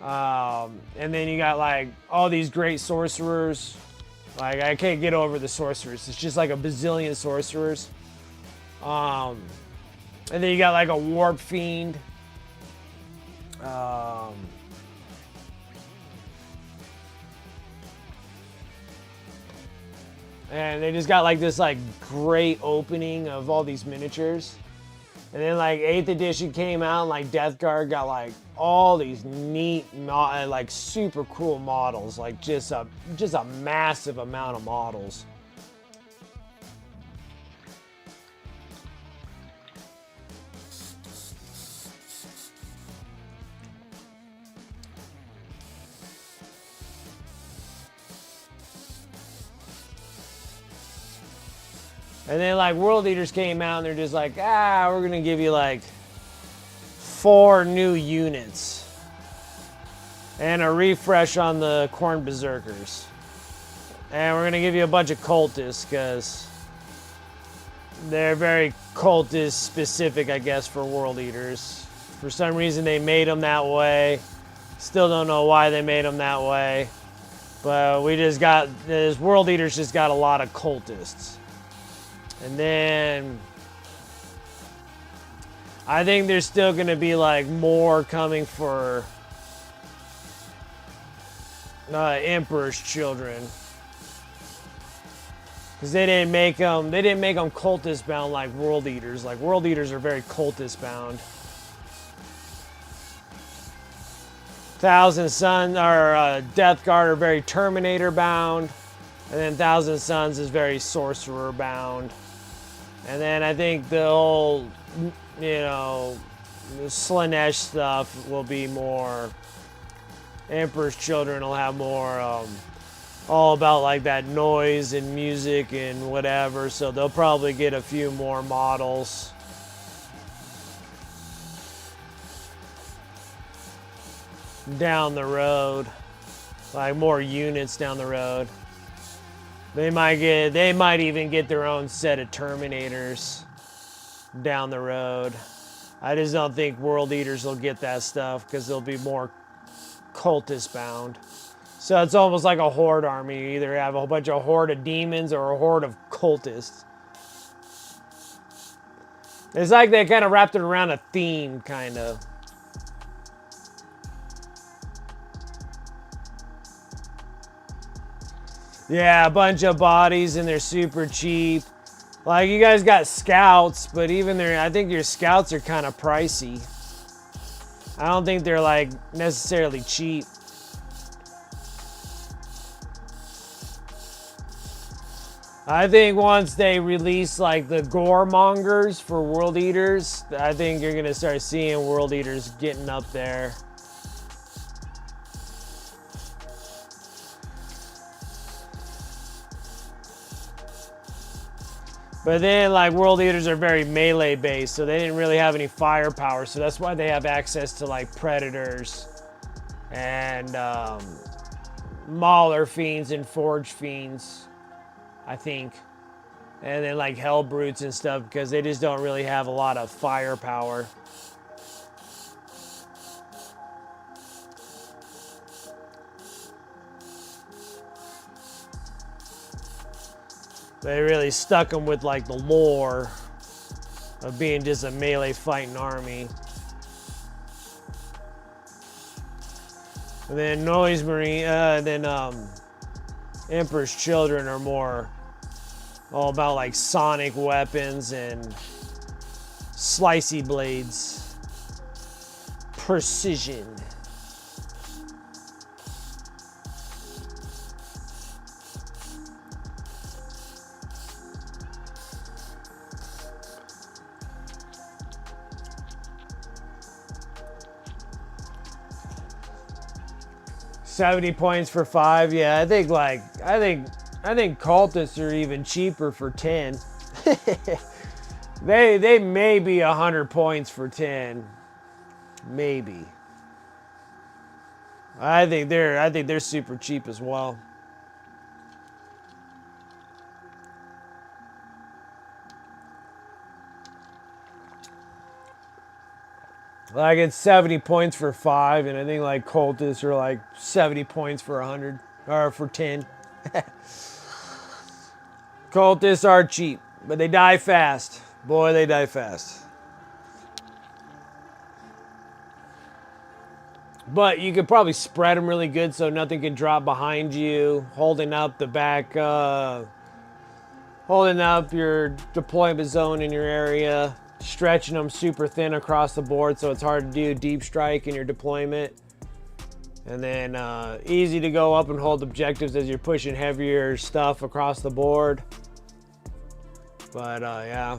And then you got like all these great sorcerers. Like I can't get over the sorcerers. It's just like a bazillion sorcerers. And then you got like a Warp Fiend. And they just got like this like great opening of all these miniatures. And then like 8th edition came out, and like Death Guard got like all these neat, like super cool models. Like just a massive amount of models. And then like World Eaters came out, and they're just like, we're gonna give you like 4 new units and a refresh on the Khorne Berserkers. And we're gonna give you a bunch of cultists, because they're very cultist specific, I guess, for World Eaters. For some reason they made them that way. Still don't know why they made them that way. But we just got, this World Eaters just got a lot of cultists. And then I think there's still going to be like more coming for Emperor's Children. Because they didn't make them cultist bound like World Eaters. Like World Eaters are very cultist bound. Thousand Suns or Death Guard are very Terminator bound, and then Thousand Suns is very Sorcerer bound. And then I think the whole, you know, the Slanesh stuff will be more. Emperor's Children will have more all about like that noise and music and whatever, so they'll probably get a few more models. Down the road, like more units down the road. They might even get their own set of Terminators down the road. I just don't think World Eaters will get that stuff because they'll be more cultist bound. So it's almost like a horde army. You either have a whole bunch of horde of demons or a horde of cultists. It's like they kind of wrapped it around a theme, kind of. Yeah, a bunch of bodies and they're super cheap. Like you guys got scouts, but even I think your scouts are kind of pricey. I don't think they're like necessarily cheap. I think once they release like the gore mongers for World Eaters, I think you're gonna start seeing World Eaters getting up there. But then, like, World Eaters are very melee based, so they didn't really have any firepower. So that's why they have access to, like, Predators and Mauler Fiends and Forge Fiends, I think. And then, like, Hell Brutes and stuff, because they just don't really have a lot of firepower. They really stuck them with like the lore of being just a melee fighting army. And then Noise Marine, Emperor's Children are more all about like sonic weapons and slicey blades. Precision. $70 points for 5. Yeah, I think cultists are even cheaper for 10. They may be 100 points for 10. Maybe. I think they're super cheap as well. Like it's 70 points for 5, and I think like cultists are like 70 points for 100 or for 10. Cultists are cheap, but they die fast. Boy, they die fast. But you could probably spread them really good so nothing can drop behind you, holding up the back, holding up your deployment zone in your area. Stretching them super thin across the board so it's hard to do deep strike in your deployment. And then easy to go up and hold objectives as you're pushing heavier stuff across the board. But yeah.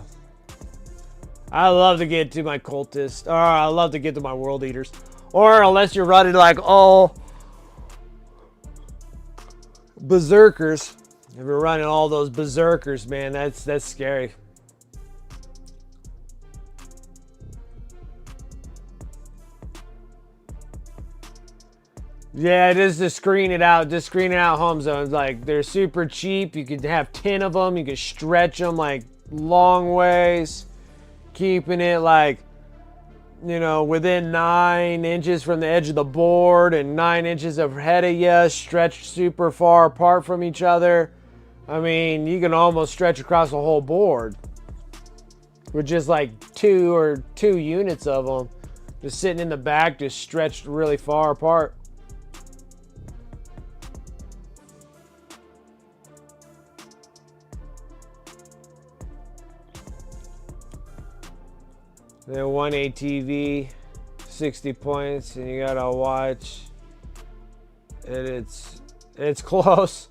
I love to get to my cultists, or I love to get to my World Eaters. Or unless you're running like all berserkers. If you're running all those berserkers, man, that's scary. Yeah, just to screen it out home zones. Like, they're super cheap. You could have 10 of them. You could stretch them, like, long ways. Keeping it, like, you know, within 9 inches from the edge of the board and 9 inches ahead of you. Stretched super far apart from each other. I mean, you can almost stretch across the whole board. With just, like, two units of them. Just sitting in the back, just stretched really far apart. Then 1 ATV, 60 points, and you gotta watch. And it's close.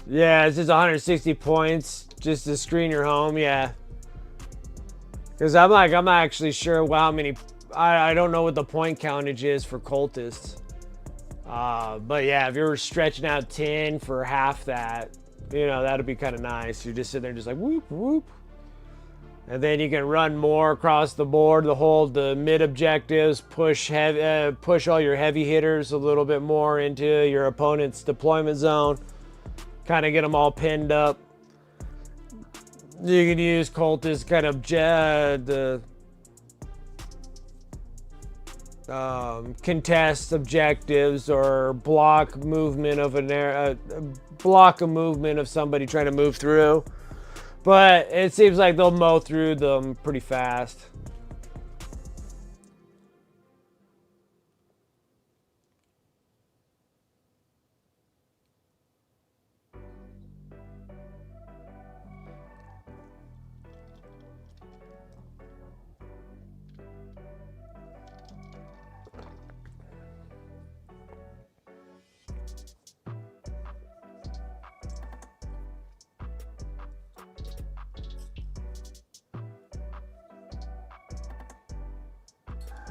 Yeah, it's just 160 points just to screen your home. Yeah. Because I'm not actually sure how many. I don't know what the point countage is for cultists. But yeah, if you're stretching out 10 for half that, you know, that'd be kind of nice. You're just sitting there just like whoop, whoop. And then you can run more across the board, the mid objectives, push all your heavy hitters a little bit more into your opponent's deployment zone. Kind of get them all pinned up. You can use cultists kind of contest objectives or block movement of block a movement of somebody trying to move through. But it seems like they'll mow through them pretty fast.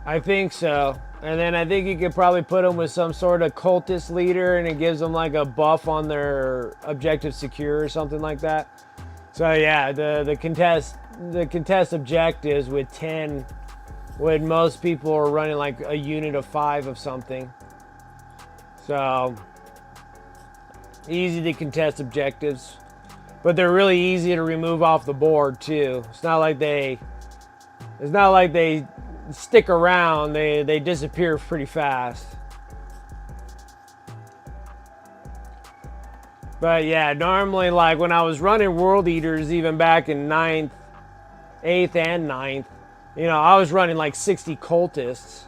I think so. And then I think you could probably put them with some sort of cultist leader and it gives them like a buff on their objective secure or something like that. So yeah, the contest objectives with 10 when most people are running like a unit of 5 of something. So easy to contest objectives. But they're really easy to remove off the board too. It's not like they stick around, they disappear pretty fast. But yeah, normally like when I was running World Eaters, even back in 8th and 9th, you know, I was running like 60 cultists.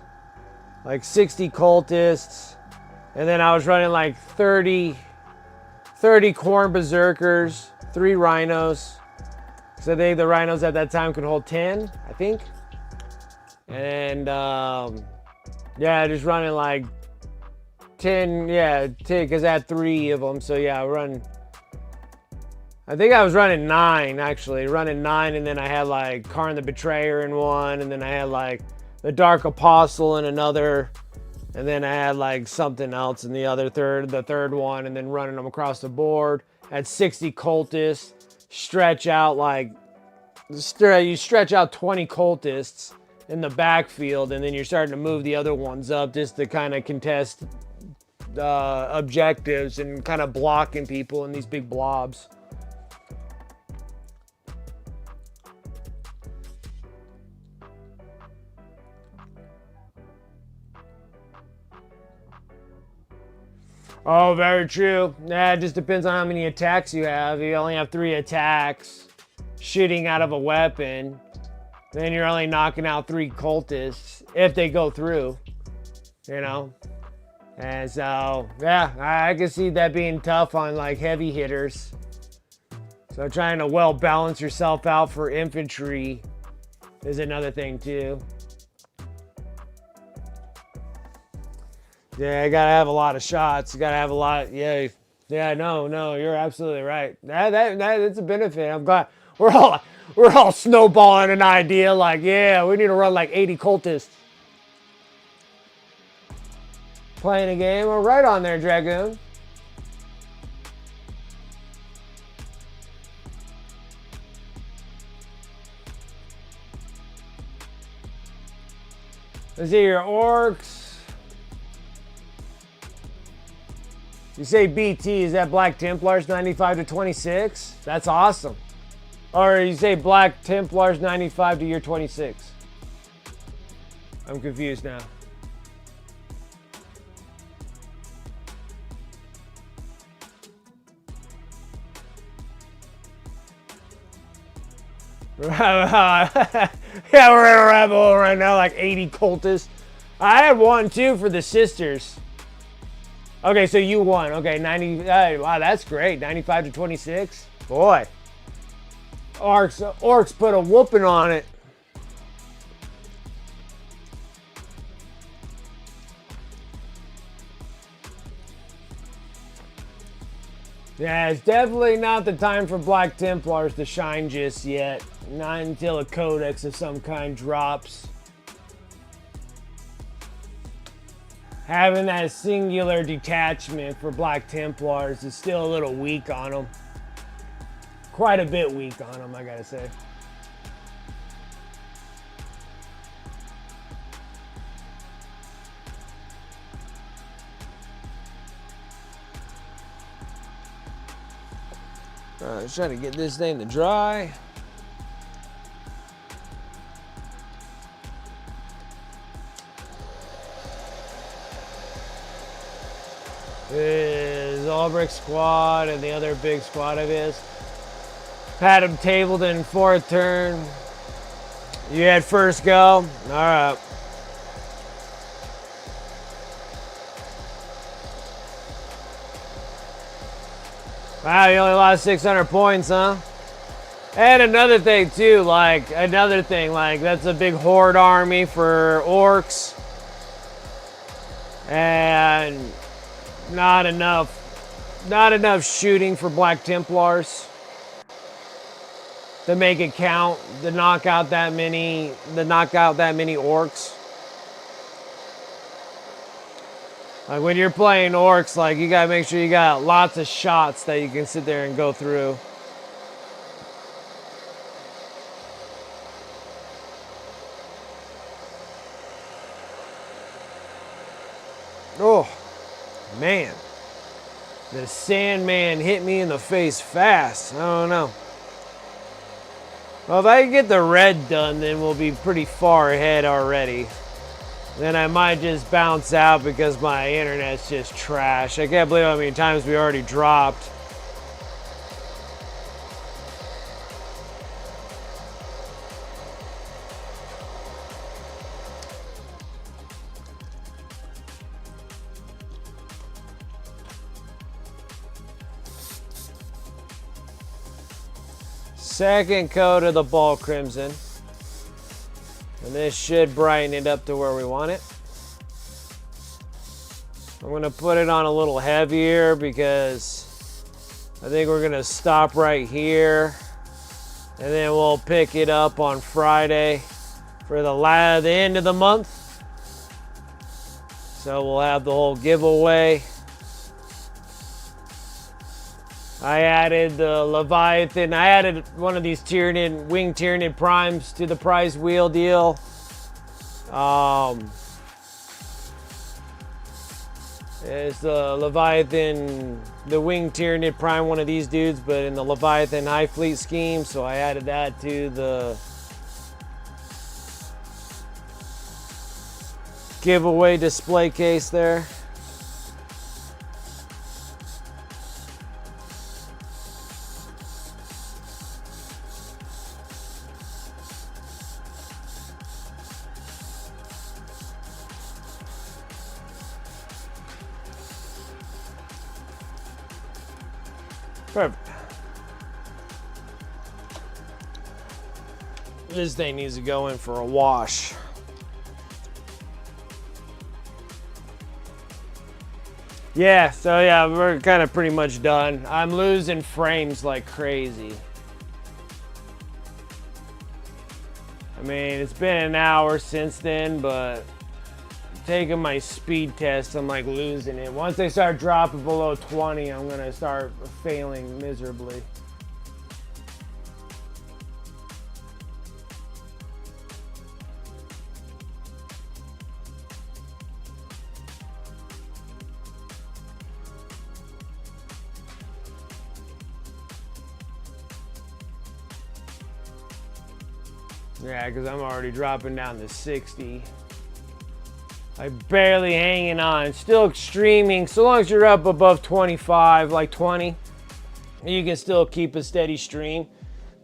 Like 60 cultists. And then I was running like 30 Khorne Berserkers, 3 Rhinos. So I think the Rhinos at that time could hold 10, I think. And yeah, just running like 10, yeah, 10, because I had 3 of them. So yeah, I think I was running 9 actually, and then I had like Karn the Betrayer in one, and then I had like the Dark Apostle in another, and then I had like something else in the third one, and then running them across the board. Had 60 cultists, you stretch out 20 cultists in the backfield, and then you're starting to move the other ones up just to kind of contest objectives and kind of blocking people in these big blobs. Oh, very true. Yeah, it just depends on how many attacks you have. If you only have 3 attacks, shooting out of a weapon, then you're only knocking out 3 cultists if they go through, you know? And so, yeah, I can see that being tough on like heavy hitters. So trying to well balance yourself out for infantry is another thing too. Yeah, you gotta have a lot of shots. You gotta have a lot. Yeah, no, you're absolutely right. That's a benefit. I'm glad we're all snowballing an idea. Like, yeah, we need to run like 80 cultists. Playing a game. We're right on there, Dragoon. Let's see your orcs. You say BT, is that Black Templars 95 to 26? That's awesome. Or you say Black Templars 95 to year 26? I'm confused now. Yeah, we're in a rabbit hole right now, like 80 cultists. I had one too for the sisters. Okay, so you won. Okay, 90. Wow, that's great. 95 to 26. Boy. Orcs put a whooping on it. Yeah, it's definitely not the time for Black Templars to shine just yet. Not until a codex of some kind drops. Having that singular detachment for Black Templars is still a little weak on them. Quite a bit weak on them, I gotta say. Let's try to get this thing to dry. This is Albrecht squad and the other big squad of his. Had him tabled in 4th turn. You had first go? All right. Wow, you only lost 600 points, huh? And another thing too, that's a big horde army for orcs. And not enough shooting for Black Templars to make it count, to knock out that many orcs. Like when you're playing orcs, like you gotta make sure you got lots of shots that you can sit there and go through. Oh, man. The Sandman hit me in the face fast. I don't know. Well, if I can get the red done, then we'll be pretty far ahead already. Then I might just bounce out because my internet's just trash. I can't believe how many times we already dropped. Second coat of the Ball Crimson. And this should brighten it up to where we want it. I'm going to put it on a little heavier because I think we're going to stop right here. And then we'll pick it up on Friday for the end of the month. So we'll have the whole giveaway. I added the Leviathan. I added one of these winged Tyranid primes to the prize wheel deal. It's the Leviathan, the winged Tyranid prime, one of these dudes, but in the Leviathan High Fleet scheme. So I added that to the giveaway display case there. Perfect. This thing needs to go in for a wash. Yeah, so yeah, we're kind of pretty much done. I'm losing frames like crazy. I mean, it's been an hour since then, but taking my speed test, I'm like losing it. Once they start dropping below 20, I'm gonna start failing miserably. Yeah, because I'm already dropping down to 60. Like barely hanging on, still streaming. So long as you're up above 25, like 20, you can still keep a steady stream.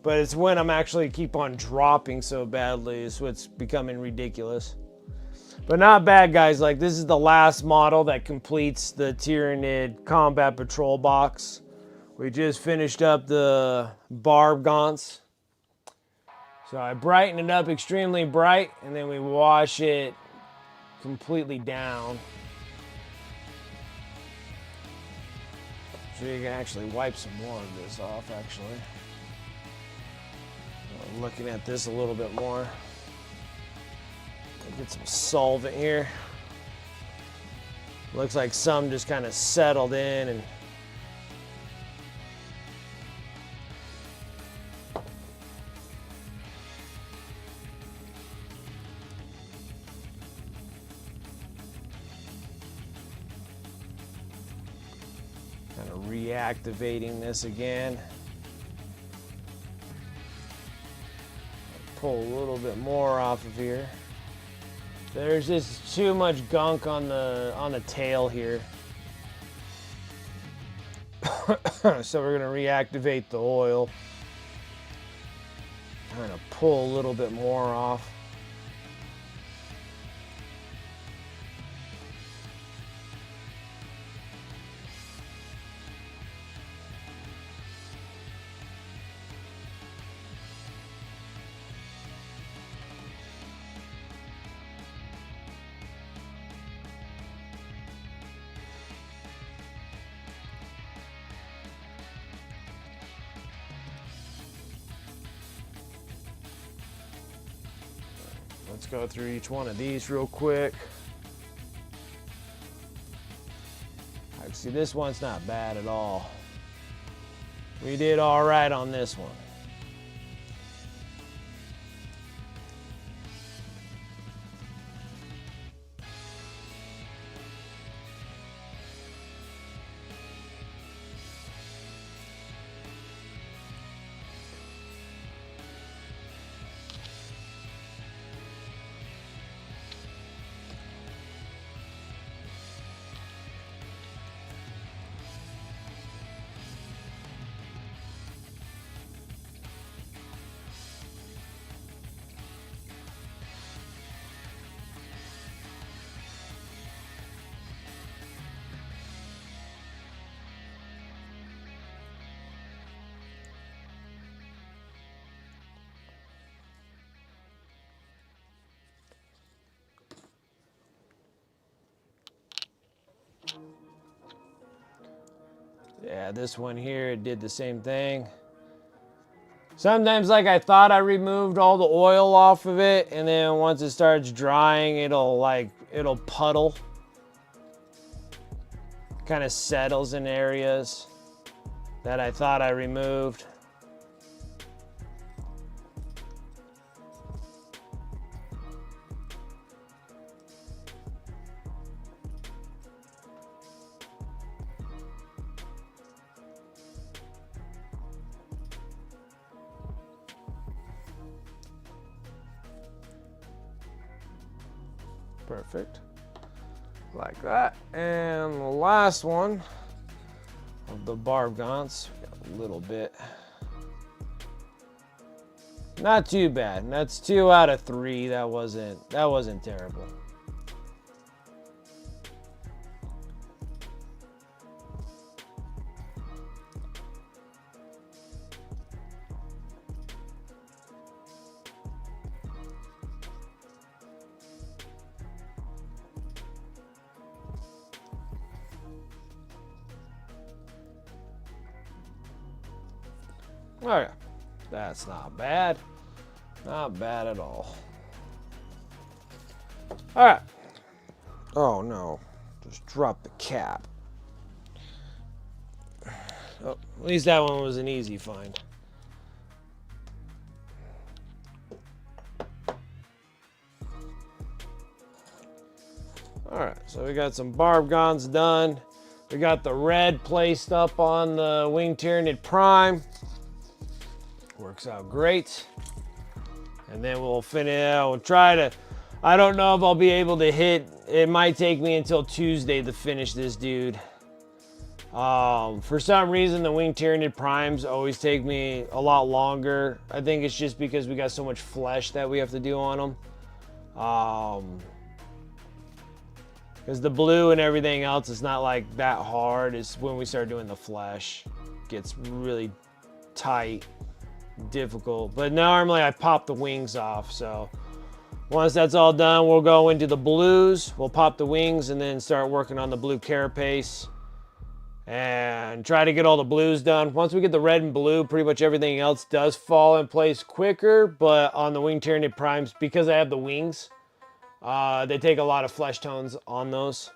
But it's when I'm actually keep on dropping so badly is what's becoming ridiculous. But not bad, guys. Like this is the last model that completes the Tyranid Combat Patrol box. We just finished up the Barbgaunts. So I brighten it up extremely bright, and then we wash it completely down. So you can actually wipe some more of this off, actually. I'm looking at this a little bit more. Get some solvent here. Looks like some just kind of settled in and kind of reactivating this again. Pull a little bit more off of here. There's just too much gunk on the tail here. So we're gonna reactivate the oil. Kind of pull a little bit more off. Let's go through each one of these real quick. Actually, this one's not bad at all. We did all right on this one. Yeah, this one here, it did the same thing. Sometimes, like, I thought I removed all the oil off of it, and then once it starts drying, it'll puddle. Kind of settles in areas that I thought I removed. Perfect. Like that. And the last one of the Barbgaunts. We got a little bit. Not too bad. That's 2 out of 3. That wasn't terrible. Okay, that's not bad. Not bad at all. All right. Oh no, just drop the cap. Oh, at least that one was an easy find. All right, so we got some Barbgaunts done. We got the red placed up on the winged Tyranid Prime. Works out great. And then we'll finish, we'll try to, I don't know if I'll be able to hit, it might take me until Tuesday to finish this dude. For some reason, the winged Tyranid Primes always take me a lot longer. I think it's just because we got so much flesh that we have to do on them. Because the blue and everything else is not like that hard. It's when we start doing the flesh, it gets really tight. difficult. But normally I pop the wings off. So once that's all done, we'll go into the blues. We'll pop the wings and then start working on the blue carapace and try to get all the blues done. Once we get the red and blue, pretty much everything else does fall in place quicker. But on the wing Tyranid primes, because I have the wings, they take a lot of flesh tones on those.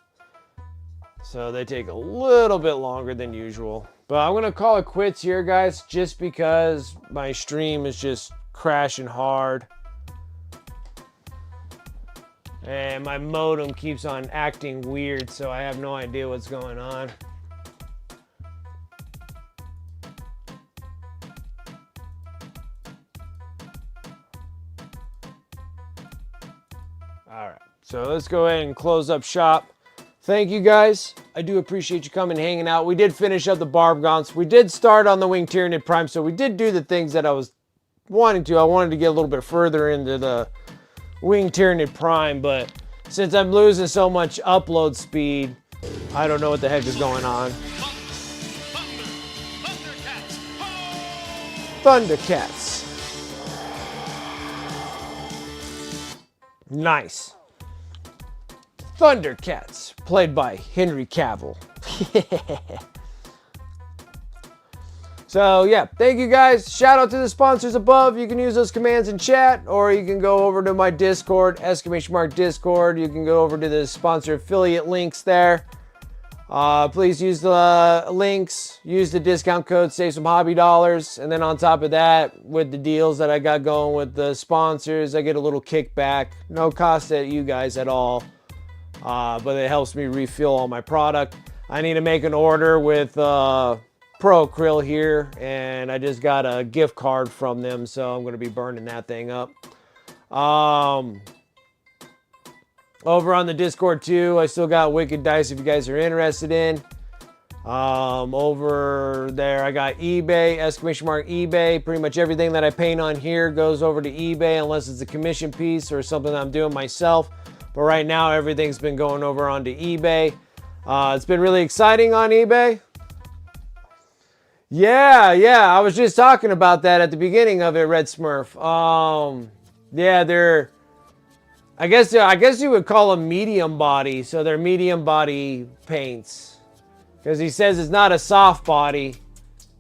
So they take a little bit longer than usual. But I'm going to call it quits here, guys, just because my stream is just crashing hard. And my modem keeps on acting weird, so I have no idea what's going on. All right, so let's go ahead and close up shop. Thank you guys. I do appreciate you coming and hanging out. We did finish up the Barbgaunts. We did start on the wing Tyranid prime, so we did do the things that I was wanting to. I wanted to get a little bit further into the wing Tyranid prime, but since I'm losing so much upload speed, I don't know what the heck is going on. Thundercats. Nice. Thundercats, played by Henry Cavill. So yeah, thank you guys. Shout out to the sponsors above. You can use those commands in chat, or you can go over to my Discord, !Discord. You can go over to the sponsor affiliate links there. Please use the links, use the discount code, save some hobby dollars. And then on top of that, with the deals that I got going with the sponsors, I get a little kickback. No cost to you guys at all. But it helps me refill all my product. I need to make an order with Pro Acryl here, and I just got a gift card from them, so I'm going to be burning that thing up. Over on the Discord too, I still got Wicked Dice if you guys are interested in. Over there, I got eBay, !eBay. Pretty much everything that I paint on here goes over to eBay unless it's a commission piece or something that I'm doing myself. But right now, everything's been going over onto eBay. It's been really exciting on eBay. Yeah, I was just talking about that at the beginning of it, Red Smurf. Yeah, they're, I guess you would call them medium body. So they're medium body paints. Because he says it's not a soft body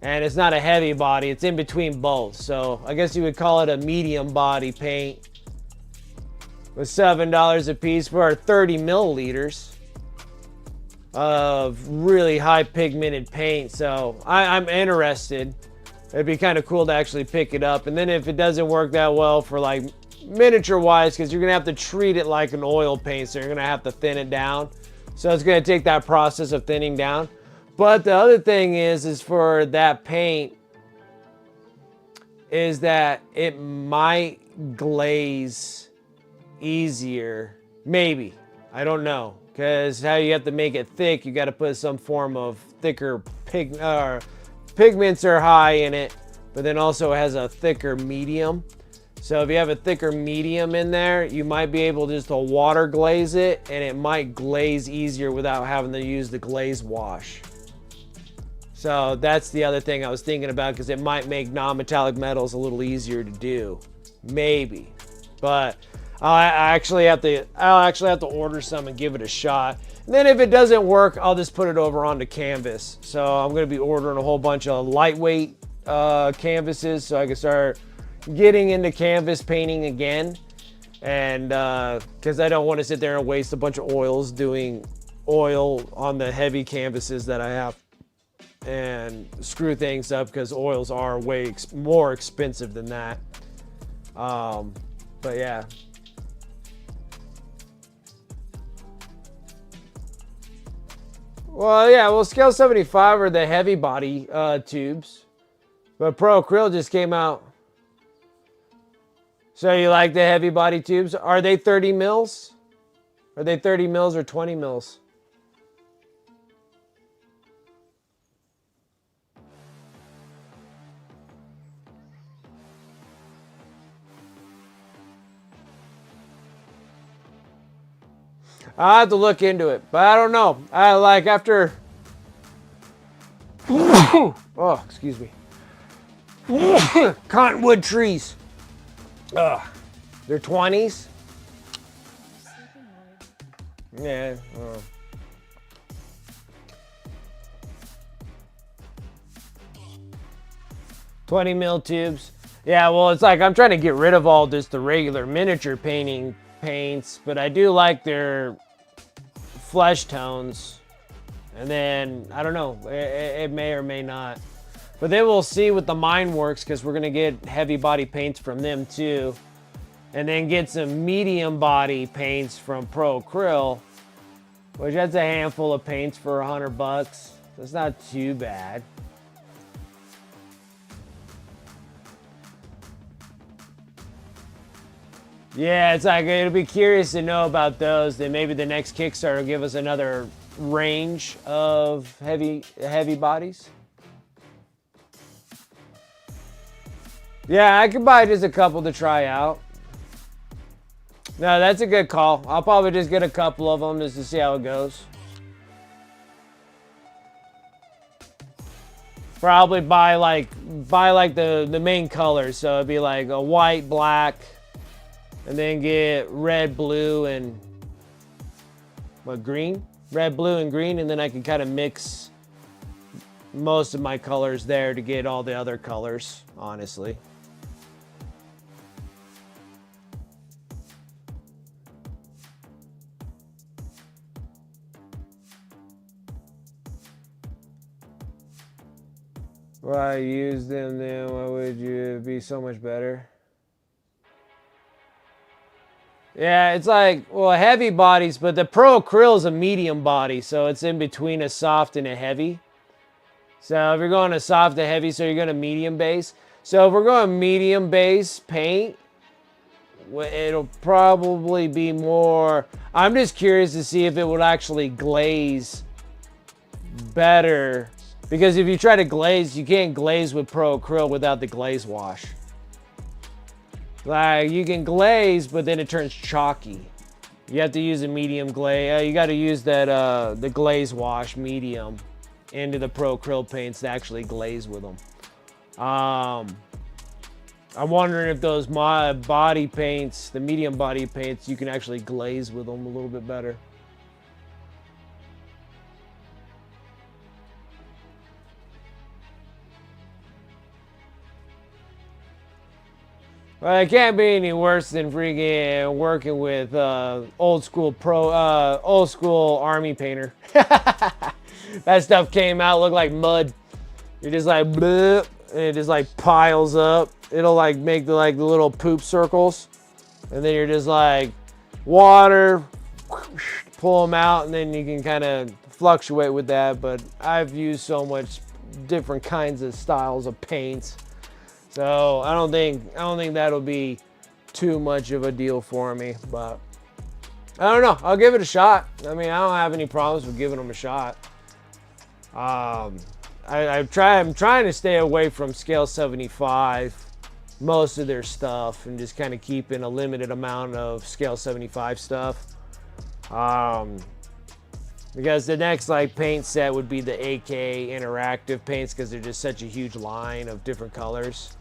and it's not a heavy body. It's in between both. So I guess you would call it a medium body paint. With $7 a piece for our 30 milliliters of really high pigmented paint. So I'm interested. It'd be kind of cool to actually pick it up. And then if it doesn't work that well for like miniature wise, because you're gonna have to treat it like an oil paint, so you're gonna have to thin it down. So it's gonna take that process of thinning down. But the other thing is for that paint is that it might glaze easier, maybe, I don't know, because how you have to make it thick, you got to put some form of thicker pigments are high in it, but then also it has a thicker medium. So if you have a thicker medium in there, you might be able just to water glaze it, and it might glaze easier without having to use the glaze wash. So that's the other thing I was thinking about, because it might make non-metallic metals a little easier to do, maybe. But I'll actually have to order some and give it a shot. And then if it doesn't work, I'll just put it over onto canvas. So I'm going to be ordering a whole bunch of lightweight canvases so I can start getting into canvas painting again. And because I don't want to sit there and waste a bunch of oils doing oil on the heavy canvases that I have and screw things up, because oils are way more expensive than that. But yeah. Well, yeah, well, scale 75 are the heavy body tubes, but Pro Acryl just came out. So you like the heavy body tubes? Are they 30 mils? Are they 30 mils or 20 mils? I'll have to look into it, but I don't know. I like after, oh, excuse me. Cottonwood trees. Ugh. They're 20s. Yeah. 20 mil tubes. Yeah, well, it's like I'm trying to get rid of all just the regular miniature paints, but I do like their flesh tones. And then, I don't know, it may or may not. But then we'll see with the mine works, because we're going to get heavy body paints from them too. And then get some medium body paints from Pro Acryl, which that's a handful of paints for $100. That's not too bad. Yeah, it's like, it'll be curious to know about those. Then maybe the next Kickstarter will give us another range of heavy bodies. Yeah, I could buy just a couple to try out. No, that's a good call. I'll probably just get a couple of them just to see how it goes. Probably buy like the main colors. So it'd be like a white, black, and then get red, blue, and what, green? Red, blue, and green, and then I can kind of mix most of my colors there to get all the other colors, honestly. Why I use them then? Why would you be so much better? Yeah, it's like, well, heavy bodies, but the Pro Acryl is a medium body, so it's in between a soft and a heavy. So if you're going to soft to heavy, so you're going to medium base. So if we're going medium base paint, it'll probably be more. I'm just curious to see if it would actually glaze better. Because if you try to glaze, you can't glaze with Pro Acryl without the glaze wash. Like, you can glaze, but then it turns chalky. You have to use a medium glaze. You got to use that the glaze wash medium into the Pro Acryl paints to actually glaze with them. I'm wondering if those body paints, the medium body paints, you can actually glaze with them a little bit better. Well, it can't be any worse than freaking working with old school army painter. That stuff came out, looked like mud. You're just like, bleh, and it just like piles up. It'll like make the little poop circles, and then you're just like, water, pull them out, and then you can kind of fluctuate with that. But I've used so much different kinds of styles of paints. So I don't think that'll be too much of a deal for me, but I don't know. I'll give it a shot. I mean, I don't have any problems with giving them a shot. I'm trying to stay away from Scale 75, most of their stuff, and just kind of keeping a limited amount of Scale 75 stuff. Because the next paint set would be the AK interactive paints, because they're just such a huge line of different colors.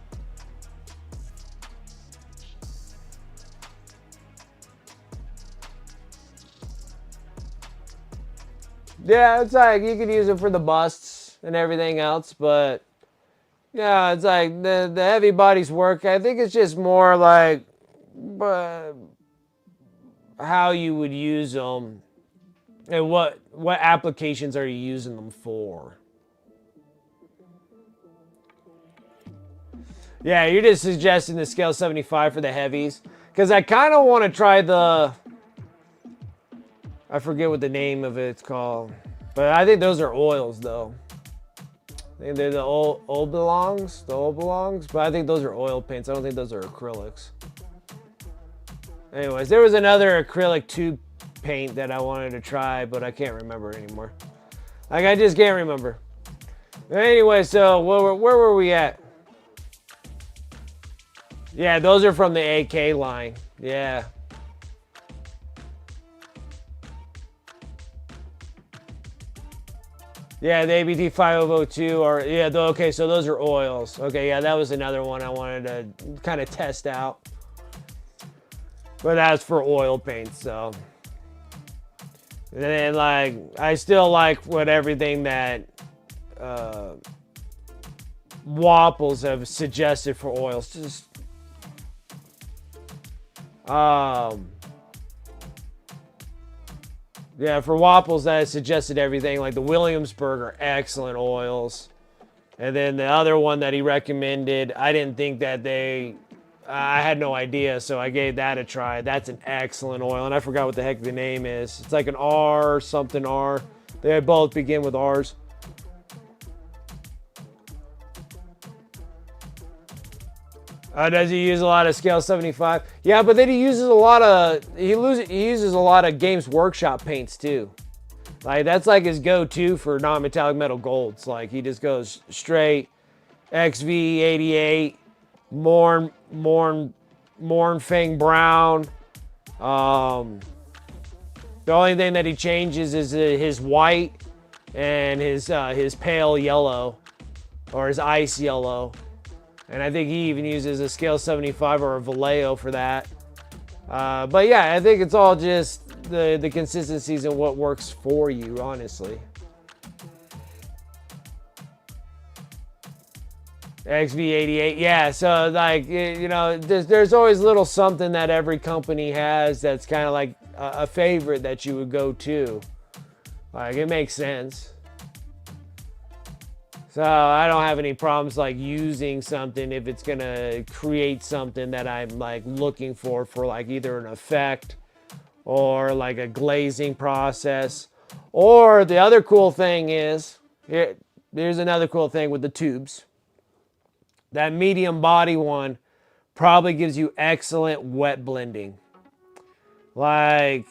Yeah, it's like you could use it for the busts and everything else, but yeah, it's like the heavy bodies work. I think it's just more like how you would use them and what applications are you using them for. Yeah, you're just suggesting the Scale 75 for the heavies, because I kind of want to try the, I forget what the name of it's called, but I think those are oils though. I think they're the old belongs, but I think those are oil paints. I don't think those are acrylics. Anyways, there was another acrylic tube paint that I wanted to try, but I can't remember anymore. Like, I just can't remember. Anyway, so where were we at? Yeah, those are from the AK line. Yeah. Yeah, the ABT 5002 are, yeah, okay, so those are oils. Okay, yeah, that was another one I wanted to kind of test out. But that's for oil paint, so. And then, like, I still like everything that Wapples have suggested for oils. Just, yeah, for Wapples, I suggested everything. Like the Williamsburg are excellent oils. And then the other one that he recommended, I didn't think that I had no idea, so I gave that a try. That's an excellent oil, and I forgot what the heck the name is. It's like an R something R. They both begin with R's. Does he use a lot of scale 75? Yeah, but then he uses a lot of he uses a lot of Games Workshop paints too. Like that's like his go-to for non-metallic metal golds. Like he just goes straight XV88, Morn Fang Brown. The only thing that he changes is his white and his pale yellow or his ice yellow. And I think he even uses a scale 75 or a Vallejo for that. But yeah, I think it's all just the consistencies and what works for you, honestly. XV88, yeah. So like, you know, there's always little something that every company has that's kind of like a favorite that you would go to. Like it makes sense. So I don't have any problems like using something if it's gonna create something that I'm like looking for like either an effect or like a glazing process. Or the other cool thing is, here's another cool thing with the tubes. That medium body one probably gives you excellent wet blending. Like,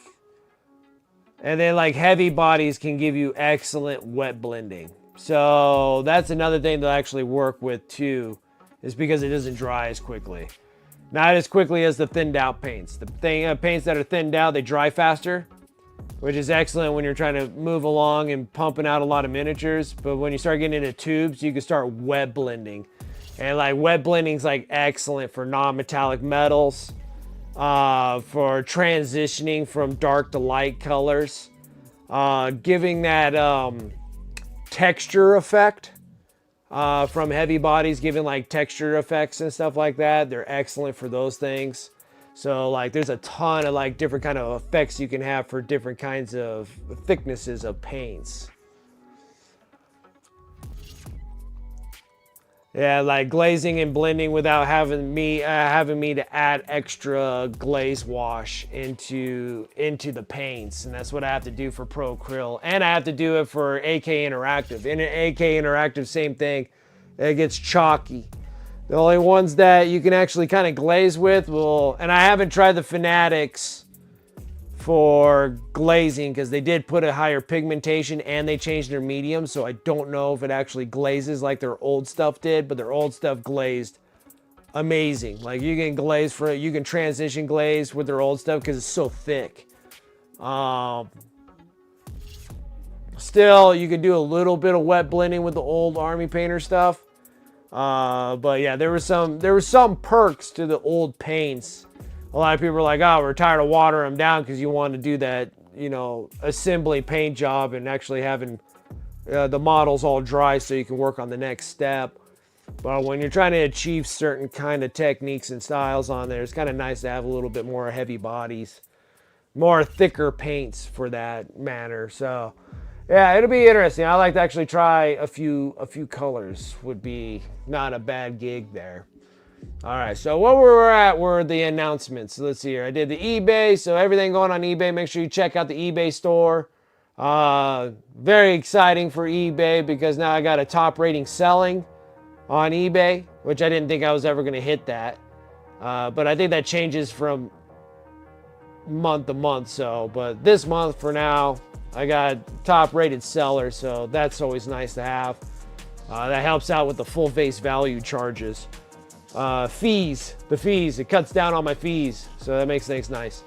and then like heavy bodies can give you excellent wet blending. So that's another thing to actually work with too, is because it doesn't dry as quickly. Not as quickly as the thinned out paints. The paints that are thinned out, they dry faster, which is excellent when you're trying to move along and pumping out a lot of miniatures. But when you start getting into tubes, you can start wet blending. And like wet blending is like excellent for non-metallic metals, for transitioning from dark to light colors, giving that texture effect from heavy bodies, giving like texture effects and stuff like that. They're excellent for those things. So like there's a ton of like different kind of effects you can have for different kinds of thicknesses of paints. Yeah, like glazing and blending without having me to add extra glaze wash into the paints, and that's what I have to do for Pro Acryl, and I have to do it for AK Interactive. In an AK Interactive, same thing. It gets chalky. The only ones that you can actually kind of glaze with and I haven't tried the Fanatics for glazing because they did put a higher pigmentation and they changed their medium, so I don't know if it actually glazes like their old stuff did, but their old stuff glazed amazing. Like you can transition glaze with their old stuff because it's so thick. Still, you can do a little bit of wet blending with the old Army Painter stuff. But yeah, there were some perks to the old paints. A lot of people are like, oh, we're tired of watering them down because you want to do that, you know, assembly paint job and actually having the models all dry so you can work on the next step. But when you're trying to achieve certain kind of techniques and styles on there, it's kind of nice to have a little bit more heavy bodies, more thicker paints for that matter. So yeah, it'll be interesting. I like to actually try a few colors. Would be not a bad gig there. All right, so what we're at were the announcements. Let's see here. I did the eBay, so everything going on eBay. Make sure you check out the eBay store. Very exciting for eBay because now I got a top rating selling on eBay, which I didn't think I was ever going to hit that. But I think that changes from month to month. So, but this month for now, I got top rated seller, so that's always nice to have. That helps out with the full face value charges. Fees, it cuts down on my fees, so that makes things nice.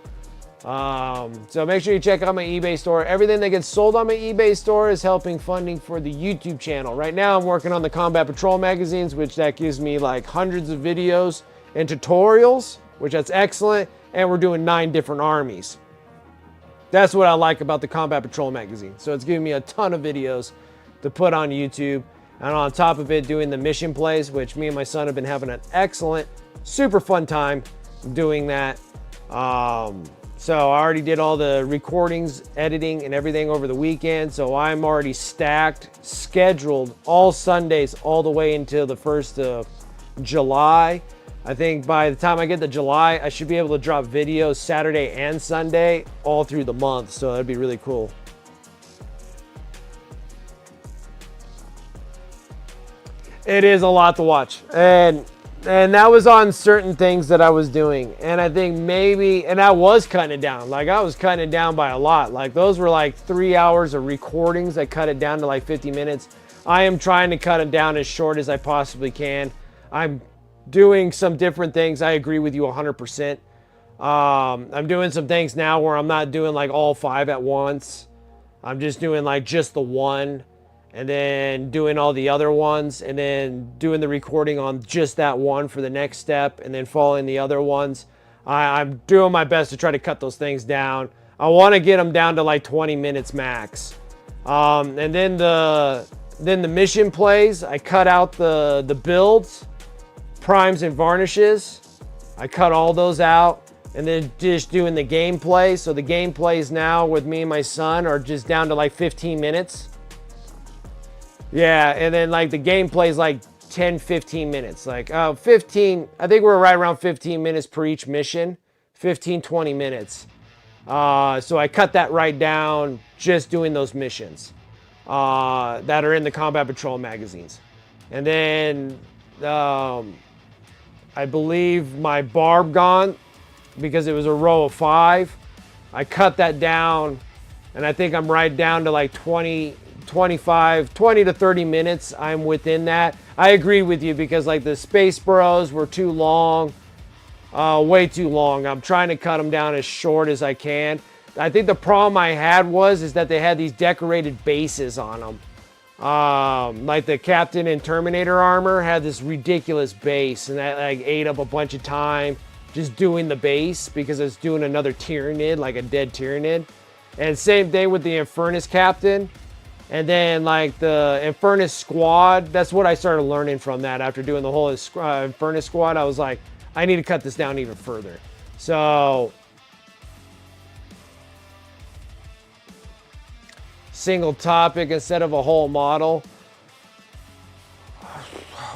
So make sure you check out my eBay store. Everything that gets sold on my eBay store is helping funding for the YouTube channel. Right now I'm working on the Combat Patrol magazines, which that gives me like hundreds of videos and tutorials, which that's excellent. And we're doing 9 different armies. That's what I like about the Combat Patrol magazine. So it's giving me a ton of videos to put on YouTube. And on top of it, doing the mission plays, which me and my son have been having an excellent, super fun time doing that. So I already did all the recordings, editing, and everything over the weekend. So I'm already stacked, scheduled all Sundays all the way until the 1st of July. I think by the time I get to July, I should be able to drop videos Saturday and Sunday all through the month. So that'd be really cool. It is a lot to watch. And that was on certain things that I was doing. And I think maybe, and I was cutting it down. Like I was cutting it down by a lot. Like those were like 3 hours of recordings. I cut it down to like 50 minutes. I am trying to cut it down as short as I possibly can. I'm doing some different things. I agree with you 100%. I'm doing some things now where I'm not doing like all 5 at once. I'm just doing like just the one, and then doing all the other ones, and then doing the recording on just that one for the next step, and then following the other ones. I'm doing my best to try to cut those things down. I want to get them down to like 20 minutes max. And then the mission plays, I cut out the builds, primes and varnishes. I cut all those out, and then just doing the gameplay. So the gameplays now with me and my son are just down to like 15 minutes. Yeah, and then like the gameplay is like 10-15 minutes. Like 15, I think we're right around 15 minutes per each mission. 15-20 minutes. So I cut that right down just doing those missions that are in the Combat Patrol magazines. And then I believe my Barbgaunt, because it was a row of 5, I cut that down, and I think I'm right down to like 20 to 30 minutes. I'm within that. I agree with you, because like the Space Burrows were too long, way too long. I'm trying to cut them down as short as I can. I think the problem I had is that they had these decorated bases on them. Like the Captain and Terminator armor had this ridiculous base, and that like ate up a bunch of time just doing the base, because it's doing another Tyranid, like a dead Tyranid. And same thing with the Infernus Captain. And then like the Infernus Squad, that's what I started learning from that. After doing the whole Infernus Squad, I was like, I need to cut this down even further. So single topic instead of a whole model.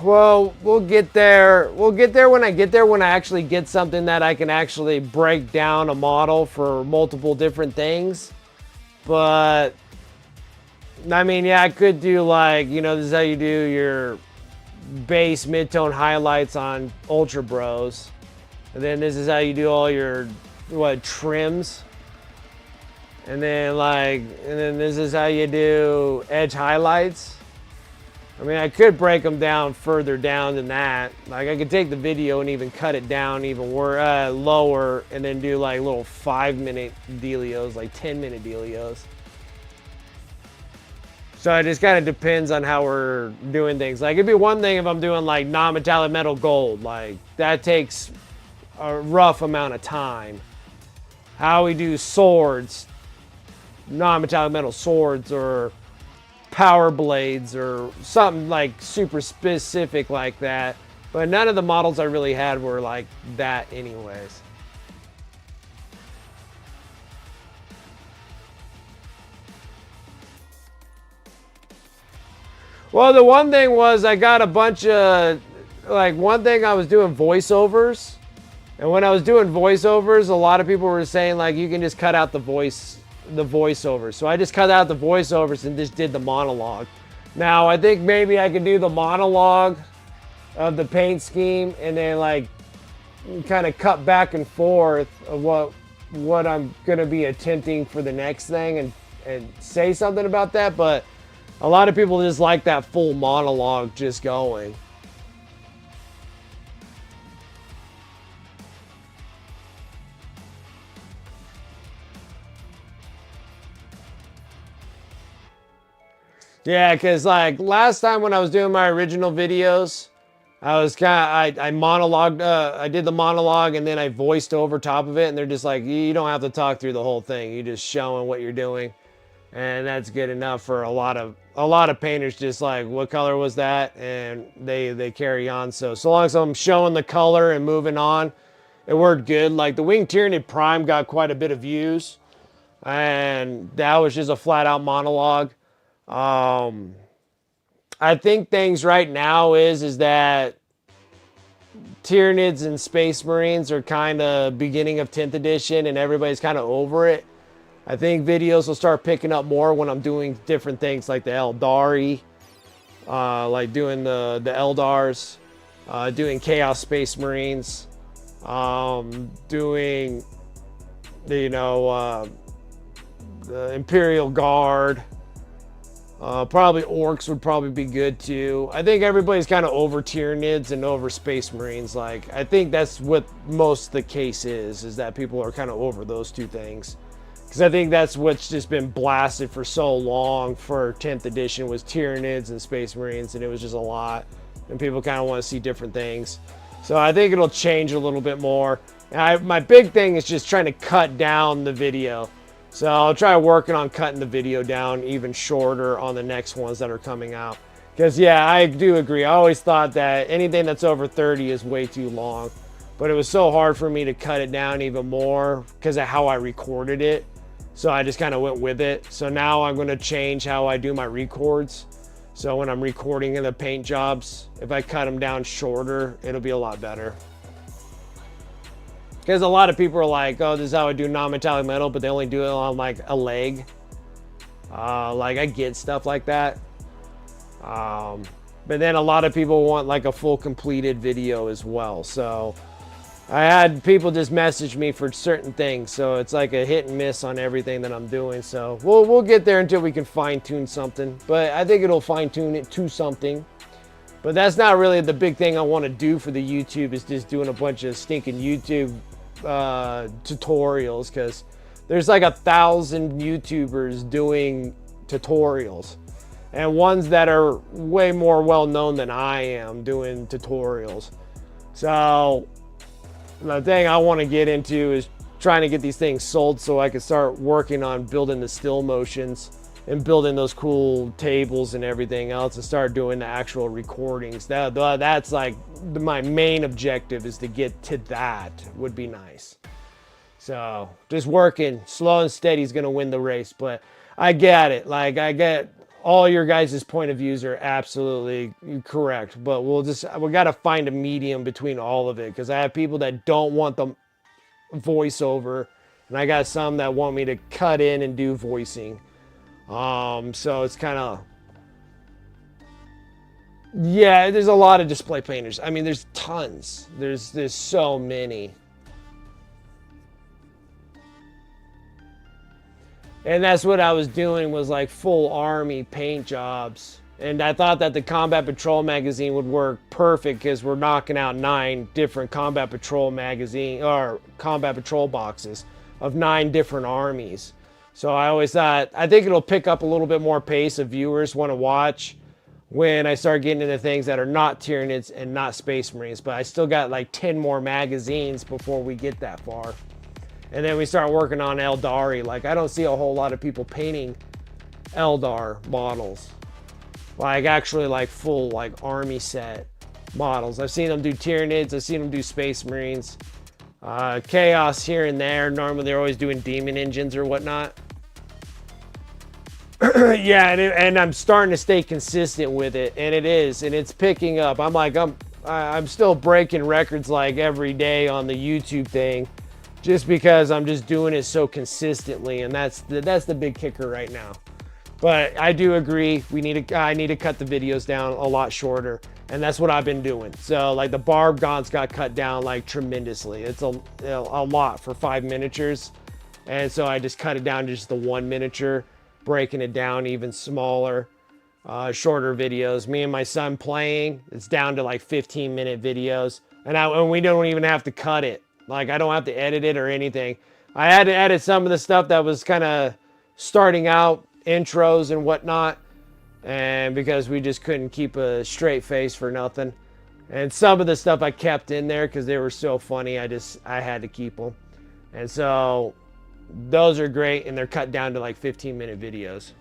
Well, we'll get there. We'll get there when I get there, when I actually get something that I can actually break down a model for multiple different things. But I mean, yeah, I could do like, you know, this is how you do your base mid-tone highlights on Ultra Bros. And then this is how you do all your, trims. And then this is how you do edge highlights. I mean, I could break them down further down than that. Like I could take the video and even cut it down even lower, and then do like little 5-minute dealios, like 10-minute dealios. So it just kind of depends on how we're doing things. Like it'd be one thing if I'm doing like non-metallic metal gold. Like that takes a rough amount of time. How we do swords, non-metallic metal swords, or power blades, or something like super specific like that. But none of the models I really had were like that anyways. Well, the one thing was I got a bunch of, like one thing I was doing voiceovers. And when I was doing voiceovers, a lot of people were saying like, you can just cut out the voiceovers. So I just cut out the voiceovers and just did the monologue. Now I think maybe I could do the monologue of the paint scheme, and then like kind of cut back and forth of what I'm gonna be attempting for the next thing, and say something about that. But a lot of people just like that full monologue just going. Yeah, because like last time when I was doing my original videos, I was I monologued, I did the monologue and then I voiced over top of it, and they're just like, you don't have to talk through the whole thing. You're just showing what you're doing, and that's good enough for a lot of painters. Just like, what color was that, and they carry on. So long as I'm showing the color and moving on, it worked good. Like the Winged Tyranid Prime got quite a bit of views, and that was just a flat out monologue. I think things right now is that Tyranids and Space Marines are kind of beginning of 10th edition and everybody's kind of over it. I think videos will start picking up more when I'm doing different things like the Eldari, like doing the Eldars, doing Chaos Space Marines, doing the, the Imperial Guard. Probably orcs would probably be good too. I think everybody's kind of over Tyranids and over Space Marines. Like, I think that's what most of the case is that people are kind of over those two things. Because I think that's what's just been blasted for so long for 10th edition was Tyranids and Space Marines, and it was just a lot. And people kind of want to see different things. So I think it'll change a little bit more. My big thing is just trying to cut down the video. So I'll try working on cutting the video down even shorter on the next ones that are coming out. Because yeah, I do agree. I always thought that anything that's over 30 is way too long. But it was so hard for me to cut it down even more because of how I recorded it. So I just kind of went with it. So now I'm going to change how I do my records. So when I'm recording in the paint jobs, if I cut them down shorter, it'll be a lot better. Because a lot of people are like, oh, this is how I do non-metallic metal, but they only do it on like a leg. Like I get stuff like that. But then a lot of people want like a full completed video as well. So I had people just message me for certain things. So it's like a hit and miss on everything that I'm doing. So we'll get there until we can fine tune something. But I think it'll fine tune it to something. But that's not really the big thing I want to do for the YouTube, is just doing a bunch of stinking YouTube tutorials, because there's like 1,000 YouTubers doing tutorials and ones that are way more well known than I am doing tutorials. So the thing I want to get into is trying to get these things sold so I can start working on building the still motions and building those cool tables and everything else, and start doing the actual recordings. That's like my main objective, is to get to that. Would be nice. So just working slow and steady is going to win the race. But I get it. Like, I get all your guys' point of views are absolutely correct, but we got to find a medium between all of it, because I have people that don't want the voiceover, and I got some that want me to cut in and do voicing. So it's kind of, yeah, there's a lot of display painters. I mean, there's tons. There's so many. And that's what I was doing, was like full army paint jobs. And I thought that the Combat Patrol magazine would work perfect, because we're knocking out 9 different Combat Patrol magazine or Combat Patrol boxes of 9 different armies. So I always thought, I think it'll pick up a little bit more pace of viewers want to watch when I start getting into things that are not Tyranids and not Space Marines. But I still got like 10 more magazines before we get that far. And then we start working on Eldari. Like, I don't see a whole lot of people painting Eldar models. Like, actually like full like army set models. I've seen them do Tyranids. I've seen them do Space Marines. Chaos here and there. Normally they're always doing demon engines or whatnot. Yeah, and I'm starting to stay consistent with it, and it is, and it's picking up. I'm still breaking records like every day on the YouTube thing, just because I'm just doing it so consistently, and that's the big kicker right now. But I do agree, I need to cut the videos down a lot shorter, and that's what I've been doing. So like the Barbgaunts got cut down like tremendously. It's a lot for 5 miniatures, and so I just cut it down to just the 1 miniature, breaking it down even smaller, shorter videos. Me and my son playing, it's down to like 15-minute videos, and we don't even have to cut it. Like, I don't have to edit it or anything. I had to edit some of the stuff that was kind of starting out, intros and whatnot, and because we just couldn't keep a straight face for nothing. And some of the stuff I kept in there because they were so funny. I had to keep them. And so those are great, and they're cut down to like 15-minute videos.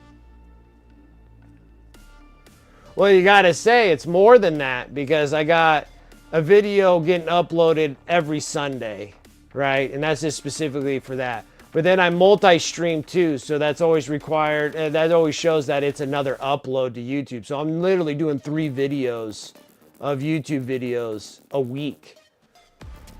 Well, you gotta say it's more than that, because I got a video getting uploaded every Sunday, right? And that's just specifically for that. But then I multi-stream too, so that's always required. That always shows that it's another upload to YouTube. So I'm literally doing 3 videos of YouTube videos a week,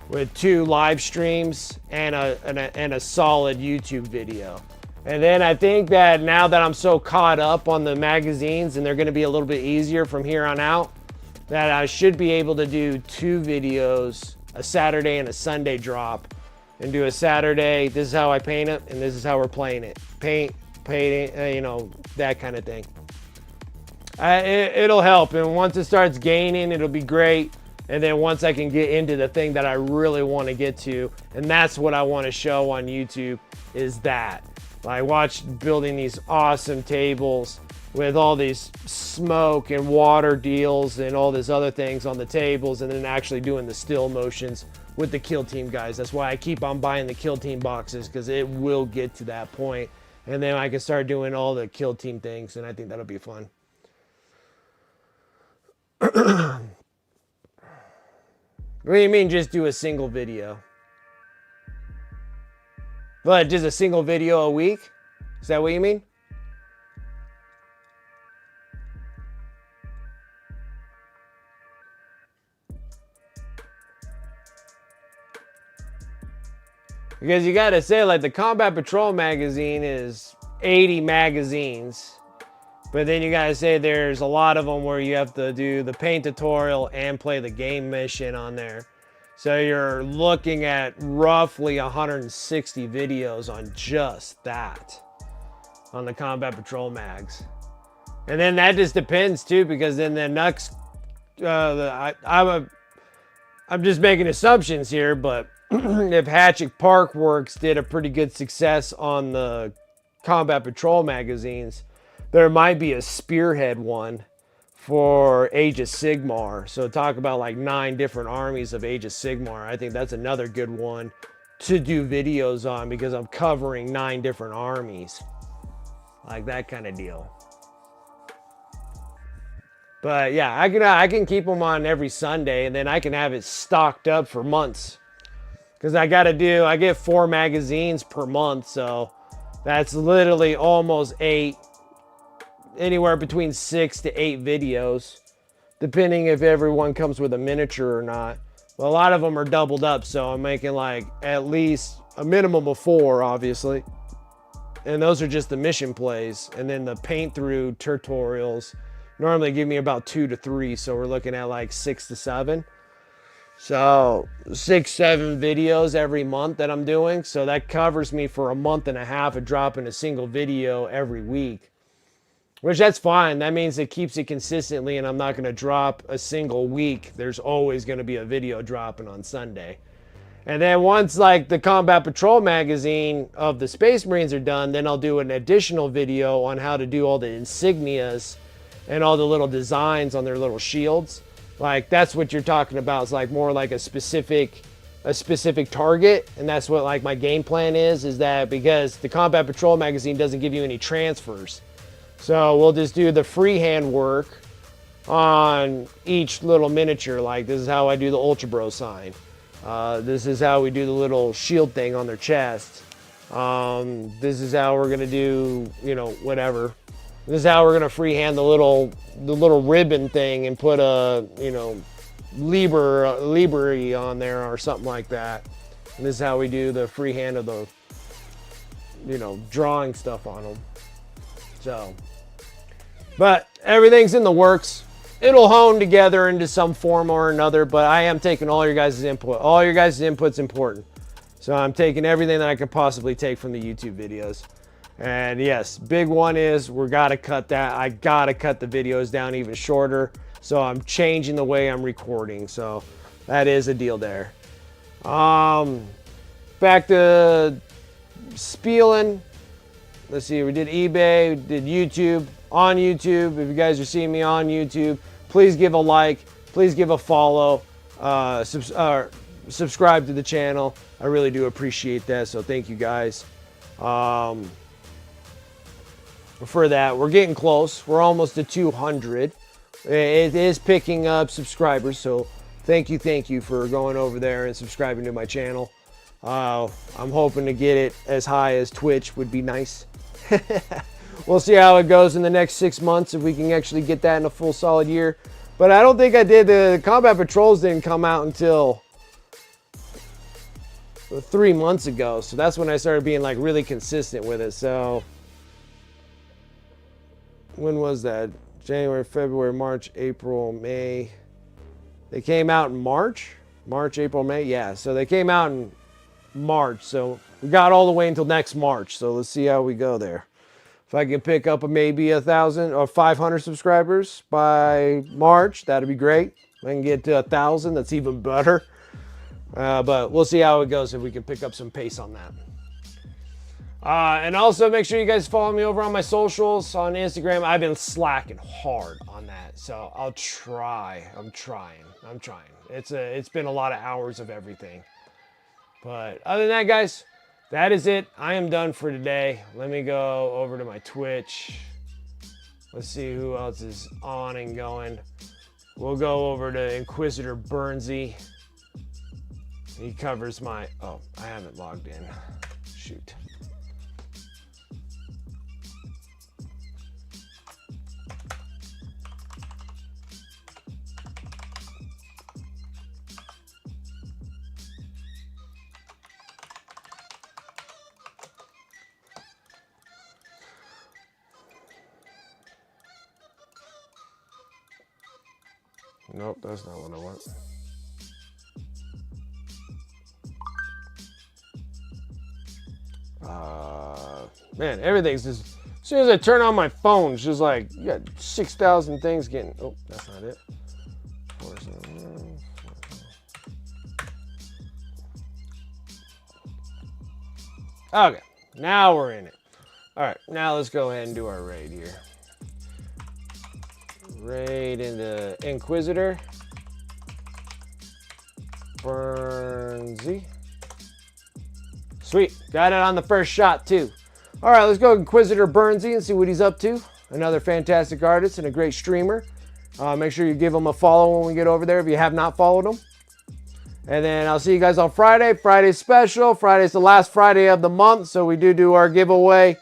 with 2 live streams and a solid YouTube video. And then I think that now that I'm so caught up on the magazines, and they're going to be a little bit easier from here on out, that I should be able to do 2 videos, a Saturday and a Sunday drop, and do a Saturday, this is how I paint it, and this is how we're playing it. Painting, you know, that kind of thing. It'll help, and once it starts gaining, it'll be great. And then once I can get into the thing that I really want to get to, and that's what I want to show on YouTube, is that. I watched building these awesome tables with all these smoke and water deals and all these other things on the tables, and then actually doing the still motions with the Kill Team guys. That's why I keep on buying the Kill Team boxes, because it will get to that point. And then I can start doing all the Kill Team things, and I think that'll be fun. What do you mean just do a single video? But just a single video a week? Is that what you mean? Because you gotta say, like, the Combat Patrol magazine is 80 magazines. But then you gotta say there's a lot of them where you have to do the paint tutorial and play the game mission on there. So you're looking at roughly 160 videos on just that, on the Combat Patrol mags. And then that just depends too, because then the next, I'm just making assumptions here, but if Hatchet Park Works did a pretty good success on the Combat Patrol magazines, there might be a spearhead one for Age of Sigmar. So talk about like 9 different armies of Age of Sigmar. I think that's another good one to do videos on, because I'm covering 9 different armies. Like that kind of deal. But yeah, I can keep them on every Sunday, and then I can have it stocked up for months. Because I get 4 magazines per month, so that's literally almost 8, anywhere between 6 to 8 videos, depending if everyone comes with a miniature or not. Well, a lot of them are doubled up, so I'm making like at least a minimum of 4, obviously. And those are just the mission plays. And then the paint through tutorials normally give me about 2 to 3, so we're looking at like 6 to 7. So 6-7 videos every month that I'm doing. So that covers me for a month and a half of dropping a single video every week. Which, that's fine. That means it keeps it consistently, and I'm not going to drop a single week. There's always going to be a video dropping on Sunday. And then once like the Combat Patrol magazine of the Space Marines are done, then I'll do an additional video on how to do all the insignias and all the little designs on their little shields. Like, that's what you're talking about. It's like more like a specific target. And that's what like my game plan is that because the Combat Patrol magazine doesn't give you any transfers. So we'll just do the freehand work on each little miniature. Like, this is how I do the Ultra Bro sign. This is how we do the little shield thing on their chest. This is how we're gonna do, you know, whatever. This is how we're gonna freehand the little ribbon thing and put a, you know, Libre on there or something like that. And this is how we do the freehand of the, you know, drawing stuff on them. So, but everything's in the works. It'll hone together into some form or another, but I am taking all your guys' input. All your guys' input's important. So I'm taking everything that I can possibly take from the YouTube videos. And yes, big one is we gotta cut that. I gotta cut the videos down even shorter. So I'm changing the way I'm recording. So that is a deal there. Back to spieling. let's see, we did eBay, we did YouTube. On YouTube, if you guys are seeing me on YouTube, please give a like, please give a follow, subscribe to the channel. I really do appreciate that, so thank you guys. For that, we're getting close. We're almost to 200. It is picking up subscribers, so thank you for going over there and subscribing to my channel. I'm hoping to get it as high as Twitch would be nice. We'll see how it goes in the next 6 months, if we can actually get that in a full solid year. But I don't think I did. The Combat Patrols didn't come out until 3 months ago. So that's when I started being like really consistent with it. So when was that? January, February, March, April, May. They came out in March, April, May. Yeah, so they came out in March. So we got all the way until next March. So let's see how we go there. If I can pick up maybe 1,000 or 500 subscribers by March, that'd be great. If I can get to 1,000, that's even better. But we'll see how it goes if we can pick up some pace on that. And also make sure you guys follow me over on my socials on Instagram. I've been slacking hard on that, so I'll try. I'm trying. It's been a lot of hours of everything. But other than that, guys, that is it. I am done for today. Let me go over to my Twitch. Let's see who else is on and going. We'll go over to Inquisitor Burnsy. He covers my... Oh, I haven't logged in. Shoot. Nope, that's not what I want. Man, everything's just, as soon as I turn on my phone, it's just like, you got 6,000 things getting, oh, that's not it. Okay, now we're in it. All right, now let's go ahead and do our raid here. Raid into Inquisitor. Burnsy. Sweet, got it on the first shot too. All right, let's go Inquisitor Burnsy and see what he's up to. Another fantastic artist and a great streamer. Make sure you give him a follow when we get over there if you have not followed him. And then I'll see you guys on Friday. Friday's special. Friday's the last Friday of the month, so we do our giveaway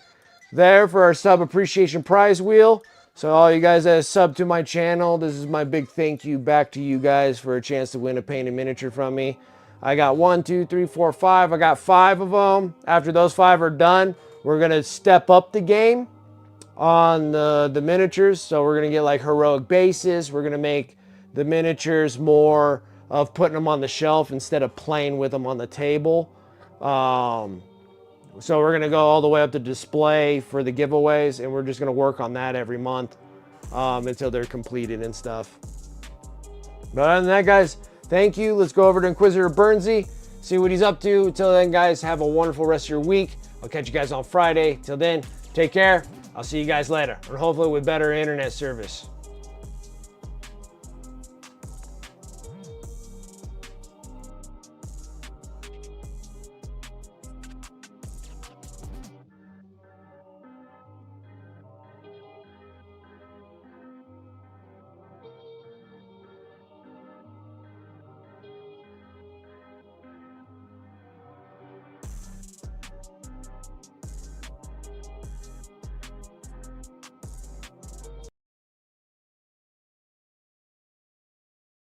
there for our sub appreciation prize wheel. So all you guys that sub to my channel, this is my big thank you back to you guys for a chance to win a painted miniature from me. I got 1, 2, 3, 4, 5. I got 5 of them. After those 5 are done, we're going to step up the game on the miniatures. So we're going to get like heroic bases. We're going to make the miniatures more of putting them on the shelf instead of playing with them on the table. So we're going to go all the way up to display for the giveaways, and we're just going to work on that every month until they're completed and stuff. But other than that, guys, thank you. Let's go over to Inquisitor Burnsy, see what he's up to. Until then, guys, have a wonderful rest of your week. I'll catch you guys on Friday. Till then, take care. I'll see you guys later, and hopefully with better internet service.